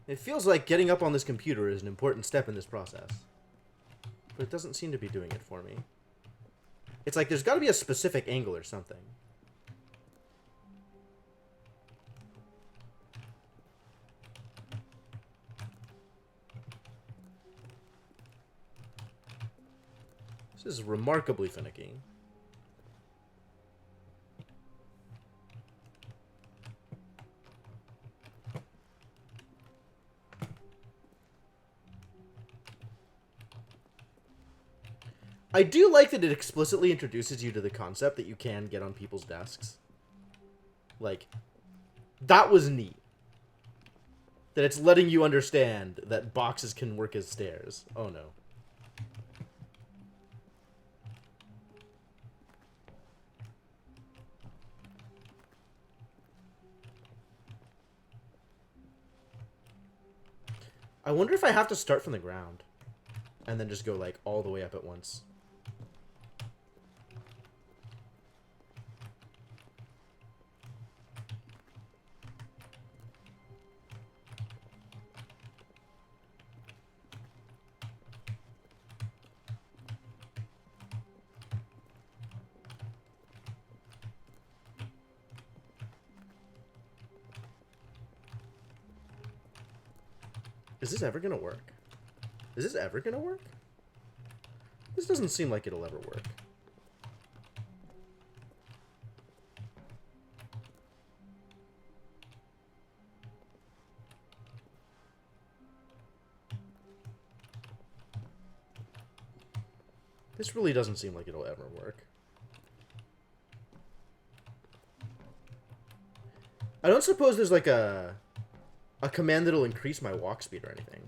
It feels like getting up on this computer is an important step in this process. But it doesn't seem to be doing it for me. It's like there's got to be a specific angle or something. This is remarkably finicky. I do like that it explicitly introduces you to the concept that you can get on people's desks. Like, that was neat. That it's letting you understand that boxes can work as stairs. Oh no. I wonder if I have to start from the ground and then just go like all the way up at once. Is this ever gonna work? Is this ever gonna work? This doesn't seem like it'll ever work. This really doesn't seem like it'll ever work. I don't suppose there's like a command that'll increase my walk speed or anything.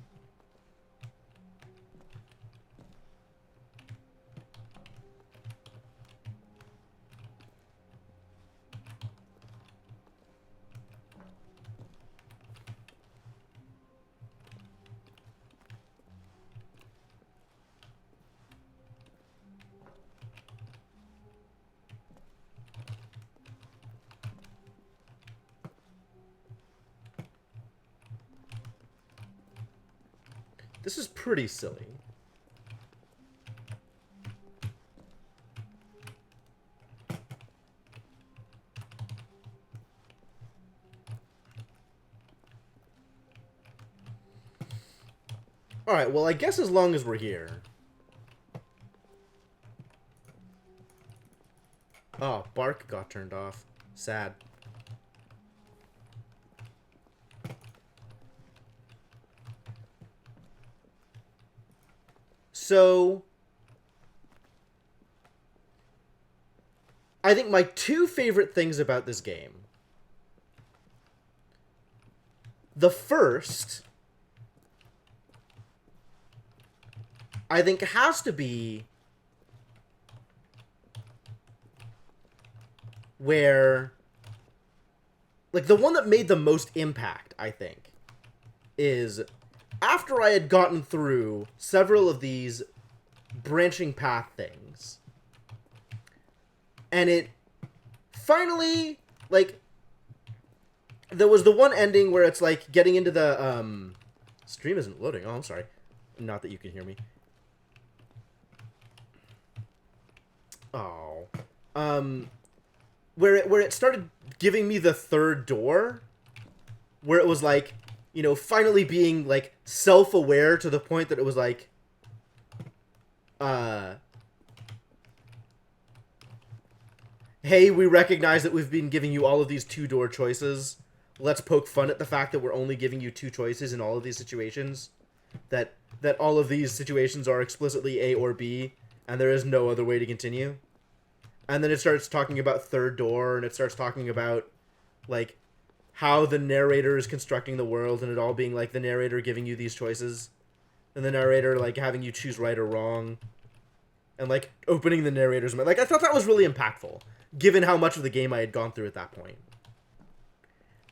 This is pretty silly. Alright, well, I guess as long as we're here. Oh, bark got turned off. Sad. So, I think my two favorite things about this game. The first, I think, has to be where, like, the one that made the most impact, I think, is after I had gotten through several of these branching path things, and it finally, like, there was the one ending where it's like getting into the, stream isn't loading. Oh, I'm sorry. Not that you can hear me. Oh. Where it started giving me the third door, where it was like, you know, finally being, like, self-aware to the point that it was like, hey, we recognize that we've been giving you all of these two-door choices. Let's poke fun at the fact that we're only giving you two choices in all of these situations. That all of these situations are explicitly A or B, and there is no other way to continue. And then it starts talking about third door, and it starts talking about, like, how the narrator is constructing the world, and it all being, like, the narrator giving you these choices. And the narrator, like, having you choose right or wrong. And, like, opening the narrator's mind. Like, I thought that was really impactful, given how much of the game I had gone through at that point.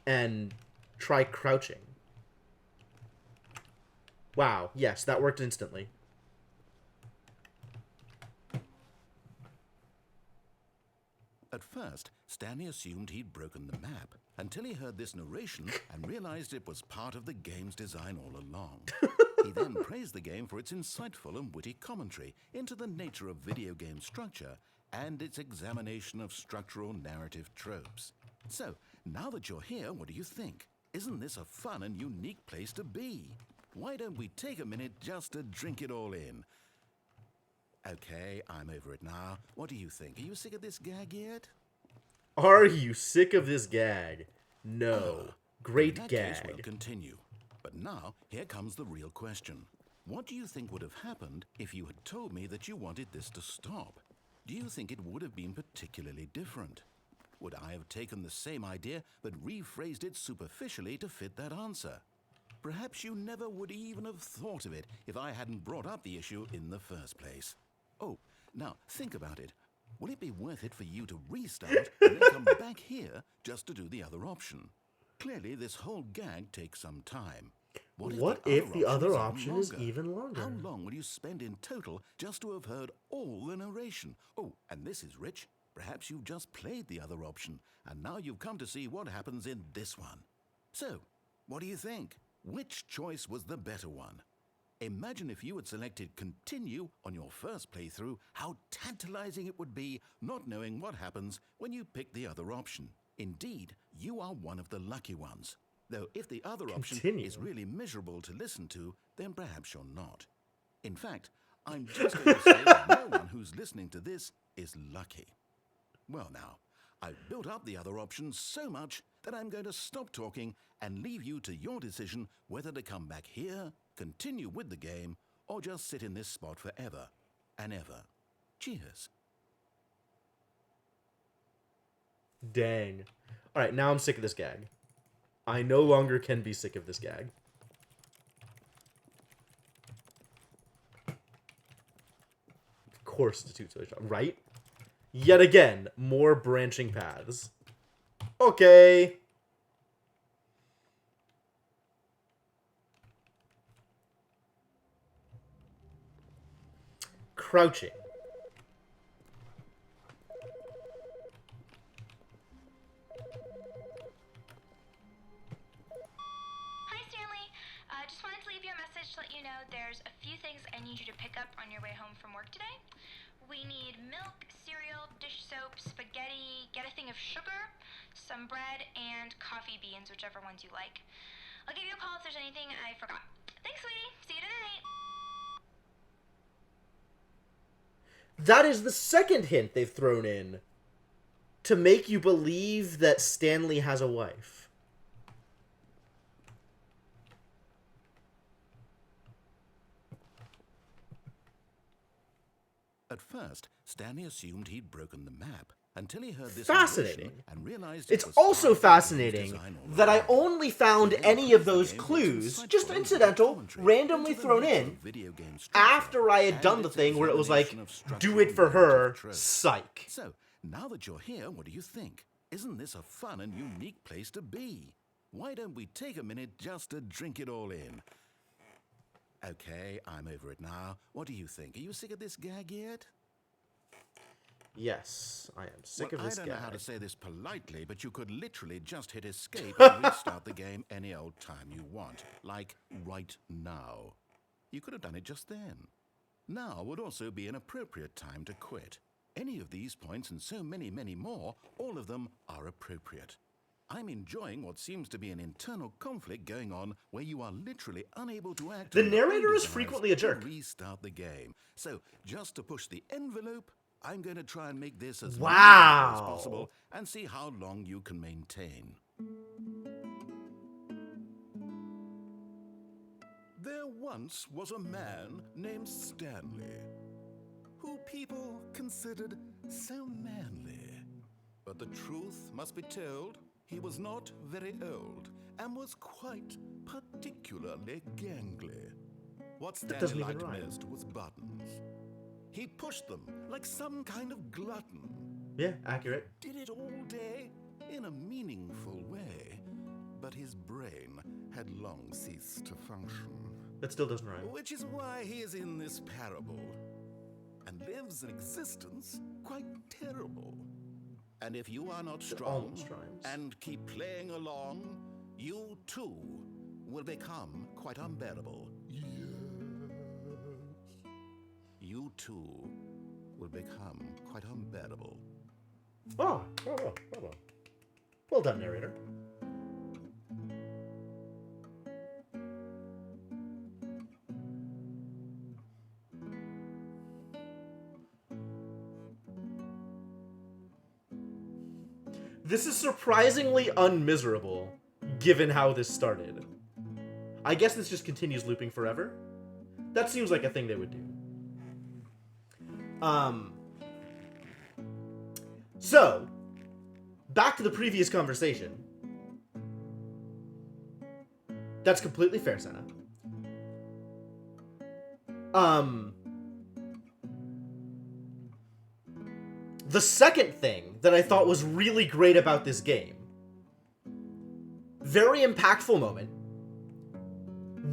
And try crouching. Wow, yes, that worked instantly. At first, Stanley assumed he'd broken the map, until he heard this narration and realized it was part of the game's design all along. He then praised the game for its insightful and witty commentary into the nature of video game structure and its examination of structural narrative tropes. So, now that you're here, what do you think? Isn't this a fun and unique place to be? Why don't we take a minute just to drink it all in? Okay, I'm over it now. What do you think? Are you sick of this gag yet? Are you sick of this gag? No. Great In that gag. case, we'll continue. But now, here comes the real question. What do you think would have happened if you had told me that you wanted this to stop? Do you think it would have been particularly different? Would I have taken the same idea but rephrased it superficially to fit that answer? Perhaps you never would even have thought of it if I hadn't brought up the issue in the first place. Oh, now think about it. Will it be worth it for you to restart and then come back here just to do the other option? Clearly, this whole gag takes some time. What if the other option is even longer? How long will you spend in total just to have heard all the narration? Oh, and this is rich. Perhaps you've just played the other option, and now you've come to see what happens in this one. So, what do you think? Which choice was the better one? Imagine if you had selected continue on your first playthrough, how tantalizing it would be not knowing what happens when you pick the other option. Indeed, you are one of the lucky ones. Though if the other option Continue. is really miserable to listen to, then perhaps you're not. In fact, I'm just going to say that no one who's listening to this is lucky. Well now, I've built up the other options so much that I'm going to stop talking and leave you to your decision whether to come back here, continue with the game, or just sit in this spot forever and ever. Cheers. Dang. All right, now I'm sick of this gag. I no longer can be sick of this gag. Of course, the two right? Yet again, more branching paths. Okay. Crouching. Hi, Stanley. Just wanted to leave you a message to let you know there's a few things I need you to pick up on your way home from work today. We need milk, cereal, dish soap, spaghetti, get a thing of sugar, some bread, and coffee beans, whichever ones you like. I'll give you a call if there's anything I forgot. Thanks, sweetie. See you tonight. That is the second hint they've thrown in to make you believe that Stanley has a wife. At first, Stanley assumed he'd broken the map until he heard this Fascinating. narration and realized It's it was also part of the fascinating design all that I along. only found Then any of the those game clues, gets just insightful incidental, commentary randomly into the thrown nature in, of video game structure after I had and done the its thing where it was like, examination of do structural it for her, narrative tropes. psych. So, now that you're here, what do you think? Isn't this a fun and unique place to be? Why don't we take a minute just to drink it all in? Okay, I'm over it now. What do you think? Are you sick of this gag yet? Yes, I am sick Well, of this I don't know how guy. to say this politely, but you could literally just hit escape and restart the game any old time you want. Like right now. You could have done it just then. Now would also be an appropriate time to quit. Any of these points and so many, many more, all of them are appropriate. I'm enjoying what seems to be an internal conflict going on where you are literally unable to act. The on your own narrator is desires frequently a to jerk. Restart the game. So, just to push the envelope, I'm going to try and make this as Wow. meaningful as possible and see how long you can maintain. There once was a man named Stanley, who people considered so manly. But the truth must be told, he was not very old and was quite particularly gangly. What That doesn't Stanley even liked rhyme. most was buttons. He pushed them like some kind of glutton. Yeah, accurate. Did it all day in a meaningful way, but his brain had long ceased to function. That still doesn't rhyme. Which is why he is in this parable and lives an existence quite terrible. And if you are not strong almost rhymes. and keep playing along, you too will become quite unbearable. Yes. You too will become quite unbearable. Oh, well. Well done, narrator. This is surprisingly unmiserable, given how this started. I guess this just continues looping forever? That seems like a thing they would do. So, back to the previous conversation. That's completely fair, Senna. The second thing that I thought was really great about this game, very impactful moment.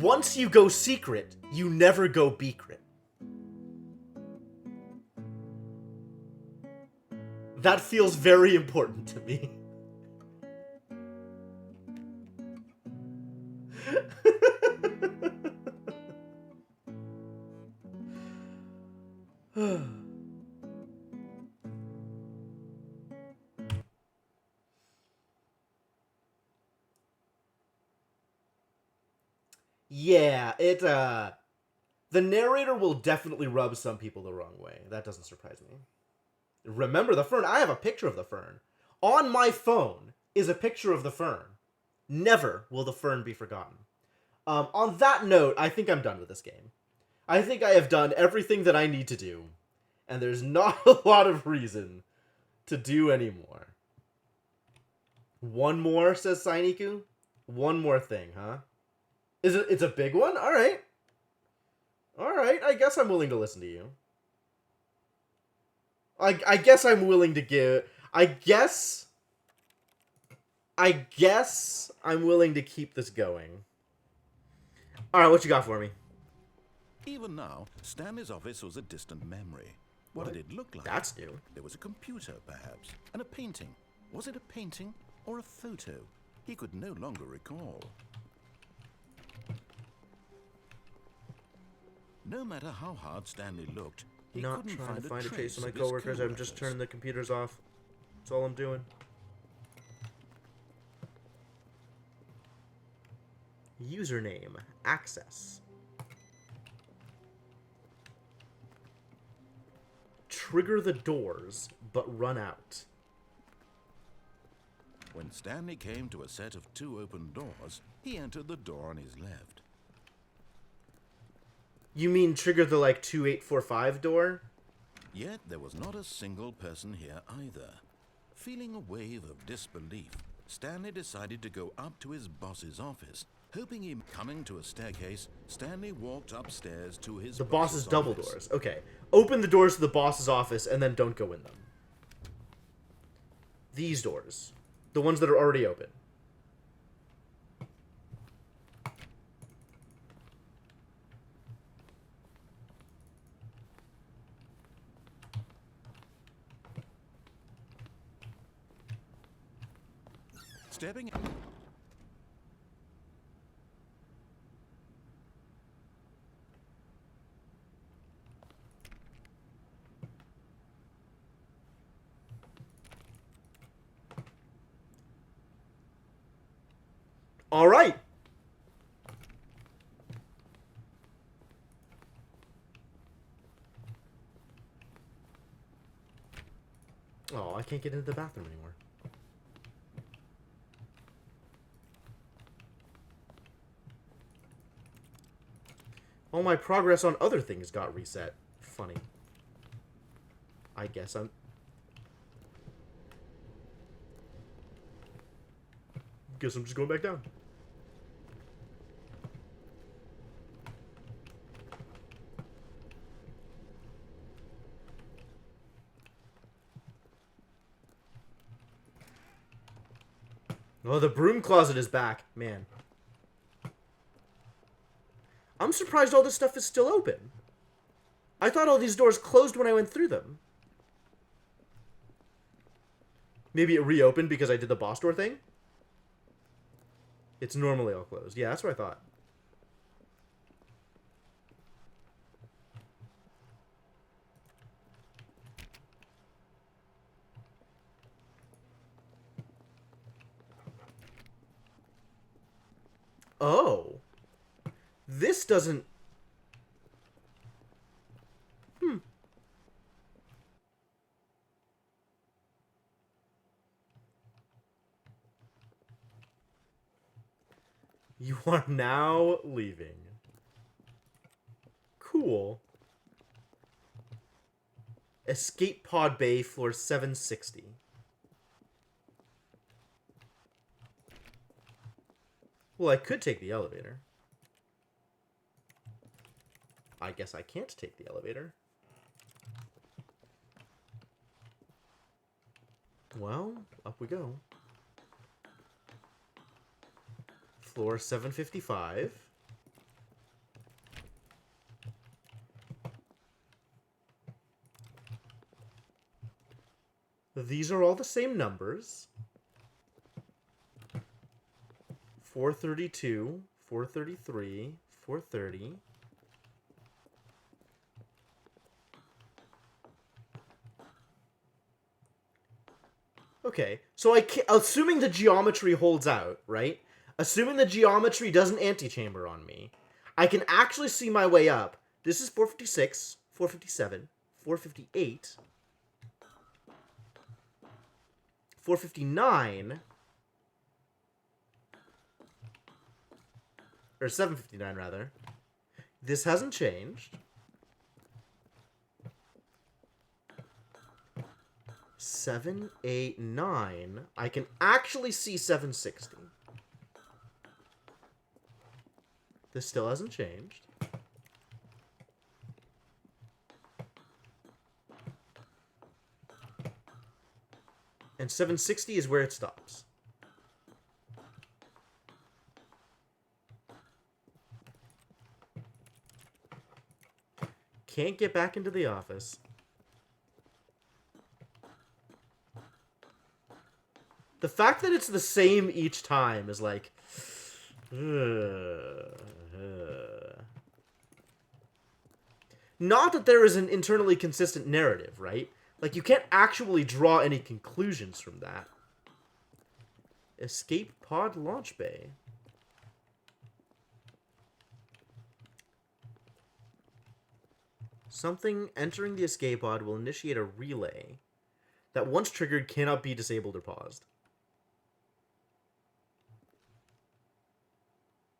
Once you go secret, you never go becret. That feels very important to me. Yeah, the narrator will definitely rub some people the wrong way. That doesn't surprise me. Remember the fern? I have a picture of the fern. On my phone is a picture of the fern. Never will the fern be forgotten. On that note, I think I'm done with this game. I think I have done everything that I need to do, and there's not a lot of reason to do anymore. One more, says Sainiku? One more thing, huh? It's a big one? Alright. Alright, I guess I'm willing to listen to you. I guess I'm willing to give... I guess I'm willing to keep this going. Alright, what you got for me? Even now, Stanley's office was a distant memory. What did it look like? That's new. There was a computer, perhaps, and a painting. Was it a painting or a photo? He could no longer recall. No matter how hard Stanley looked, he Not couldn't trying to find a trace trace of my of his coworkers. I'm just co-workers. turning the computers off. That's all I'm doing. Username. Access. Trigger the doors, but run out. When Stanley came to a set of 2 open doors, he entered the door on his left. You mean trigger the, 2845 door? Yet there was not a single person here either. Feeling a wave of disbelief, Stanley decided to go up to his boss's office. Hoping him coming to a staircase, Stanley walked upstairs to his The boss's double office. doors. Okay. Open the doors to the boss's office and then don't go in them. These doors. The ones that are already open. Stepping All right. Oh, I can't get into the bathroom anymore. All my progress on other things got reset. Funny. I guess I'm... Guess I'm just going back down. Oh, the broom closet is back. Man. I'm surprised all this stuff is still open. I thought all these doors closed when I went through them. Maybe it reopened because I did the boss door thing? It's normally all closed. Yeah, that's what I thought. Oh. This doesn't... You are now leaving. Cool. Escape pod bay, floor 760. Well, I could take the elevator. I guess I can't take the elevator. Well, up we go. Floor 755. These are all the same numbers. 432, 433, 430. Okay, so assuming the geometry holds out, right? Assuming the geometry doesn't antechamber on me, I can actually see my way up. This is 456, 457, 458, 459, or 759 rather. This hasn't changed. 7, 8, 9. I can actually see 760. This still hasn't changed. And 760 is where it stops. Can't get back into the office. The fact that it's the same each time is like... Not that there is an internally consistent narrative, right? Like, you can't actually draw any conclusions from that. Escape pod launch bay. Something entering the escape pod will initiate a relay that once triggered cannot be disabled or paused.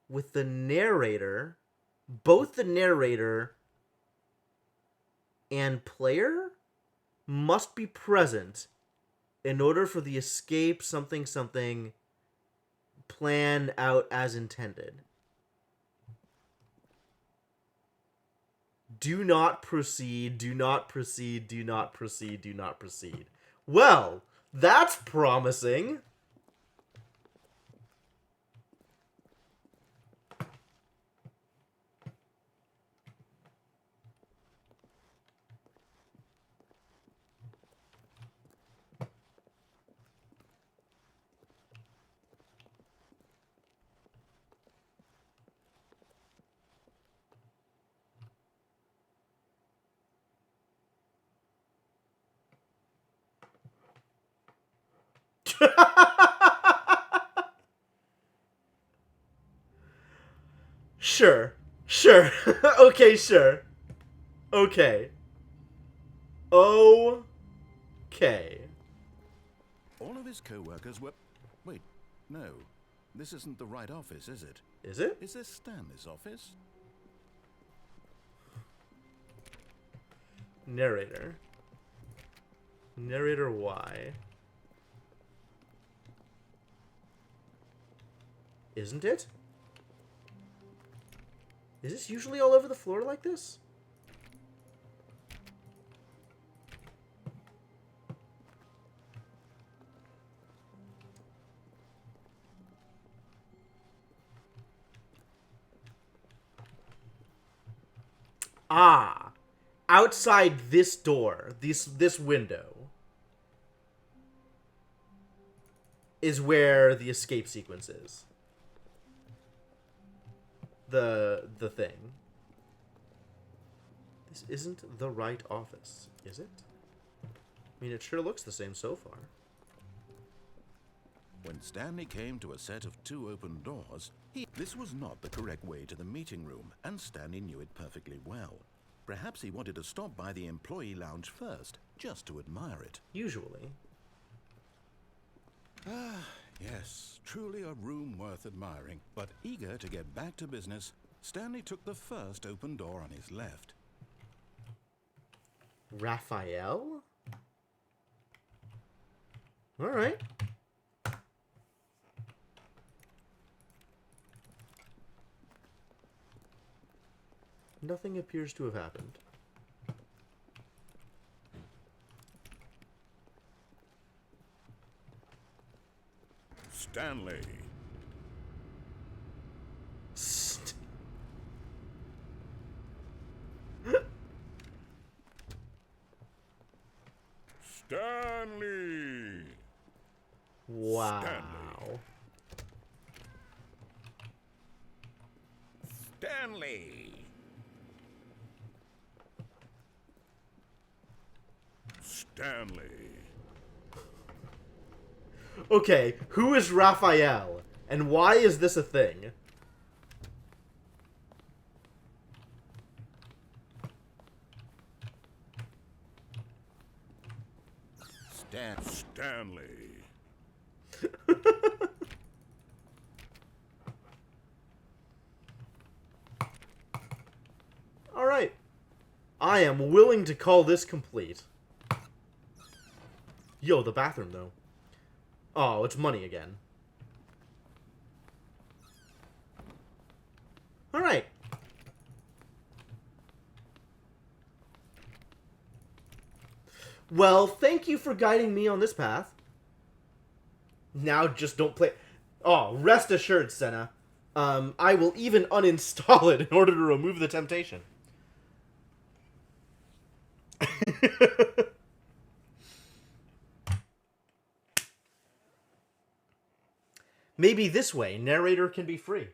With the narrator, both the narrator and player must be present in order for the escape something plan out as intended. Do not proceed, do not proceed, do not proceed, do not proceed. Well, that's promising. Sure. Sure. Okay, sure. Okay. Okay. All of his co-workers were... Wait, no. This isn't the right office, is it? Is it? Is this Stanley's office? Narrator. Narrator Y. Isn't it? Is this usually all over the floor like this? Ah, outside this door, this window, is where the escape sequence is. The thing. This isn't the right office, is it? I mean, it sure looks the same so far. When Stanley came to a set of 2 open doors, this was not the correct way to the meeting room, and Stanley knew it perfectly well. Perhaps he wanted to stop by the employee lounge first, just to admire it. Usually. Ah, yes, truly a room worth admiring. But eager to get back to business, Stanley took the first open door on his left. Raphael? Alright. Nothing appears to have happened. Stanley. Stanley. Wow. Stanley. Stanley. Okay, who is Raphael? And why is this a thing? there. Stanley. All right. I am willing to call this complete. Yo, the bathroom, though. Oh, it's money again. All right. Well, thank you for guiding me on this path. Now just don't play... Oh, rest assured, Senna. I will even uninstall it in order to remove the temptation. Maybe this way, narrator can be free.